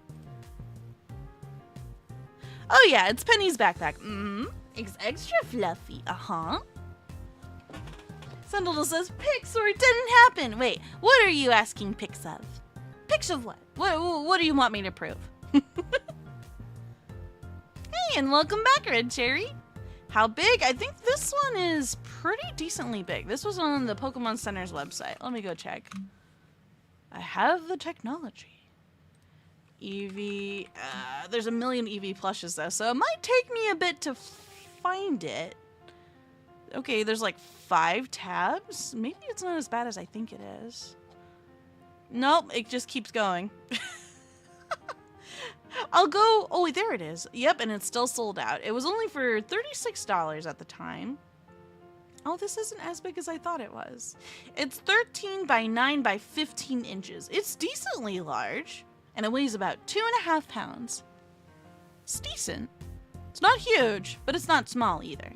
Oh yeah, it's Penny's backpack. It's extra fluffy. Sentinel says, pics or it didn't happen. Wait, what are you asking pics of? Pics of what? What do you want me to prove? Hey, and welcome back, Red Cherry. How big? I think this one is pretty decently big. This was on the Pokemon Center's website. Let me go check. I have the technology. Eevee. There's a million Eevee plushes though, so it might take me a bit to find it. Okay, there's like 5 tabs. Maybe it's not as bad as I think it is. Nope, it just keeps going. I'll go, oh wait, there it is. Yep, and it's still sold out. It was only for $36 at the time. Oh, this isn't as big as I thought it was. It's 13 by 9 by 15 inches. It's decently large, and it weighs about 2.5 pounds. It's decent. It's not huge, but it's not small either.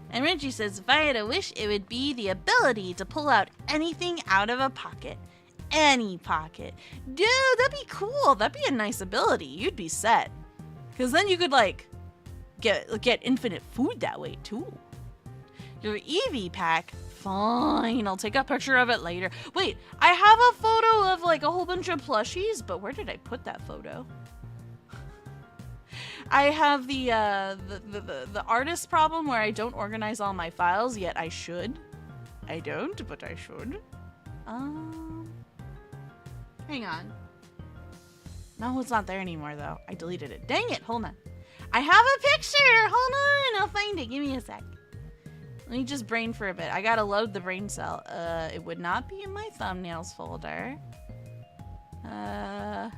And Reggie says, if I had a wish, it would be the ability to pull out anything out of a pocket. Any pocket. Dude, that'd be cool. That'd be a nice ability. You'd be set. Because then you could, like, get infinite food that way, too. Your Eevee pack? Fine, I'll take a picture of it later. Wait, I have a photo of, like, a whole bunch of plushies, but where did I put that photo? I have the artist problem where I don't organize all my files, yet I should. I don't, but I should. Hang on. No, it's not there anymore, though. I deleted it. Dang it. Hold on. I have a picture. Hold on. I'll find it. Give me a sec. Let me just brain for a bit. I gotta load the brain cell. It would not be in my thumbnails folder. Can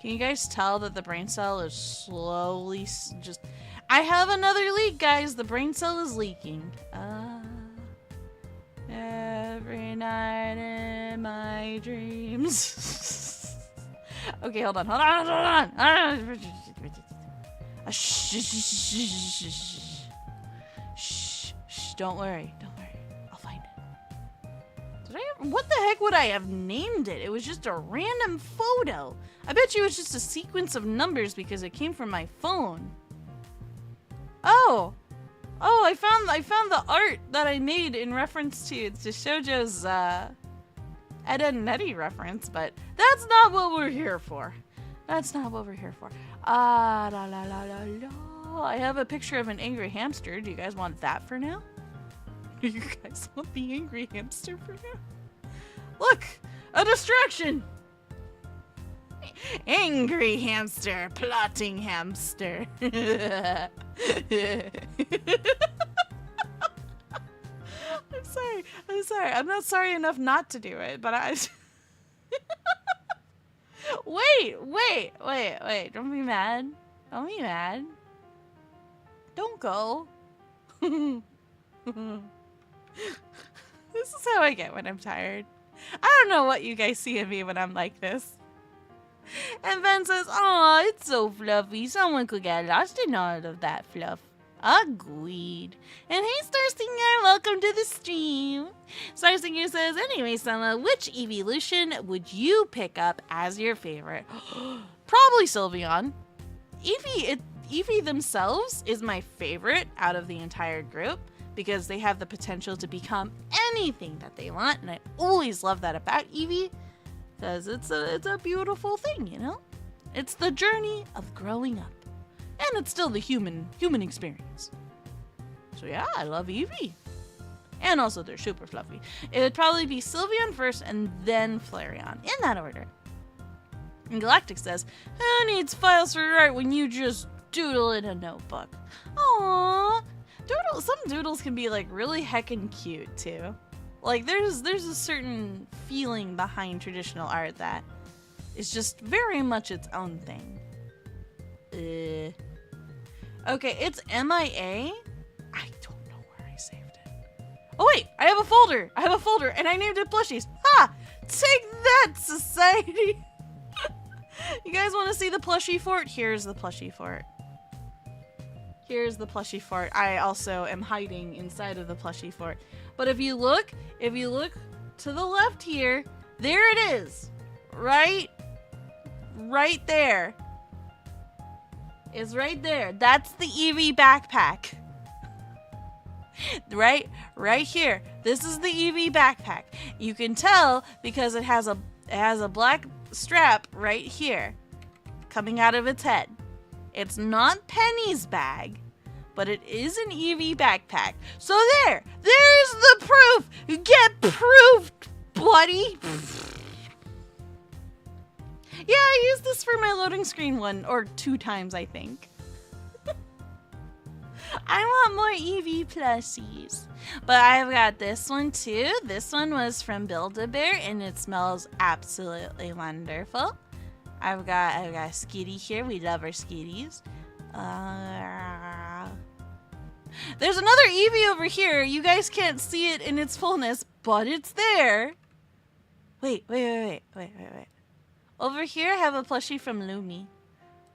you guys tell that the brain cell is slowly just... I have another leak, guys. The brain cell is leaking. Every night in my dreams. Okay, hold on. Shh. Don't worry. I'll find it. What the heck would I have named it? It was just a random photo. I bet you it's just a sequence of numbers because it came from my phone. Oh, I found the art that I made in reference to Shoujo's Ed, Edd n Eddy reference, but that's not what we're here for. I have a picture of an angry hamster. Do you guys want that for now? You guys want the angry hamster for now? Look, a distraction. Angry hamster, plotting hamster. I'm sorry. I'm not sorry enough not to do it, but I... Wait. Don't be mad. Don't go. This is how I get when I'm tired. I don't know what you guys see in me when I'm like this. And Ben says, "Aw, it's so fluffy. Someone could get lost in all of that fluff." Agreed. And hey, Starsinger, welcome to the stream. Starsinger says, "Anyway, Selma, which evolution would you pick up as your favorite?" Probably Sylveon. Eevee themselves is my favorite out of the entire group because they have the potential to become anything that they want, and I always love that about Eevee. Because it's a beautiful thing, you know? It's the journey of growing up. And it's still the human experience. So yeah, I love Eevee. And also they're super fluffy. It would probably be Sylveon first and then Flareon. In that order. And Galactic says, "Who needs files for art when you just doodle in a notebook?" Aww. Some doodles can be like really heckin' cute too. Like, there's a certain feeling behind traditional art that is just very much its own thing. Okay, it's MIA. I don't know where I saved it. Oh, wait, I have a folder, and I named it Plushies. Ha! Take that, society! You guys want to see the plushie fort? Here's the plushie fort. I also am hiding inside of the plushie fort. But if you look to the left here, there it is. Right there. It's right there. That's the Eevee backpack. Right here. This is the Eevee backpack. You can tell because it has a black strap right here coming out of its head. It's not Penny's bag, but it is an Eevee backpack. So there's the proof. You get proof, buddy. Yeah, I used this for my loading screen 1 or 2 times, I think. I want more Eevee plushies. But I've got this one too. This one was from Build-A-Bear and it smells absolutely wonderful. I've got Skitty here. We love our Skitties. There's another Eevee over here. You guys can't see it in its fullness, but it's there. Wait. Over here I have a plushie from Lumi.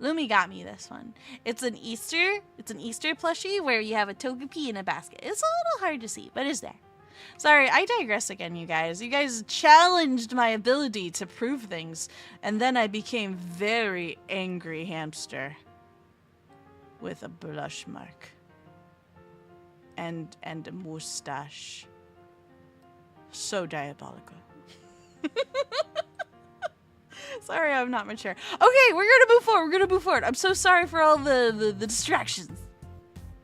Lumi got me this one. It's an Easter plushie where you have a Togepi in a basket. It's a little hard to see, but it's there. Sorry, I digress again, you guys. You guys challenged my ability to prove things, and then I became very angry hamster with a blush mark and a mustache. So diabolical. Sorry, I'm not mature. Okay, we're gonna move forward. I'm so sorry for all the distractions.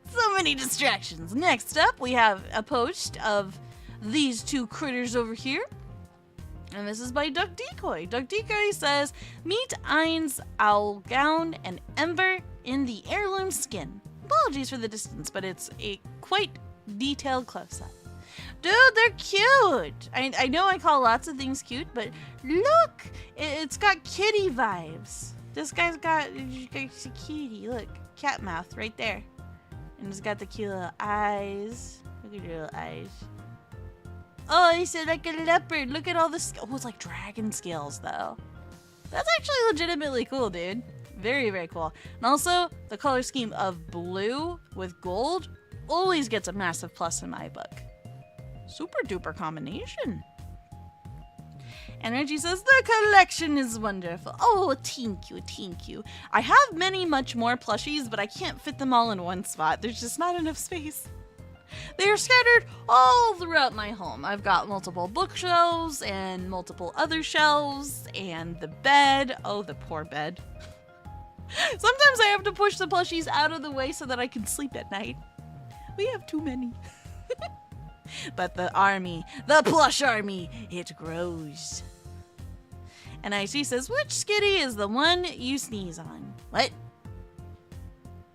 So many distractions. Next up, we have a post of these two critters over here. And this is by Duck Decoy. Duck Decoy says, meet Ein's owl gown and Ember in the heirloom skin. Apologies for the distance, but it's a quite detailed close-up. Dude, they're cute! I know I call lots of things cute, but look! It's got kitty vibes. This guy's got a kitty. Look, cat mouth right there. And it's got the cute little eyes. Look at your little eyes. Oh, he said like a leopard. Look at all the oh, it's like dragon scales, though. That's actually legitimately cool, dude. Very, very cool. And also, the color scheme of blue with gold always gets a massive plus in my book. Super duper combination. And Reggie says, the collection is wonderful. Oh, thank you, thank you. I have many much more plushies, but I can't fit them all in one spot. There's just not enough space. They are scattered all throughout my home. I've got multiple bookshelves and multiple other shelves and the bed. Oh, the poor bed. Sometimes I have to push the plushies out of the way so that I can sleep at night. We have too many. But the army, the plush army, it grows. And IC says, which skitty is the one you sneeze on? What?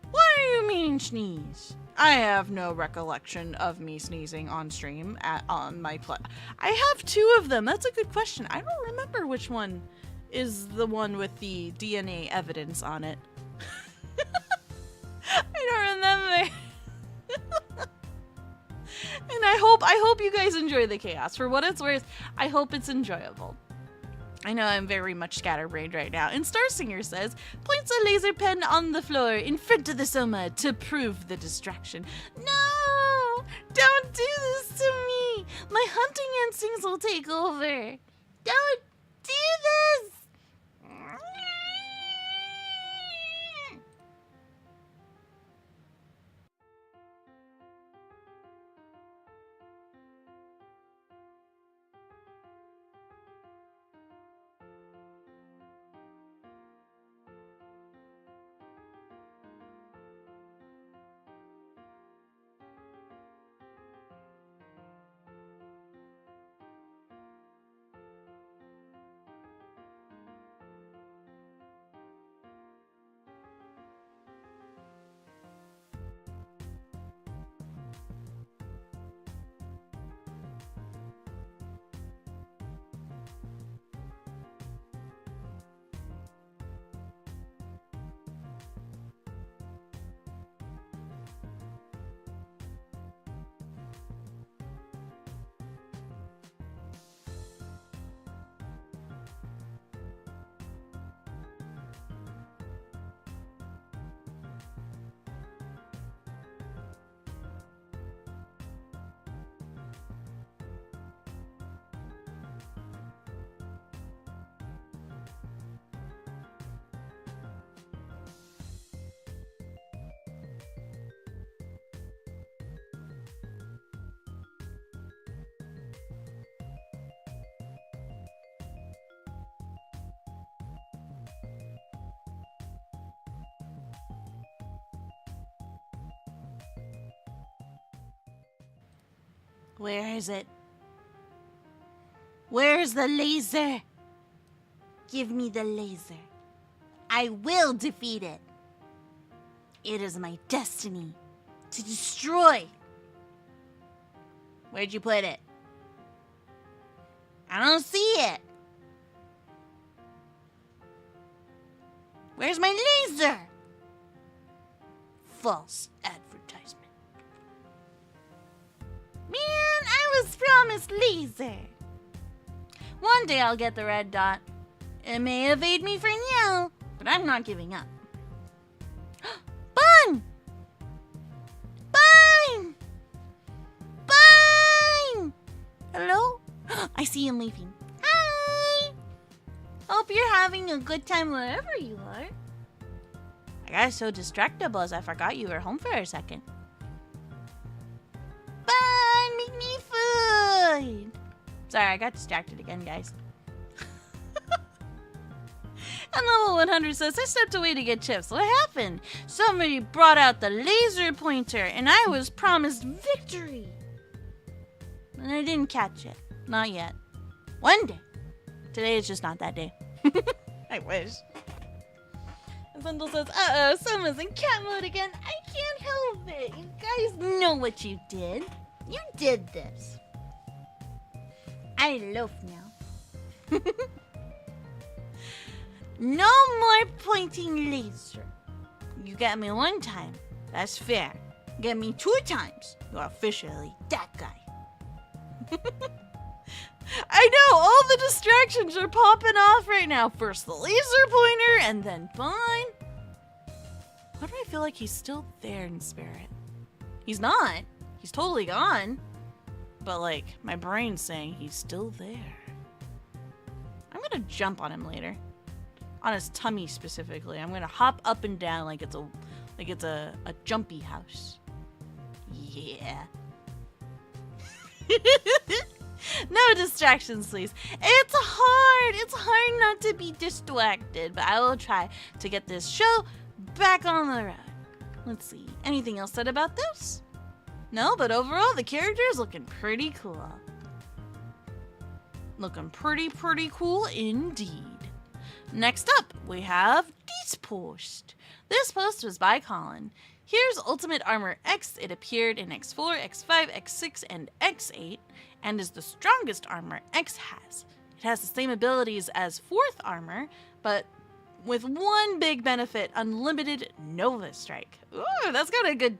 What do you mean sneeze? I have no recollection of me sneezing on stream on my I have two of them. That's a good question. I don't remember which one is the one with the DNA evidence on it. I don't remember. And I hope you guys enjoy the chaos. For what it's worth, I hope it's enjoyable. I know I'm very much scatterbrained right now. And Star Singer says, points a laser pen on the floor in front of the Sohma to prove the distraction. No! Don't do this to me! My hunting instincts will take over. Don't do this! Where is it? Where's the laser? Give me the laser. I will defeat it. It is my destiny to destroy. Where'd you put it? I don't see it. Where's my laser? False advertisement. Man, I was promised laser. One day I'll get the red dot. It may evade me for now, but I'm not giving up. Bun! Bun! Bun! Hello? I see him leaving. Hi! Hope you're having a good time wherever you are. I got so distractible as I forgot you were home for a second. Bun! Make me food! Sorry, I got distracted again, guys. And level 100 says, I stepped away to get chips. What happened? Somebody brought out the laser pointer, and I was promised victory. and I didn't catch it. Not yet. One day. Today is just not that day. I wish. And Sindel says, uh-oh, Sohma's in cat mode again. I can't help it. You guys know what you did. You did this. I loaf now. No more pointing laser. You got me one time. That's fair. Get me 2 times. You're officially that guy. I know, all the distractions are popping off right now. First the laser pointer, and then fine. Why do I feel like he's still there in spirit? He's not. He's totally gone. But like, my brain's saying he's still there. I'm gonna jump on him later. On his tummy specifically. I'm gonna hop up and down like it's a jumpy house. Yeah. No distractions, please. It's hard not to be distracted, but I will try to get this show back on the road. Let's see. Anything else said about this? No, but overall the character is looking pretty cool. Looking pretty cool indeed. Next up, we have this post. This post was by Colin. Here's Ultimate Armor X. It appeared in X4, X5, X6, and X8, and is the strongest armor X has. It has the same abilities as 4th armor, but with one big benefit: unlimited Nova Strike. Ooh, that's got a good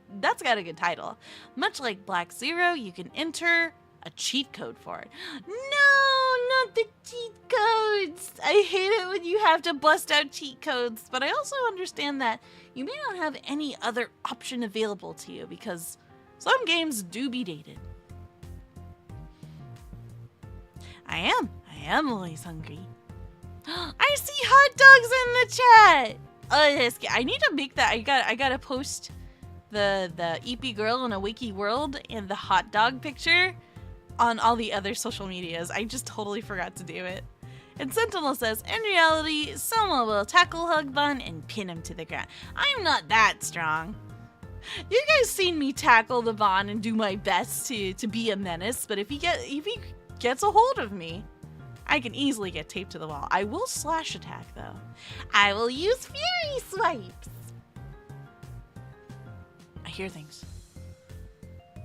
title. Much like Black Zero, you can enter a cheat code for it. No, not the cheat codes. I hate it when you have to bust out cheat codes, but I also understand that you may not have any other option available to you because some games do be dated. I am always hungry. I see hot dogs in the chat. Oh, I need to make that. I gotta post the EP girl in a wiki world and the hot dog picture on all the other social medias. I just totally forgot to do it. And Sentinel says, in reality, Sohma will tackle Hugbun and pin him to the ground. I'm not that strong. You guys seen me tackle the Bon and do my best to be a menace, but if he gets a hold of me, I can easily get taped to the wall. I will slash attack though. I will use Fury Swipes. I hear things.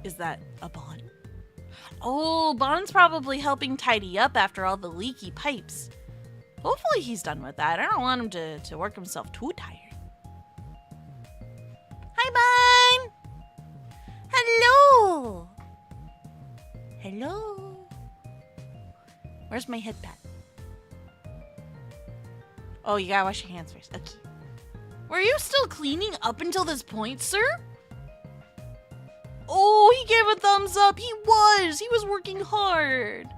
Is that a Bon? Oh, Bon's probably helping tidy up after all the leaky pipes. Hopefully he's done with that. I don't want him to work himself too tired. Hi, Bon! Hello! Hello? Where's my head pad? Oh, you gotta wash your hands first. Okay. Were you still cleaning up until this point, sir? Oh, he gave a thumbs up. He was working hard.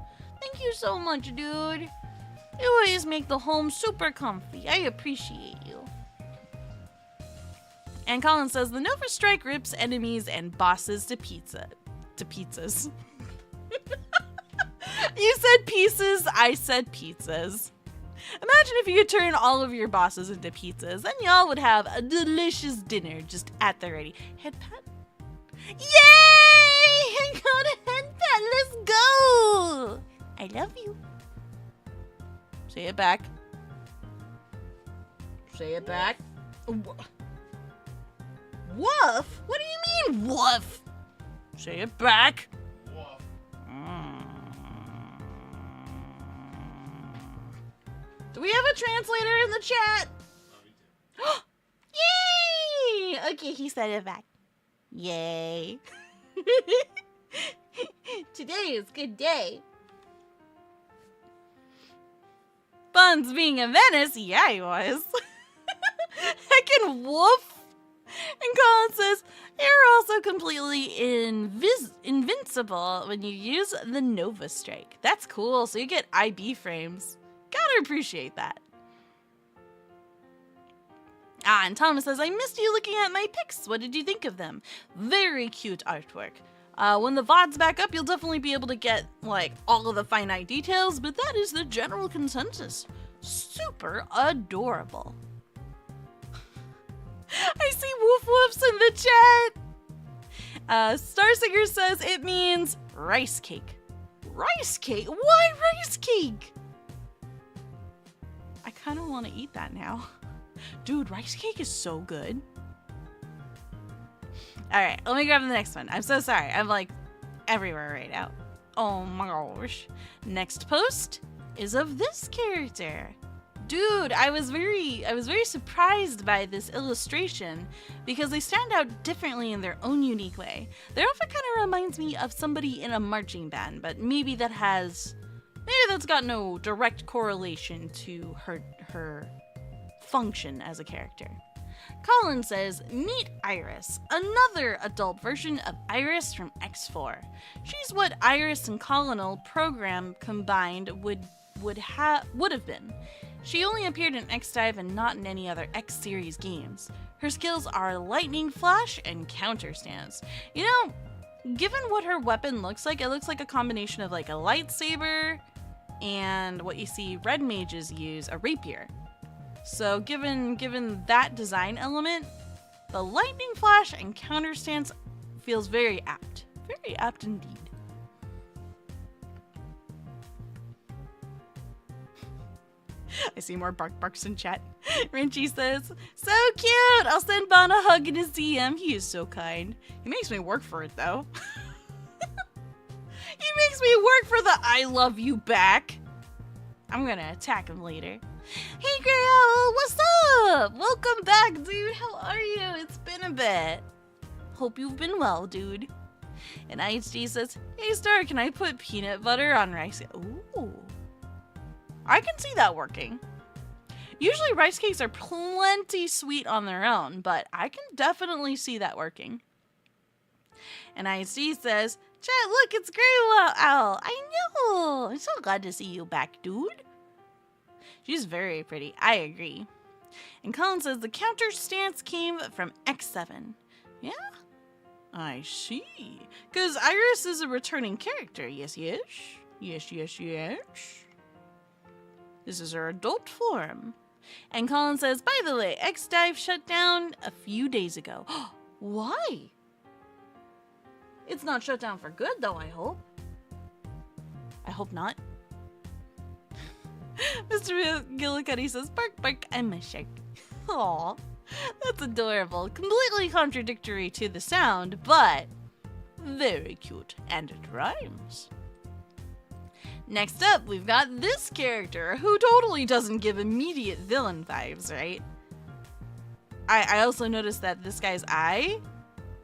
Thank you so much, dude. You always make the home super comfy. I appreciate you. And Colin says, the Nova Strike rips enemies and bosses to pizzas. You said pieces, I said pizzas. Imagine if you could turn all of your bosses into pizzas, then y'all would have a delicious dinner just at the ready. Head pat? Yay! I got a head pat. Let's go! I love you. Say it back. Say it back. Woof? What do you mean, woof? Say it back. Woof. Do we have a translator in the chat? Yay! Okay, he said it back. Yay. Today is a good day. Bun's being a menace? Yeah, he was. Heckin' woof. And Colin says, you're also completely invincible when you use the Nova Strike. That's cool, so you get IB frames. Gotta appreciate that. And Thomas says, I missed you looking at my pics. What did you think of them? Very cute artwork. When the VOD's back up, you'll definitely be able to get, like, all of the finite details, but that is the general consensus. Super adorable. I see woof woofs in the chat. Starsinger says it means rice cake. Rice cake? Why rice cake? I kind of want to eat that now. Dude, rice cake is so good. Alright, let me grab the next one. I'm so sorry. I'm like everywhere right now. Oh my gosh. Next post is of this character. Dude, I was very surprised by this illustration because they stand out differently in their own unique way. Their outfit kind of reminds me of somebody in a marching band, but maybe that's got no direct correlation to her function as a character. Colin says, meet Iris, another adult version of Iris from X4. She's what Iris and Colonel program combined would have been. She only appeared in X-Dive and not in any other X-series games. Her skills are lightning flash and counter stance. You know, given what her weapon looks like, it looks like a combination of like a lightsaber and what you see red mages use, a rapier. So given that design element, the lightning flash and counter stance feels very apt. Very apt indeed. I see more barks in chat. Renchi says, so cute! I'll send Bon a hug in his DM. He is so kind. He makes me work for it, though. He makes me work for the I love you back. I'm gonna attack him later. Hey, Grey Owl, what's up? Welcome back, dude. How are you? It's been a bit. Hope you've been well, dude. And IHD says, hey, Star, can I put peanut butter on rice? Ooh. I can see that working. Usually rice cakes are plenty sweet on their own, but I can definitely see that working. And IHD says, chat, look, it's Grey Owl. I know. I'm so glad to see you back, dude. She's very pretty. I agree. And Colin says the counter stance came from X7. Yeah? I see. Because Iris is a returning character. Yes, yes. Yes, yes, yes. This is her adult form. And Colin says, by the way, X-Dive shut down a few days ago. Why? It's not shut down for good, though, I hope. I hope not. Mr. Gillicuddy says, bark, bark, I'm a shark. Aw, that's adorable. Completely contradictory to the sound, but very cute, and it rhymes. Next up, we've got this character, who totally doesn't give immediate villain vibes, right? I also noticed that this guy's eye,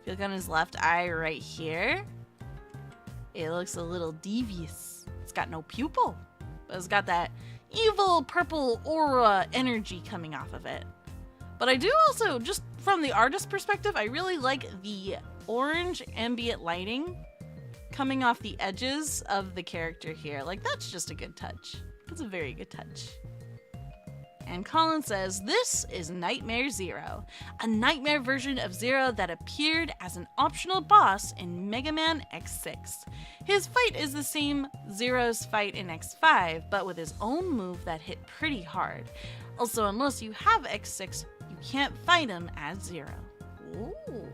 if you look on his left eye right here, it looks a little devious. It's got no pupil, but it's got that evil purple aura energy coming off of it. But I do also, just from the artist perspective, I really like the orange ambient lighting coming off the edges of the character here. Like, that's just a good touch. That's a very good touch. And Colin says, this is Nightmare Zero, a nightmare version of Zero that appeared as an optional boss in Mega Man X6. His fight is the same Zero's fight in X5, but with his own move that hit pretty hard. Also, unless you have X6, you can't fight him as Zero. Ooh.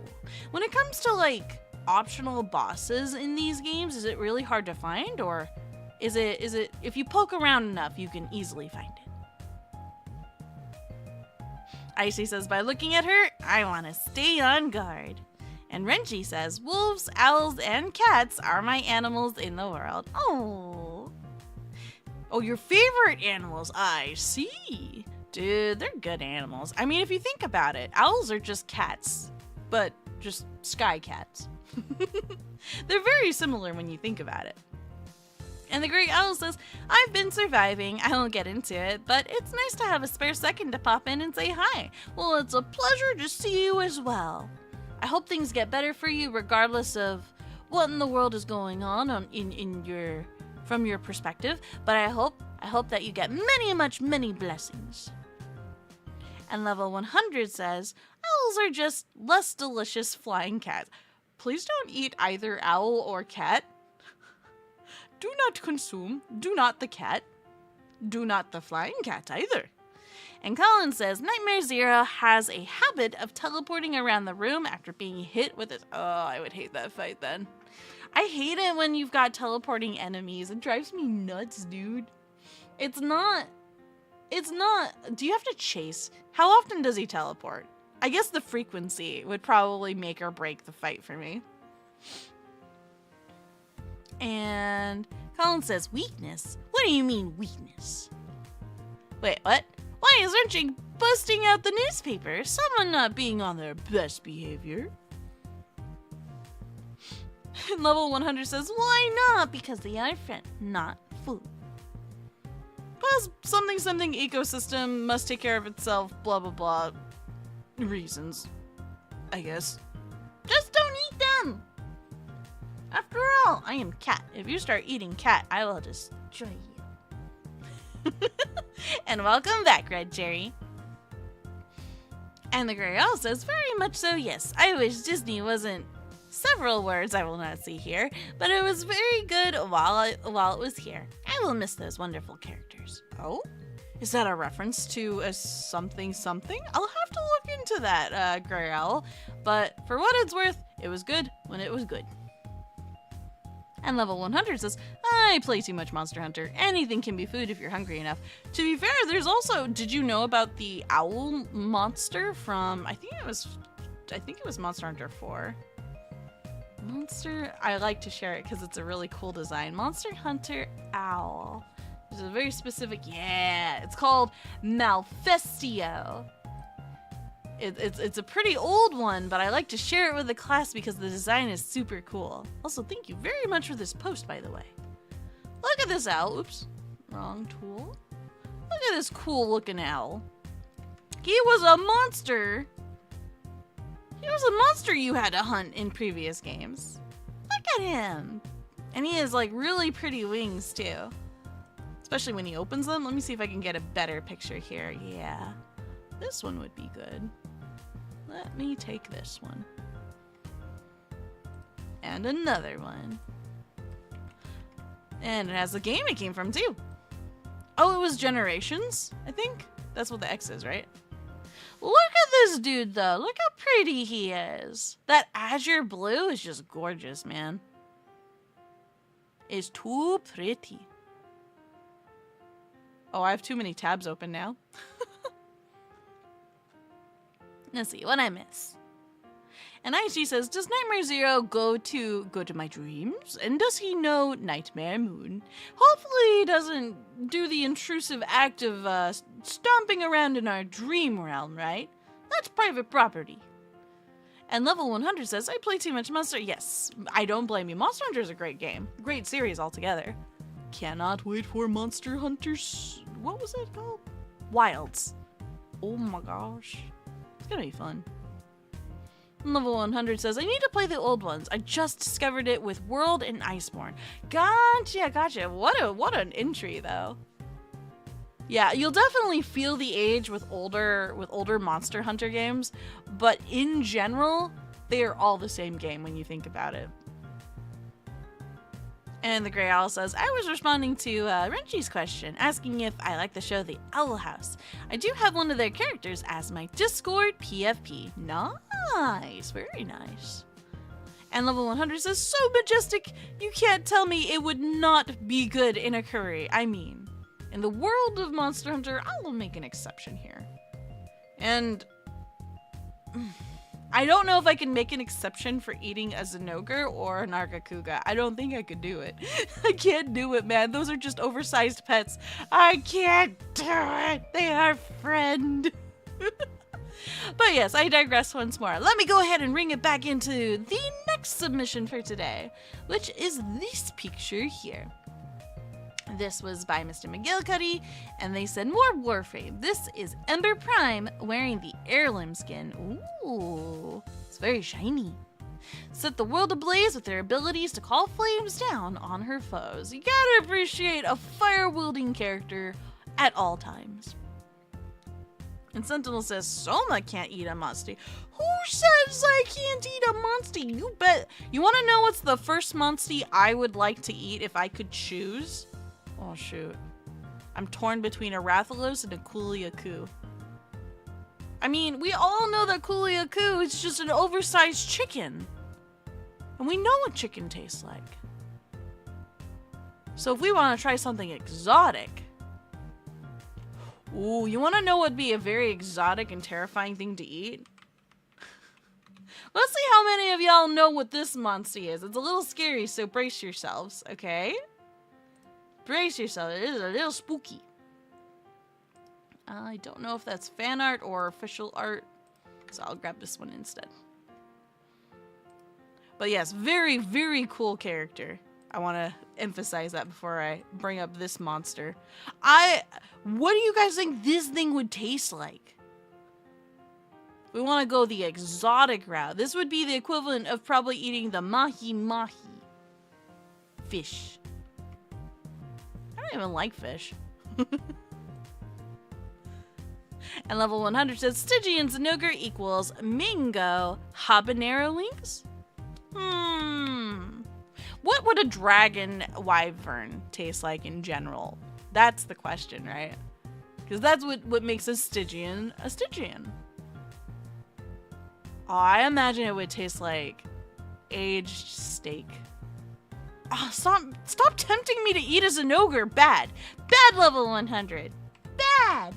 When it comes to, like, optional bosses in these games, is it really hard to find, or is it if you poke around enough, you can easily find it? Icy says, by looking at her, I want to stay on guard. And Renchi says, wolves, owls, and cats are my animals in the world. Oh, your favorite animals, I see. Dude, they're good animals. I mean, if you think about it, owls are just cats, but just sky cats. They're very similar when you think about it. And the Great Owl says, I've been surviving. I won't get into it, but it's nice to have a spare second to pop in and say hi. Well, it's a pleasure to see you as well. I hope things get better for you regardless of what in the world is going on from your perspective, but I hope that you get many blessings. And level 100 says, owls are just less delicious flying cats. Please don't eat either owl or cat. Do not consume, do not the cat, do not the flying cat either. And Colin says, Nightmare Zero has a habit of teleporting around the room after being hit with it. Oh, I would hate that fight then. I hate it when you've got teleporting enemies. It drives me nuts, dude. It's not. Do you have to chase? How often does he teleport? I guess the frequency would probably make or break the fight for me. And Colin says, weakness? What do you mean, weakness? Wait, what? Why is Archie busting out the newspaper? Someone not being on their best behavior. Level 100 says, why not? Because they are friend, not food. Plus, something ecosystem must take care of itself, blah blah blah. Reasons, I guess. Just don't eat them! After all, I am cat. If you start eating cat, I will destroy you. And welcome back, Red Cherry. And the Grey Owl says, very much so, yes. I wish Disney wasn't several words I will not see here, but it was very good while it was here. I will miss those wonderful characters. Oh? Is that a reference to a something? I'll have to look into that, Grey Owl. But for what it's worth, it was good when it was good. And level 100 says, I play too much Monster Hunter. Anything can be food if you're hungry enough. To be fair, there's also, did you know about the owl monster from, I think it was Monster Hunter 4. I like to share it because it's a really cool design. Monster Hunter Owl. There's a very specific, it's called Malfestio. It's a pretty old one, but I like to share it with the class because the design is super cool. Also, thank you very much for this post, by the way. Look at this owl. Oops, wrong tool. Look at this cool looking owl. He was a monster. He was a monster you had to hunt in previous games. Look at him. And he has like really pretty wings too. Especially when he opens them. Let me see if I can get a better picture here. Yeah, this one would be good. Let me take this one. And another one. And it has the game it came from too. Oh, it was Generations, I think? That's what the X is, right? Look at this dude, though. Look how pretty he is. That azure blue is just gorgeous, man. It's too pretty. Oh, I have too many tabs open now. Let's see what I miss. And IG says, does Nightmare Zero go to my dreams? And does he know Nightmare Moon? Hopefully he doesn't do the intrusive act of stomping around in our dream realm, right? That's private property. And level 100 says, I play too much Monster. Yes, I don't blame you. Monster Hunter is a great game. Great series altogether. Cannot wait for Monster Hunters. What was it called? Wilds. Oh my gosh. It's gonna be fun. Level 100 says, I need to play the old ones. I just discovered it with World and Iceborne. Gotcha. What an entry, though. Yeah, you'll definitely feel the age with older Monster Hunter games, but in general, they are all the same game when you think about it. And the Grey Owl says, I was responding to Renchi's question, asking if I like the show The Owl House. I do have one of their characters as my Discord PFP. Nice, very nice. And level 100 says, so majestic, you can't tell me it would not be good in a curry. I mean, in the world of Monster Hunter, I will make an exception here. And I don't know if I can make an exception for eating a Zinogre or a Nargacuga. I don't think I could do it. I can't do it, man. Those are just oversized pets. I can't do it. They are friend. But yes, I digress once more. Let me go ahead and bring it back into the next submission for today, which is this picture here. This was by Mr. McGillicuddy, and they said, more Warframe. This is Ember Prime wearing the heirloom skin. Ooh, it's very shiny. Set the world ablaze with their abilities to call flames down on her foes. You gotta appreciate a fire-wielding character at all times. And Sentinel says, Sohma can't eat a monster. Who says I can't eat a monster? You bet. You want to know what's the first monster I would like to eat if I could choose? Oh, shoot. I'm torn between a Rathalos and a Kuliaku. I mean, we all know that Kuliaku is just an oversized chicken. And we know what chicken tastes like. So if we want to try something exotic... Ooh, you want to know what would be a very exotic and terrifying thing to eat? Let's see how many of y'all know what this monster is. It's a little scary, so brace yourselves, okay? Brace yourself. It is a little spooky. I don't know if that's fan art or official art, so I'll grab this one instead. But yes, very, very cool character. I want to emphasize that before I bring up this monster. What do you guys think this thing would taste like? We want to go the exotic route. This would be the equivalent of probably eating the mahi-mahi fish. I don't even like fish. And level 100 says Stygian Zinogre equals Mingo Habanero Links? What would a dragon wyvern taste like in general? That's the question, right? Because that's what makes a Stygian a Stygian. Oh, I imagine it would taste like aged steak. Oh, stop tempting me to eat a Zinogre. Bad. Bad level 100. Bad.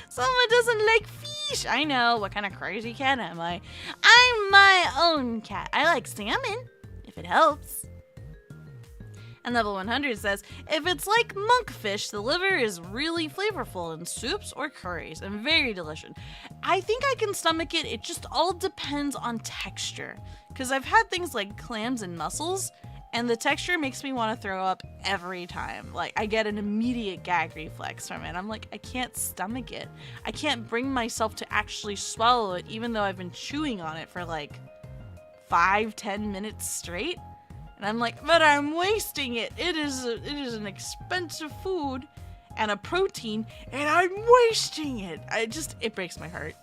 Someone doesn't like fish. I know. What kind of crazy cat am I? I'm my own cat. I like salmon, if it helps. And level 100 says, if it's like monkfish, the liver is really flavorful in soups or curries and very delicious. I think I can stomach it. It just all depends on texture. Because I've had things like clams and mussels, and the texture makes me want to throw up every time. Like, I get an immediate gag reflex from it. I'm like, I can't stomach it. I can't bring myself to actually swallow it, even though I've been chewing on it for like 5-10 minutes straight. And I'm like, but I'm wasting it. It is an expensive food and a protein, and I'm wasting it. It breaks my heart.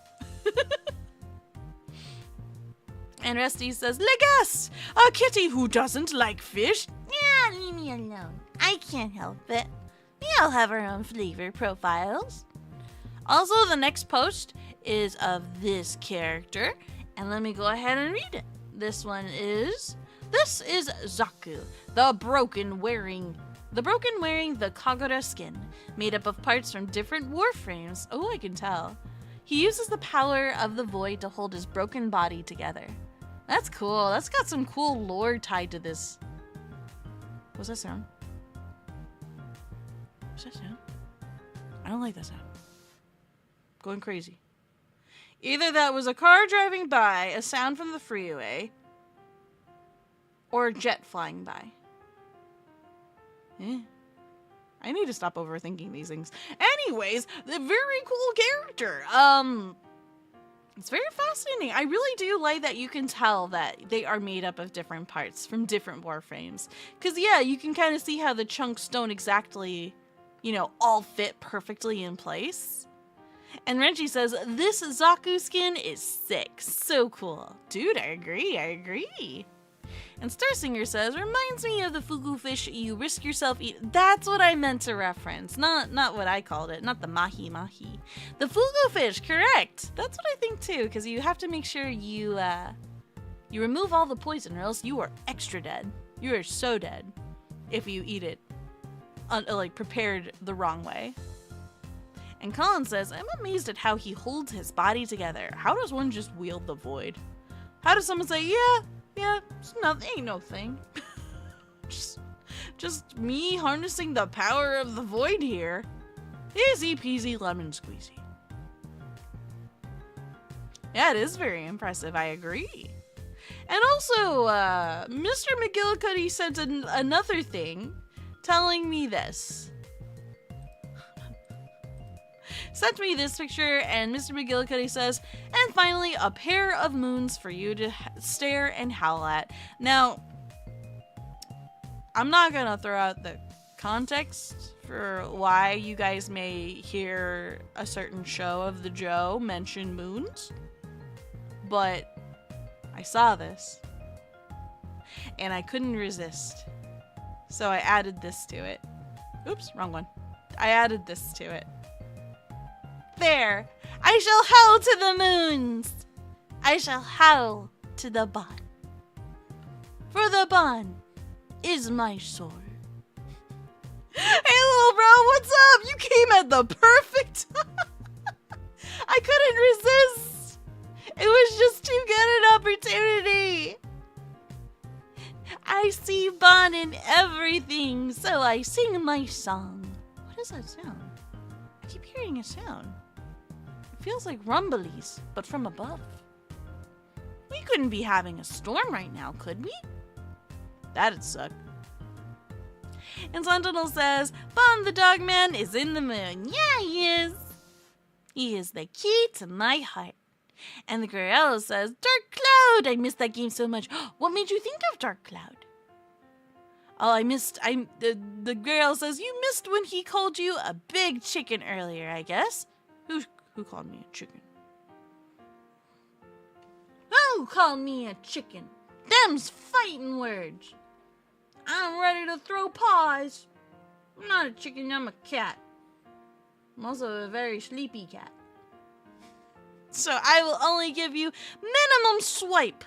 And Rusty says, Legas, a kitty who doesn't like fish. Yeah, leave me alone. I can't help it. We all have our own flavor profiles. Also, the next post is of this character, and let me go ahead and read it. This is Zaku, the broken wearing the Kagura skin, made up of parts from different warframes. Oh, I can tell. He uses the power of the void to hold his broken body together. That's cool. That's got some cool lore tied to this. What's that sound? What's that sound? I don't like that sound. Going crazy. Either that was a car driving by, a sound from the freeway, or a jet flying by. I need to stop overthinking these things. Anyways, the very cool character. It's very fascinating. I really do like that you can tell that they are made up of different parts from different warframes. Because, yeah, you can kind of see how the chunks don't exactly, all fit perfectly in place. And Renji says, this Zaku skin is sick. So cool. Dude, I agree. And Starsinger says, reminds me of the fugu fish you risk yourself eating. That's what I meant to reference. Not what I called it. Not the mahi-mahi. The fugu fish, correct. That's what I think too, because you have to make sure you remove all the poison or else you are extra dead. You are so dead if you eat it prepared the wrong way. And Colin says, I'm amazed at how he holds his body together. How does one just wield the void? How does someone say, yeah, it's nothing, ain't no thing. just me harnessing the power of the void here. Easy peasy lemon squeezy. Yeah, it is very impressive, I agree. And also, Mr. McGillicuddy sent another thing telling me this. Sent me this picture, and Mr. McGillicuddy says, and finally, a pair of moons for you to stare and howl at. Now, I'm not gonna throw out the context for why you guys may hear a certain show of the Joe mention moons, but I saw this, and I couldn't resist, so I added this to it. Oops, wrong one. I added this to it. There, I shall howl to the moons. I shall howl to the Bon. For the Bon is my sword. Hey, little bro, what's up? You came at the perfect time. I couldn't resist. It was just too good an opportunity. I see Bon in everything, so I sing my song. What is that sound? I keep hearing a sound. It feels like rumblies, but from above. We couldn't be having a storm right now, could we? That'd suck. And Sentinel says, Bon the dog man is in the moon. Yeah, he is. He is the key to my heart. And the Gorilla says, Dark Cloud! I missed that game so much. What made you think of Dark Cloud? Oh, the girl says, you missed when he called you a big chicken earlier, I guess. Who called me a chicken? Who called me a chicken? Them's fighting words. I'm ready to throw paws. I'm not a chicken, I'm a cat. I'm also a very sleepy cat. So I will only give you minimum swipe.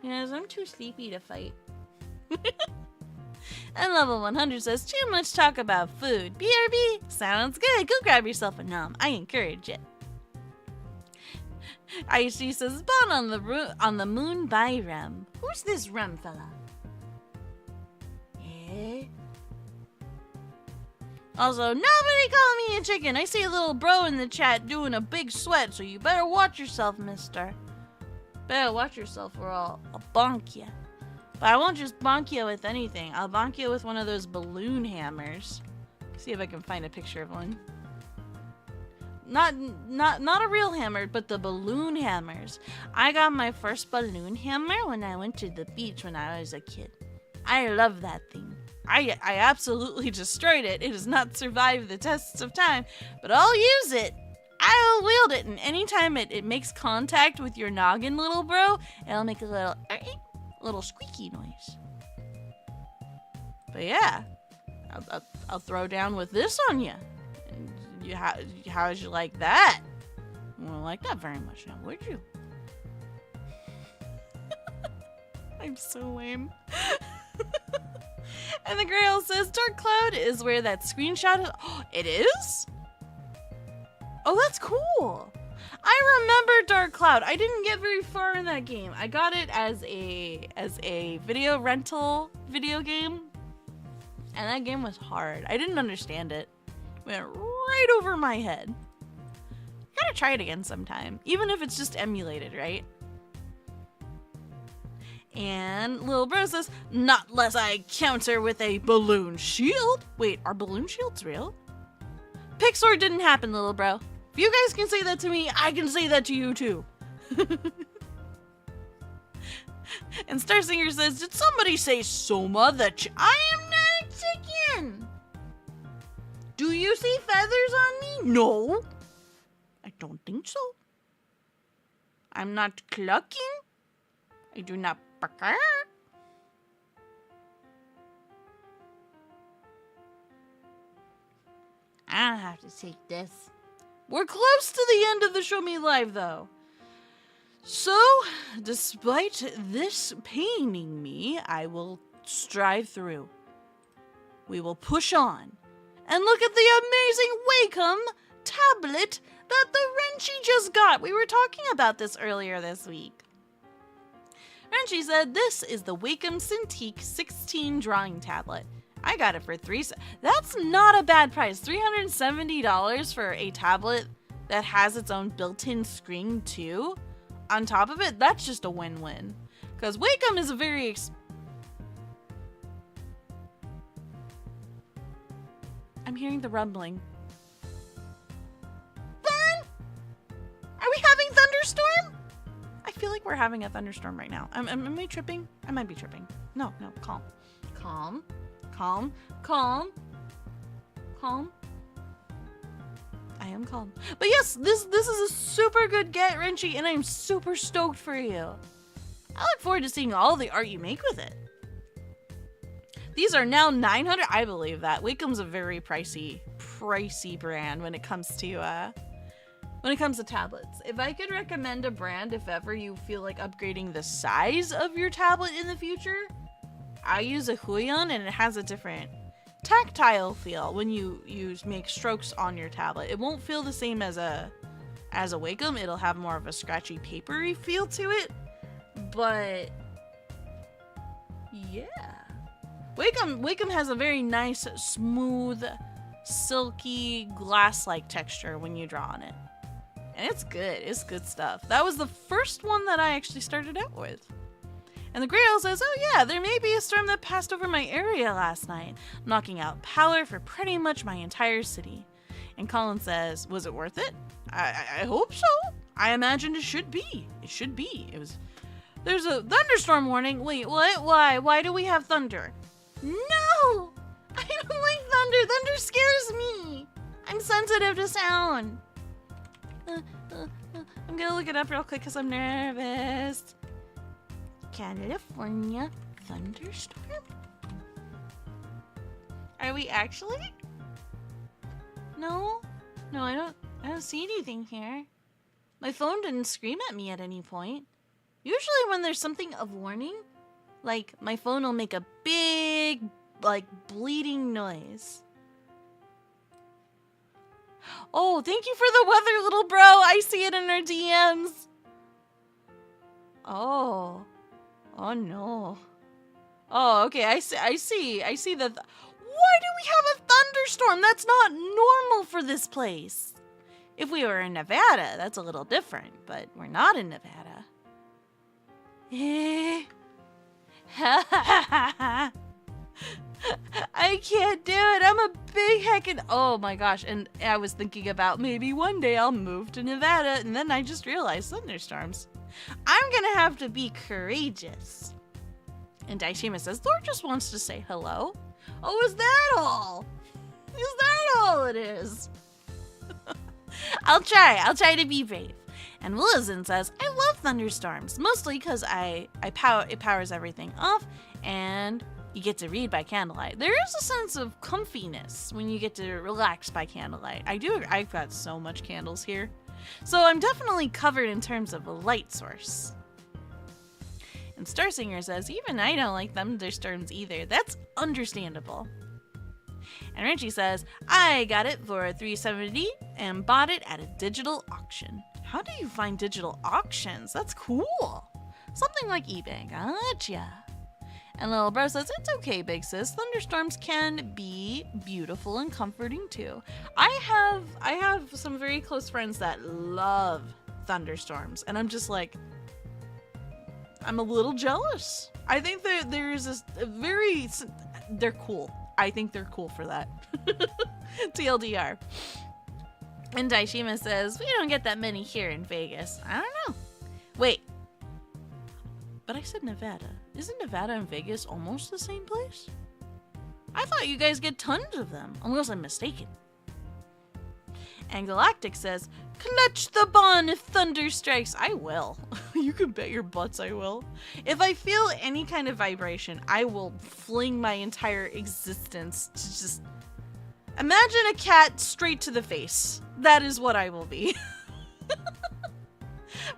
Yes, I'm too sleepy to fight. And level 100 says, too much talk about food. BRB, sounds good. Go grab yourself a nom. I encourage it. IC says, Bon on the moon by Rem. Who's this Rem fella? Yeah. Also, nobody call me a chicken. I see a little bro in the chat doing a big sweat, so you better watch yourself, mister. Better watch yourself or I'll bonk ya. But I won't just bonk you with anything. I'll bonk you with one of those balloon hammers. See if I can find a picture of one. Not a real hammer, but the balloon hammers. I got my first balloon hammer when I went to the beach when I was a kid. I love that thing. I absolutely destroyed it. It has not survived the tests of time, but I'll use it. I'll wield it, and anytime it makes contact with your noggin, little bro, it'll make a little squeaky noise. But yeah, I'll throw down with this on you. How'd you like that? You wouldn't like that very much now, would you? I'm so lame. And the girl says, Dark Cloud is where that screenshot is. Oh, it is? Oh, that's cool. I remember Dark Cloud. I didn't get very far in that game. I got it as a video rental video game. And that game was hard. I didn't understand it. It went right over my head. Gotta try it again sometime. Even if it's just emulated, right? And Lil Bro says, not unless I counter with a balloon shield. Wait, are balloon shields real? Pixor didn't happen, Lil Bro. If you guys can say that to me, I can say that to you too. And Star Singer says, did somebody say Sohma the I am not a chicken. Do you see feathers on me? No. I don't think so. I'm not clucking. I do not purr. I don't have to take this. We're close to the end of the Show Me Live, though. So, despite this paining me, I will strive through. We will push on. And look at the amazing Wacom tablet that the Renchi just got. We were talking about this earlier this week. Renchi said, this is the Wacom Cintiq 16 drawing tablet. I got it for that's not a bad price. $370 for a tablet that has its own built-in screen too. On top of it, that's just a win-win. Because Wacom is a very I'm hearing the rumbling. Fun? Are we having thunderstorm? I feel like we're having a thunderstorm right now. Am I tripping? I might be tripping. No, calm. Calm. Calm. Calm. Calm. I am calm. But yes, this is a super good get, Renchi, and I'm super stoked for you. I look forward to seeing all the art you make with it. These are now $900. I believe that. Wacom's a very pricey brand when it comes to when it comes to tablets. If I could recommend a brand, if ever you feel like upgrading the size of your tablet in the future, I use a Huion, and it has a different tactile feel when you make strokes on your tablet. It won't feel the same as a Wacom. It'll have more of a scratchy, papery feel to it. But yeah, Wacom has a very nice, smooth, silky, glass-like texture when you draw on it. And it's good. It's good stuff. That was the first one that I actually started out with. And the Grail says, oh yeah, there may be a storm that passed over my area last night, knocking out power for pretty much my entire city. And Colin says, was it worth it? I hope so. I imagine it should be. It should be. There's a thunderstorm warning. Wait, what? Why? Why do we have thunder? No! I don't like thunder. Thunder scares me. I'm sensitive to sound. I'm gonna look it up real quick because I'm nervous. California thunderstorm? Are we actually? No, I don't see anything here. My phone didn't scream at me at any point. Usually when there's something of warning, like my phone will make a big, like, bleeding noise. Oh, thank you for the weather, little bro. I see it in our DMs. Oh no. Oh, okay. I see that. Why do we have a thunderstorm? That's not normal for this place. If we were in Nevada, that's a little different, but we're not in Nevada. I can't do it. I'm a big heckin'. Oh my gosh. And I was thinking about maybe one day I'll move to Nevada, and then I just realized thunderstorms. I'm gonna have to be courageous. And Daishima says, Lord just wants to say hello. Oh, is that all? Is that all it is? I'll try to be brave. And Willison says, I love thunderstorms, mostly because it powers everything off, and you get to read by candlelight. There is a sense of comfiness when you get to relax by candlelight. I've got so much candles here. So I'm definitely covered in terms of a light source. And Starsinger says, even I don't like thunderstorms either. That's understandable. And Richie says, I got it for $370 and bought it at a digital auction. How do you find digital auctions? That's cool. Something like eBay. Gotcha. And Little Bro says, it's okay, big sis. Thunderstorms can be beautiful and comforting too. I have some very close friends that love thunderstorms, and I'm just like, I'm a little jealous. I think that there's they're cool. I think they're cool for that. TLDR. And Daishima says, we don't get that many here in Vegas. I don't know. Wait. But I said Nevada. Isn't Nevada and Vegas almost the same place? I thought you guys get tons of them, unless I'm mistaken. And Galactic says, clutch the bond if thunder strikes. I will. You can bet your butts I will. If I feel any kind of vibration, I will fling my entire existence to just... Imagine a cat straight to the face. That is what I will be.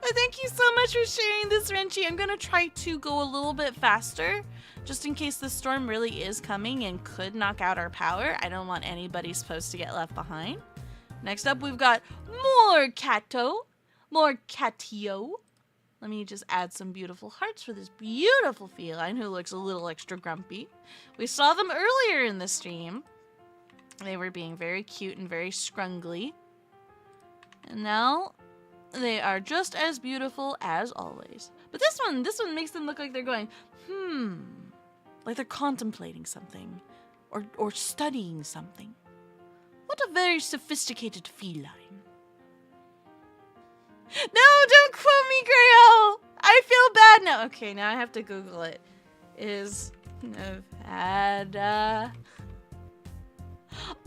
But thank you so much for sharing this, Renchi. I'm going to try to go a little bit faster, just in case the storm really is coming and could knock out our power. I don't want anybody's post to get left behind. Next up, we've got more Catio. Let me just add some beautiful hearts for this beautiful feline who looks a little extra grumpy. We saw them earlier in the stream. They were being very cute and very scrungly. And now they are just as beautiful as always. But this one makes them look like they're going, like they're contemplating something or studying something. What a very sophisticated feline. No, don't quote me, Grail! I feel bad now. Okay, now I have to Google it. Is Nevada...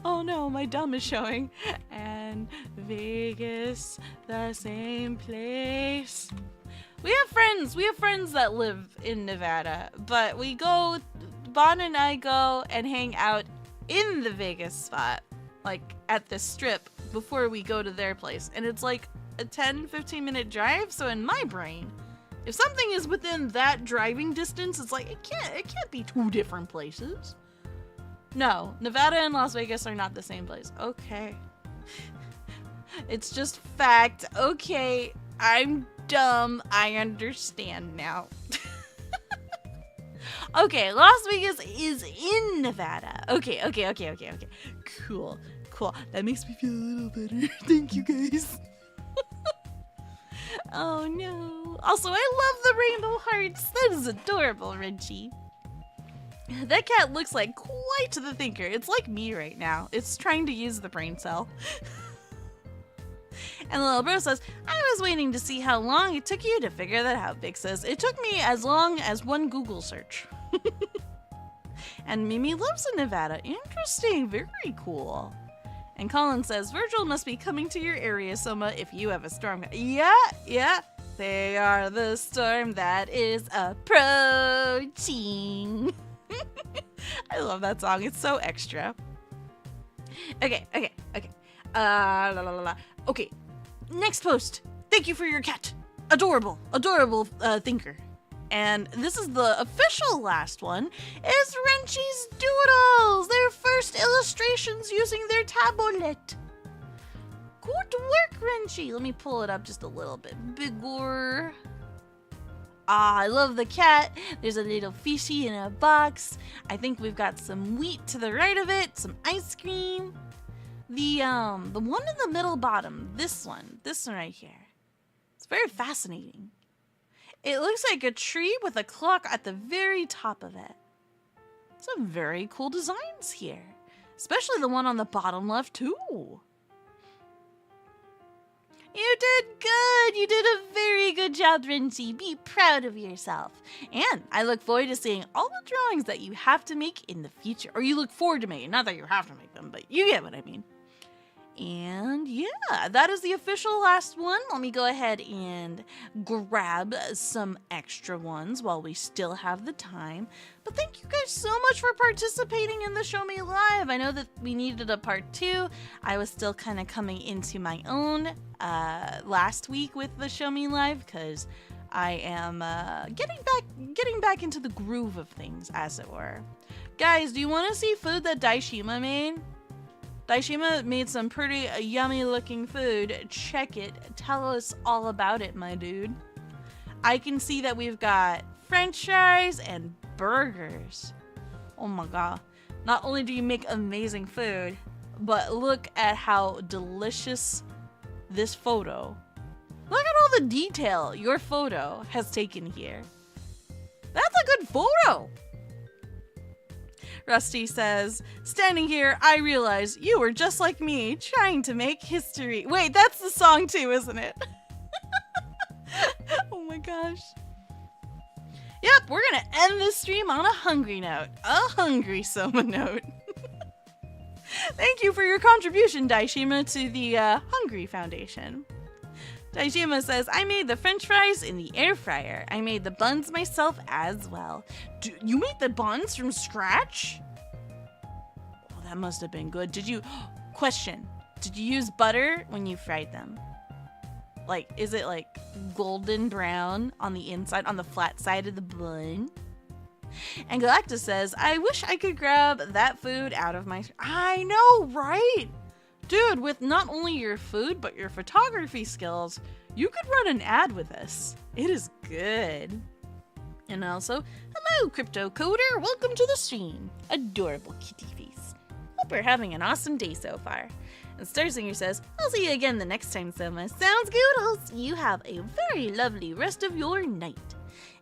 Oh no, my dumb is showing. And Vegas, the same place. We have friends that live in Nevada, but Bon and I go and hang out in the Vegas spot, like at the strip before we go to their place. And it's like a 10-15 minute drive. So in my brain, if something is within that driving distance, it's like, it can't be two different places. No, Nevada and Las Vegas are not the same place. Okay. It's just fact. Okay, I'm dumb. I understand now. Okay, Las Vegas is in Nevada. Okay. Cool. That makes me feel a little better. Thank you, guys. Oh, no. Also, I love the rainbow hearts. That is adorable, Reggie. That cat looks like quite the thinker. It's like me right now. It's trying to use the brain cell. And the little bro says, I was waiting to see how long it took you to figure that out. Vic says, it took me as long as one Google search. And Mimi lives in Nevada. Interesting. Very cool. And Colin says, Virgil must be coming to your area, Sohma, if you have a storm. Yeah. They are the storm that is approaching. I love that song. It's so extra. Okay. Okay. Next post. Thank you for your cat. Adorable thinker. And this is the official last one. It's Wrenchy's Doodles, their first illustrations using their tablet. Good work, Wrenchy. Let me pull it up just a little bit bigger. Ah, I love the cat. There's a little fishy in a box. I think we've got some wheat to the right of it, some ice cream. The one in the middle bottom, this one right here. It's very fascinating. It looks like a tree with a clock at the very top of it. Some very cool designs here, especially the one on the bottom left too. You did good. You did a very good job, Wrenchy. Be proud of yourself. And I look forward to seeing all the drawings that you have to make in the future. Or you look forward to making. Not that you have to make them, but you get what I mean. And yeah, that is the official last one. Let me go ahead and grab some extra ones while we still have the time. But thank you guys so much for participating in the Show Me Live. I know that we needed a part 2. I was still kind of coming into my own last week with the Show Me Live because I am getting back into the groove of things, as it were. Guys, do you want to see food that Daishima made? Daishima made some pretty yummy looking food. Check it. Tell us all about it, my dude. I can see that we've got French fries and burgers. Oh my god. Not only do you make amazing food, but look at how delicious this photo. Look at all the detail your photo has taken here. That's a good photo. Rusty says, standing here, I realize you were just like me, trying to make history. Wait, that's the song too, isn't it? Oh my gosh. Yep, we're gonna end this stream on a hungry note. A hungry Sohma note. Thank you for your contribution, Daishima, to the Hungry Foundation. Daishima says, I made the french fries in the air fryer. I made the buns myself as well. You made the buns from scratch? Oh, that must have been good. Question, did you use butter when you fried them? Like, is it like golden brown on the inside, on the flat side of the bun? And Galactus says, I wish I could grab that food out of my... I know, right? Dude, with not only your food, but your photography skills, you could run an ad with us. It is good. And also, hello, Crypto Coder. Welcome to the stream. Adorable kitty face. Hope we're having an awesome day so far. And Starsinger says, I'll see you again the next time, Sohma. Sounds good. I'll see you have a very lovely rest of your night.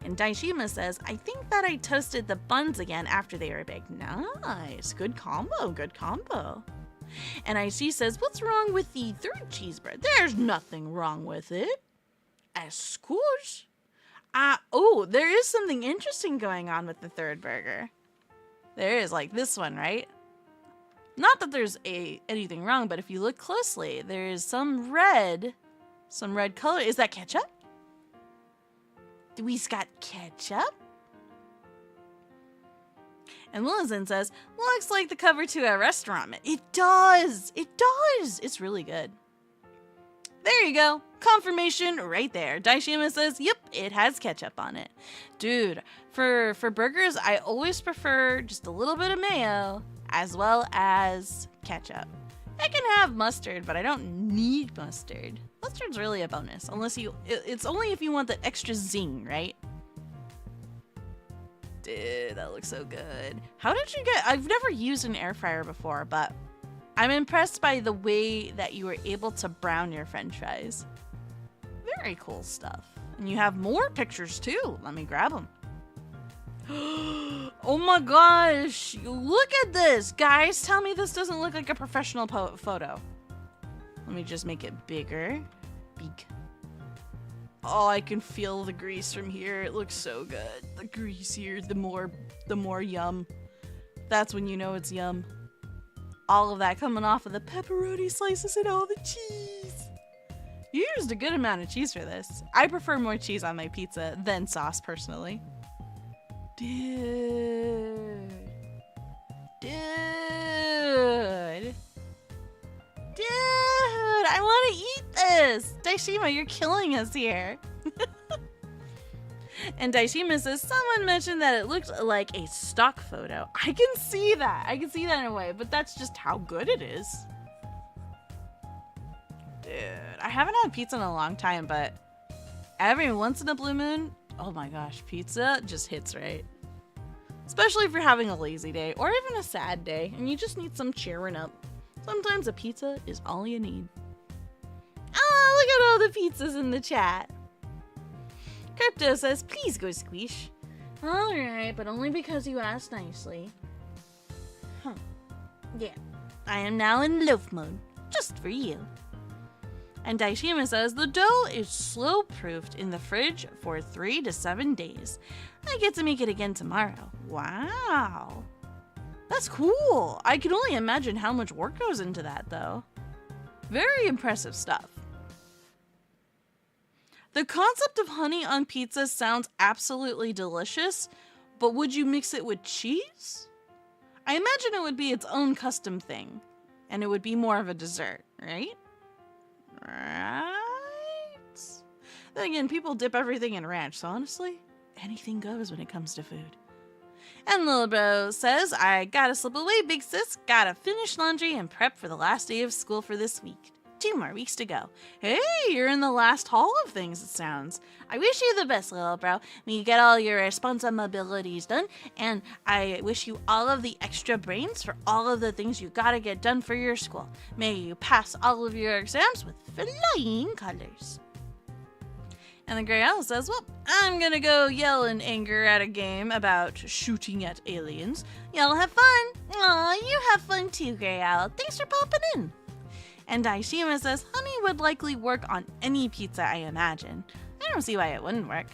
And Daishima says, I think that I toasted the buns again after they were baked. Nice. Good combo. Good combo. And IC says, what's wrong with the third cheese bread? There's nothing wrong with it. Of course. Oh, there is something interesting going on with the third burger. There is, like this one, right? Not that there's anything wrong, but if you look closely, there is some red color. Is that ketchup? We've got ketchup. And Lilizan says, looks like the cover to a restaurant. It does. It does. It's really good. There you go. Confirmation right there. Daishima says, yep, it has ketchup on it. Dude, for burgers, I always prefer just a little bit of mayo as well as ketchup. I can have mustard, but I don't need mustard. Mustard's really a bonus, unless it's only if you want that extra zing, right? Dude, that looks so good. How did you I've never used an air fryer before, but I'm impressed by the way that you were able to brown your french fries. Very cool stuff. And you have more pictures too. Let me grab them. Oh my gosh. Look at this. Guys, tell me this doesn't look like a professional photo. Let me just make it bigger. Big. Oh, I can feel the grease from here. It looks so good. The greasier, the more yum. That's when you know it's yum. All of that coming off of the pepperoni slices and all the cheese. You used a good amount of cheese for this. I prefer more cheese on my pizza than sauce, personally. Dude. I want to eat this. Daishima, you're killing us here. And Daishima says, someone mentioned that it looked like a stock photo. I can see that. I can see that in a way, but that's just how good it is. Dude, I haven't had pizza in a long time, but every once in a blue moon, oh my gosh, pizza just hits right. Especially if you're having a lazy day or even a sad day and you just need some cheering up. Sometimes a pizza is all you need. Oh, look at all the pizzas in the chat. Crypto says, please go squish. Alright, but only because you asked nicely. Huh. Yeah, I am now in loaf mode, just for you. And Daishima says, the dough is slow proofed in the fridge for 3 to 7 days. I get to make it again tomorrow. Wow. That's cool. I can only imagine how much work goes into that, though. Very impressive stuff. The concept of honey on pizza sounds absolutely delicious, but would you mix it with cheese? I imagine it would be its own custom thing, and it would be more of a dessert, right? Right? Then again, people dip everything in ranch, so honestly, anything goes when it comes to food. And Lil Bro says, I gotta slip away, big sis. Gotta finish laundry and prep for the last day of school for this week. 2 more weeks to go. Hey, you're in the last haul of things, it sounds. I wish you the best, Lil Bro. May you get all your responsibilities done, and I wish you all of the extra brains for all of the things you gotta get done for your school. May you pass all of your exams with flying colors. And the Grey Owl says, well, I'm gonna go yell in anger at a game about shooting at aliens. Y'all have fun. Aw, you have fun too, Grey Owl. Thanks for popping in. And Daishima says, honey would likely work on any pizza, I imagine. I don't see why it wouldn't work.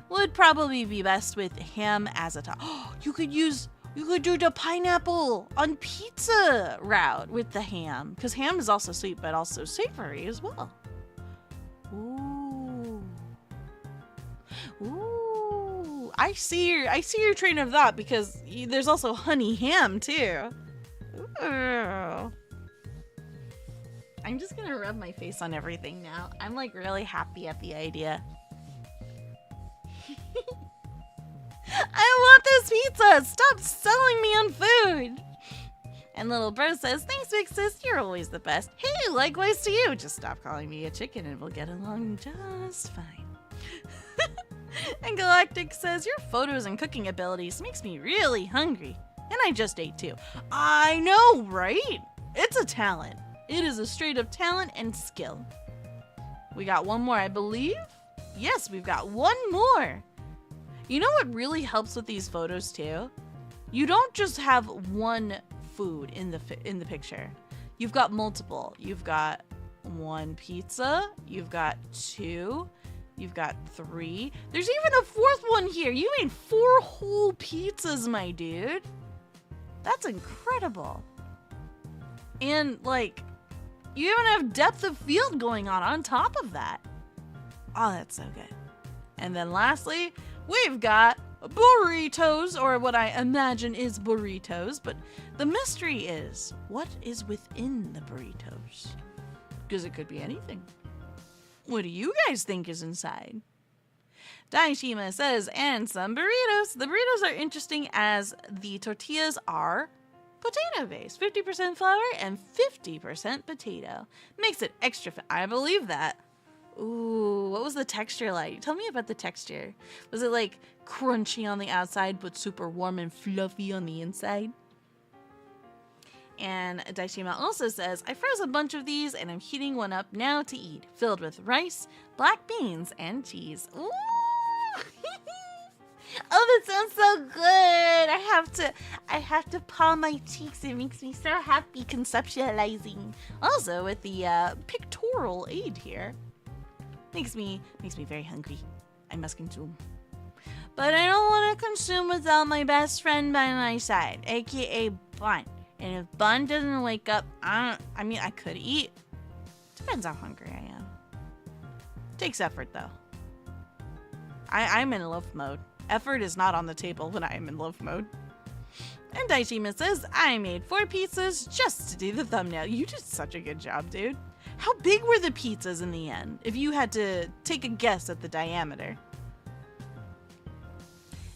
Would probably be best with ham as a top. Oh, you could do the pineapple on pizza route with the ham. Because ham is also sweet, but also savory as well. Ooh. Ooh. I see your train of thought, because there's also honey ham too. Ooh. I'm just gonna rub my face on everything now. I'm like really happy at the idea. I want this pizza! Stop selling me on food! And Little Bro says, thanks, big sis, you're always the best. Hey, likewise to you. Just stop calling me a chicken and we'll get along just fine. And Galactic says, your photos and cooking abilities makes me really hungry. And I just ate too. I know, right? It's a talent. It is a straight up talent and skill. We got one more, I believe. Yes, we've got one more. You know what really helps with these photos too? You don't just have one food in the picture. You've got multiple. You've got 1 pizza. You've got 2. You've got 3. There's even a 4th one here. You made 4 whole pizzas, my dude. That's incredible. And like, you even have depth of field going on top of that. Oh, that's so good. And then lastly, we've got burritos, or what I imagine is burritos, but the mystery is, what is within the burritos? Because it could be anything. What do you guys think is inside? Daishima says, and some burritos. The burritos are interesting as the tortillas are potato-based. 50% flour and 50% potato. Makes it extra I believe that. Ooh, what was the texture like? Tell me about the texture. Was it like crunchy on the outside but super warm and fluffy on the inside? And Daishima also says, I froze a bunch of these and I'm heating one up now to eat, filled with rice, black beans, and cheese. Ooh! Oh, that sounds so good. I have to palm my cheeks. It makes me so happy conceptualizing. Also, with the pictorial aid here, makes me very hungry. I must consume. But I don't want to consume without my best friend by my side, aka Bun. And if Bun doesn't wake up, I could eat. Depends how hungry I am. Takes effort, though. I'm in loaf mode. Effort is not on the table when I am in loaf mode. And Daishima says, I made 4 pizzas just to do the thumbnail. You did such a good job, dude. How big were the pizzas in the end, if you had to take a guess at the diameter?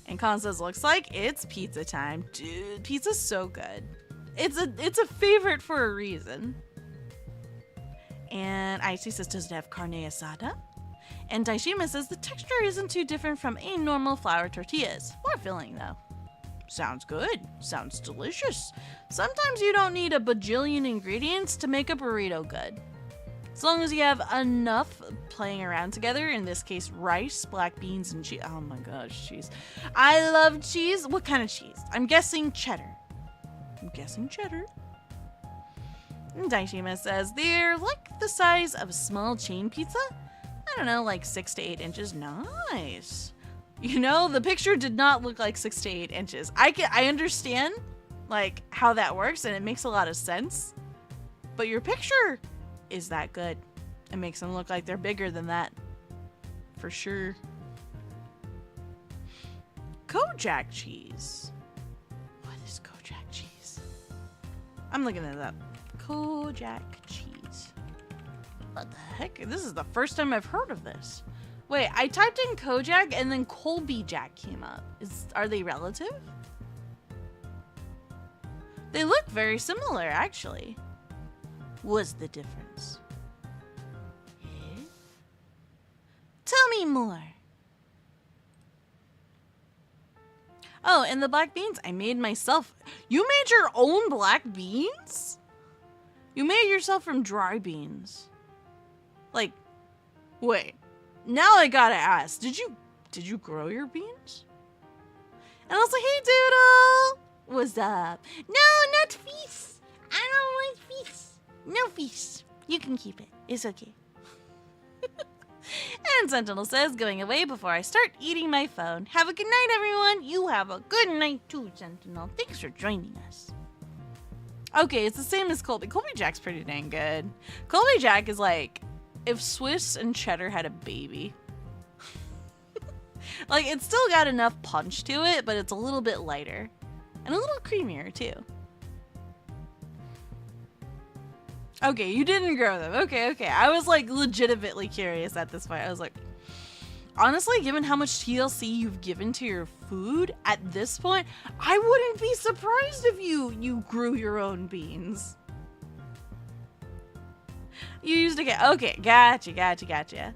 And Con says, looks like it's pizza time. Dude, pizza's so good. It's a favorite for a reason. And Icy says, does it have carne asada? And Daishima says the texture isn't too different from a normal flour tortillas. More filling though. Sounds good. Sounds delicious. Sometimes you don't need a bajillion ingredients to make a burrito good. As long as you have enough playing around together, in this case rice, black beans, and cheese. Oh my gosh, cheese. I love cheese. What kind of cheese? I'm guessing cheddar. And Daishima says they're like the size of a small chain pizza. I don't know, like 6 to 8 inches. Nice. You know, the picture did not look like 6 to 8 inches. I understand, like, how that works, and it makes a lot of sense. But your picture is that good. It makes them look like they're bigger than that. For sure. Kojak cheese. What is Kojak cheese? I'm looking it up. Kojak cheese. What the heck? This is the first time I've heard of this. Wait, I typed in Kojak and then Colby Jack came up. Are they relative? They look very similar, actually. What's the difference? Eh? Tell me more. Oh, and the black beans I made myself. You made your own black beans? You made yourself from dry beans. Like, wait. Now I gotta ask, did you grow your beans? And I was like, hey Doodle! What's up? No, not feast! I don't want feast. No feast. You can keep it. It's okay. And Sentinel says, going away before I start eating my phone. Have a good night, everyone. You have a good night too, Sentinel. Thanks for joining us. Okay, it's the same as Colby. Colby Jack's pretty dang good. Colby Jack is like if Swiss and cheddar had a baby. Like, it's still got enough punch to it, but it's a little bit lighter. And a little creamier, too. Okay, you didn't grow them. Okay. I was, like, legitimately curious at this point. I was like, honestly, given how much TLC you've given to your food at this point, I wouldn't be surprised if you grew your own beans. You used to get... Okay, gotcha.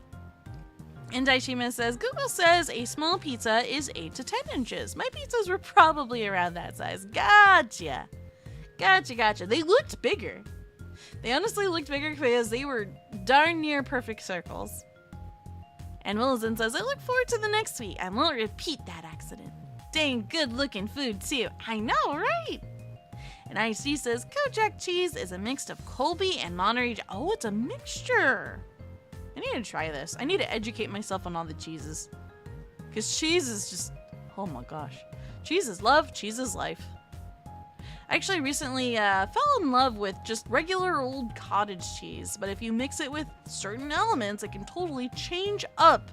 And Daishima says, Google says a small pizza is 8 to 10 inches. My pizzas were probably around that size. Gotcha. They looked bigger. They honestly looked bigger because they were darn near perfect circles. And Wilson says, I look forward to the next week. I won't repeat that accident. Dang good looking food too. I know, right? And IC says, Kojak cheese is a mix of Colby and Monterey. Oh, it's a mixture. I need to try this. I need to educate myself on all the cheeses. Because cheese is just, oh my gosh. Cheese is love, cheese is life. I actually recently fell in love with just regular old cottage cheese. But if you mix it with certain elements, it can totally change up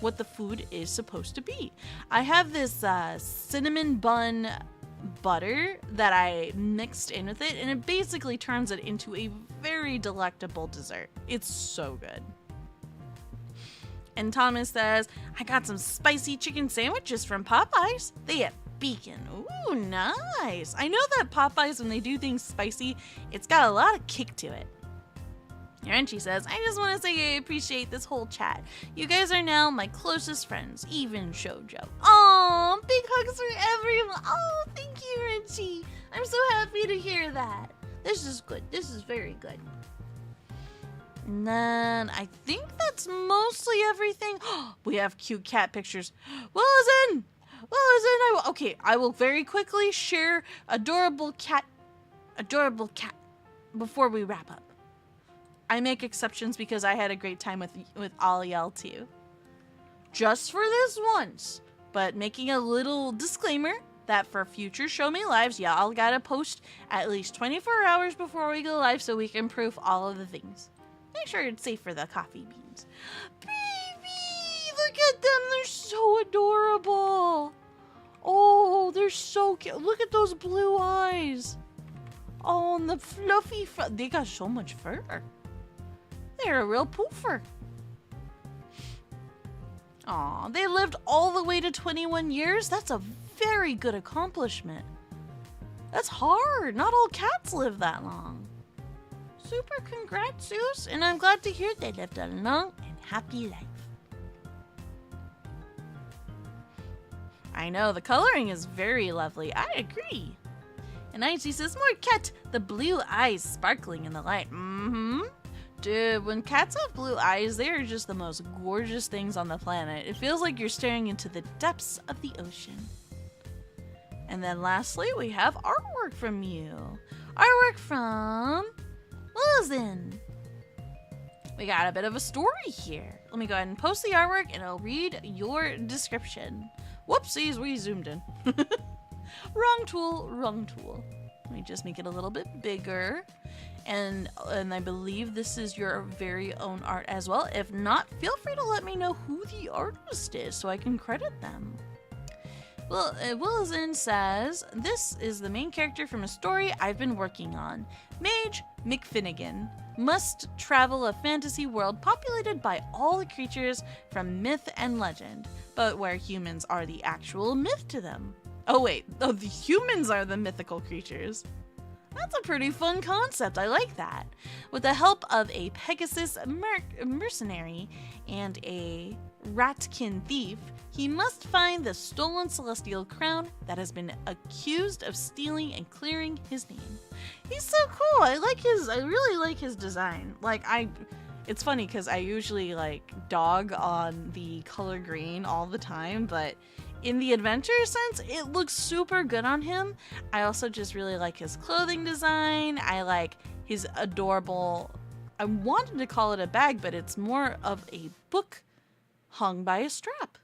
what the food is supposed to be. I have this cinnamon bun butter that I mixed in with it, and it basically turns it into a very delectable dessert. It's so good. And Thomas says, I got some spicy chicken sandwiches from Popeyes. They have bacon. Ooh, nice. I know that Popeyes, when they do things spicy, it's got a lot of kick to it. And she says, I just want to say I appreciate this whole chat. You guys are now my closest friends, even Shoujo. Aw, big hugs for everyone. Oh, thank you, Richie. I'm so happy to hear that. This is good. This is very good. And then I think that's mostly everything. We have cute cat pictures. Wilson! Okay, I will very quickly share adorable cat before we wrap up. I make exceptions because I had a great time with all y'all too. Just for this once, but making a little disclaimer that for future Show Me Lives, y'all gotta post at least 24 hours before we go live so we can proof all of the things. Make sure it's safe for the coffee beans. Baby, look at them. They're so adorable. Oh, they're so cute. Look at those blue eyes. Oh, and the fluffy they got so much fur. They're a real poofer. Aw, they lived all the way to 21 years? That's a very good accomplishment. That's hard. Not all cats live that long. Super congrats, Zeus, and I'm glad to hear they lived a long and happy life. I know, the coloring is very lovely. I agree. And Icy says, more cat, the blue eyes sparkling in the light. Dude, when cats have blue eyes, they are just the most gorgeous things on the planet. It feels like you're staring into the depths of the ocean. And then lastly, we have artwork from you. Artwork from Wilson. We got a bit of a story here. Let me go ahead and post the artwork and I'll read your description. Whoopsies, we zoomed in. Wrong tool, wrong tool. Let me just make it a little bit bigger. And I believe this is your very own art as well. If not, feel free to let me know who the artist is so I can credit them. Well, Wilson says, this is the main character from a story I've been working on. Mage McFinnigan must travel a fantasy world populated by all the creatures from myth and legend, but where humans are the actual myth to them. Oh wait, the humans are the mythical creatures. That's a pretty fun concept, I like that. With the help of a Pegasus mercenary and a ratkin thief, he must find the stolen celestial crown that has been accused of stealing and clearing his name. He's so cool. I really like his design. It's funny because I usually dog on the color green all the time, but in the adventure sense, it looks super good on him. I also just really like his clothing design. I like his adorable, I wanted to call it a bag, but it's more of a book hung by a strap.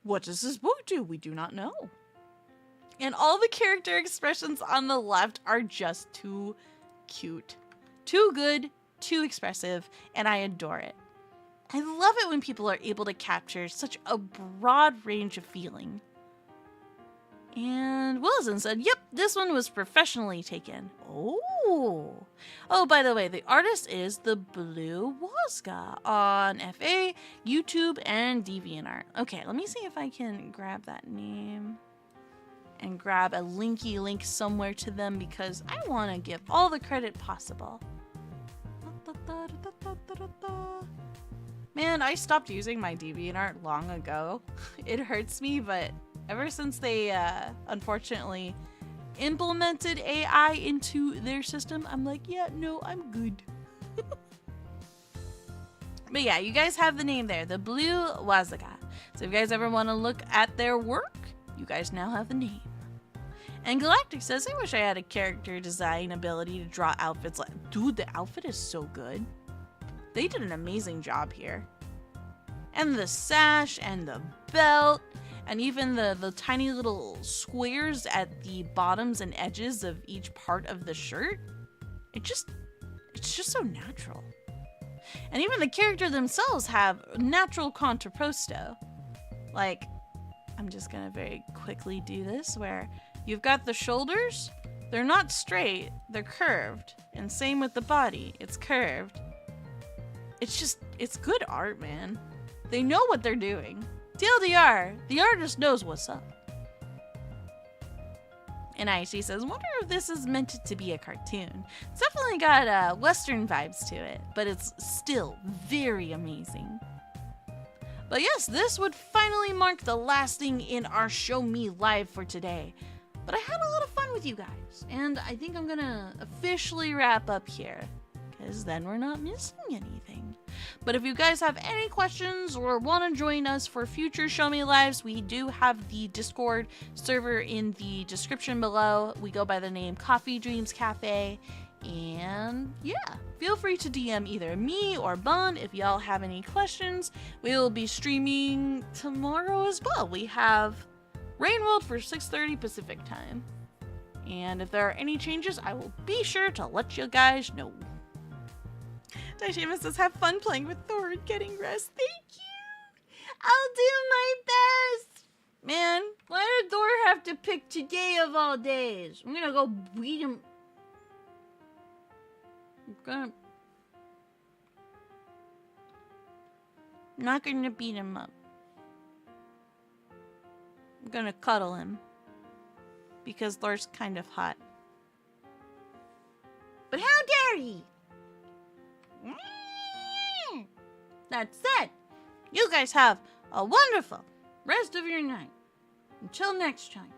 What does this book do? We do not know. And all the character expressions on the left are just too cute. Too good, too expressive, and I adore it. I love it when people are able to capture such a broad range of feeling. And Wilson said, yep, this one was professionally taken. Oh, by the way, the artist is the Blue Wazga on FA, YouTube, and DeviantArt. Okay, let me see if I can grab that name and grab a linky link somewhere to them because I want to give all the credit possible. Man, I stopped using my DeviantArt long ago. It hurts me, but ever since they unfortunately implemented AI into their system, I'm like, yeah, no, I'm good. But yeah, you guys have the name there, the Blue Wazaga. So if you guys ever want to look at their work, you guys now have the name. And Galactic says, I wish I had a character design ability to draw outfits like... Dude, the outfit is so good. They did an amazing job here. And the sash and the belt and even the tiny little squares at the bottoms and edges of each part of the shirt. It's just so natural. And even the character themselves have natural contrapposto. Like, I'm just gonna very quickly do this, where you've got the shoulders, they're not straight, they're curved. And same with the body, it's curved. It's good art, man. They know what they're doing. TLDR, the artist knows what's up. And Icy says, wonder if this is meant to be a cartoon. It's definitely got Western vibes to it, but it's still very amazing. But yes, this would finally mark the last thing in our Show Me Live for today. But I had a lot of fun with you guys, and I think I'm gonna officially wrap up here, because then we're not missing anything. But if you guys have any questions or want to join us for future Show Me Lives, we do have the Discord server in the description below. We go by the name Coffee Dreams Cafe. And yeah, feel free to DM either me or Bun if y'all have any questions. We will be streaming tomorrow as well. We have Rain World for 6:30 Pacific time. And if there are any changes, I will be sure to let you guys know. Daishima says, have fun playing with Thor and getting rest. Thank you. I'll do my best. Man, why did Thor have to pick today of all days? I'm gonna go beat him. I'm not gonna beat him up. I'm gonna cuddle him. Because Thor's kind of hot. But how dare he? That said, you guys have a wonderful rest of your night. Until next time.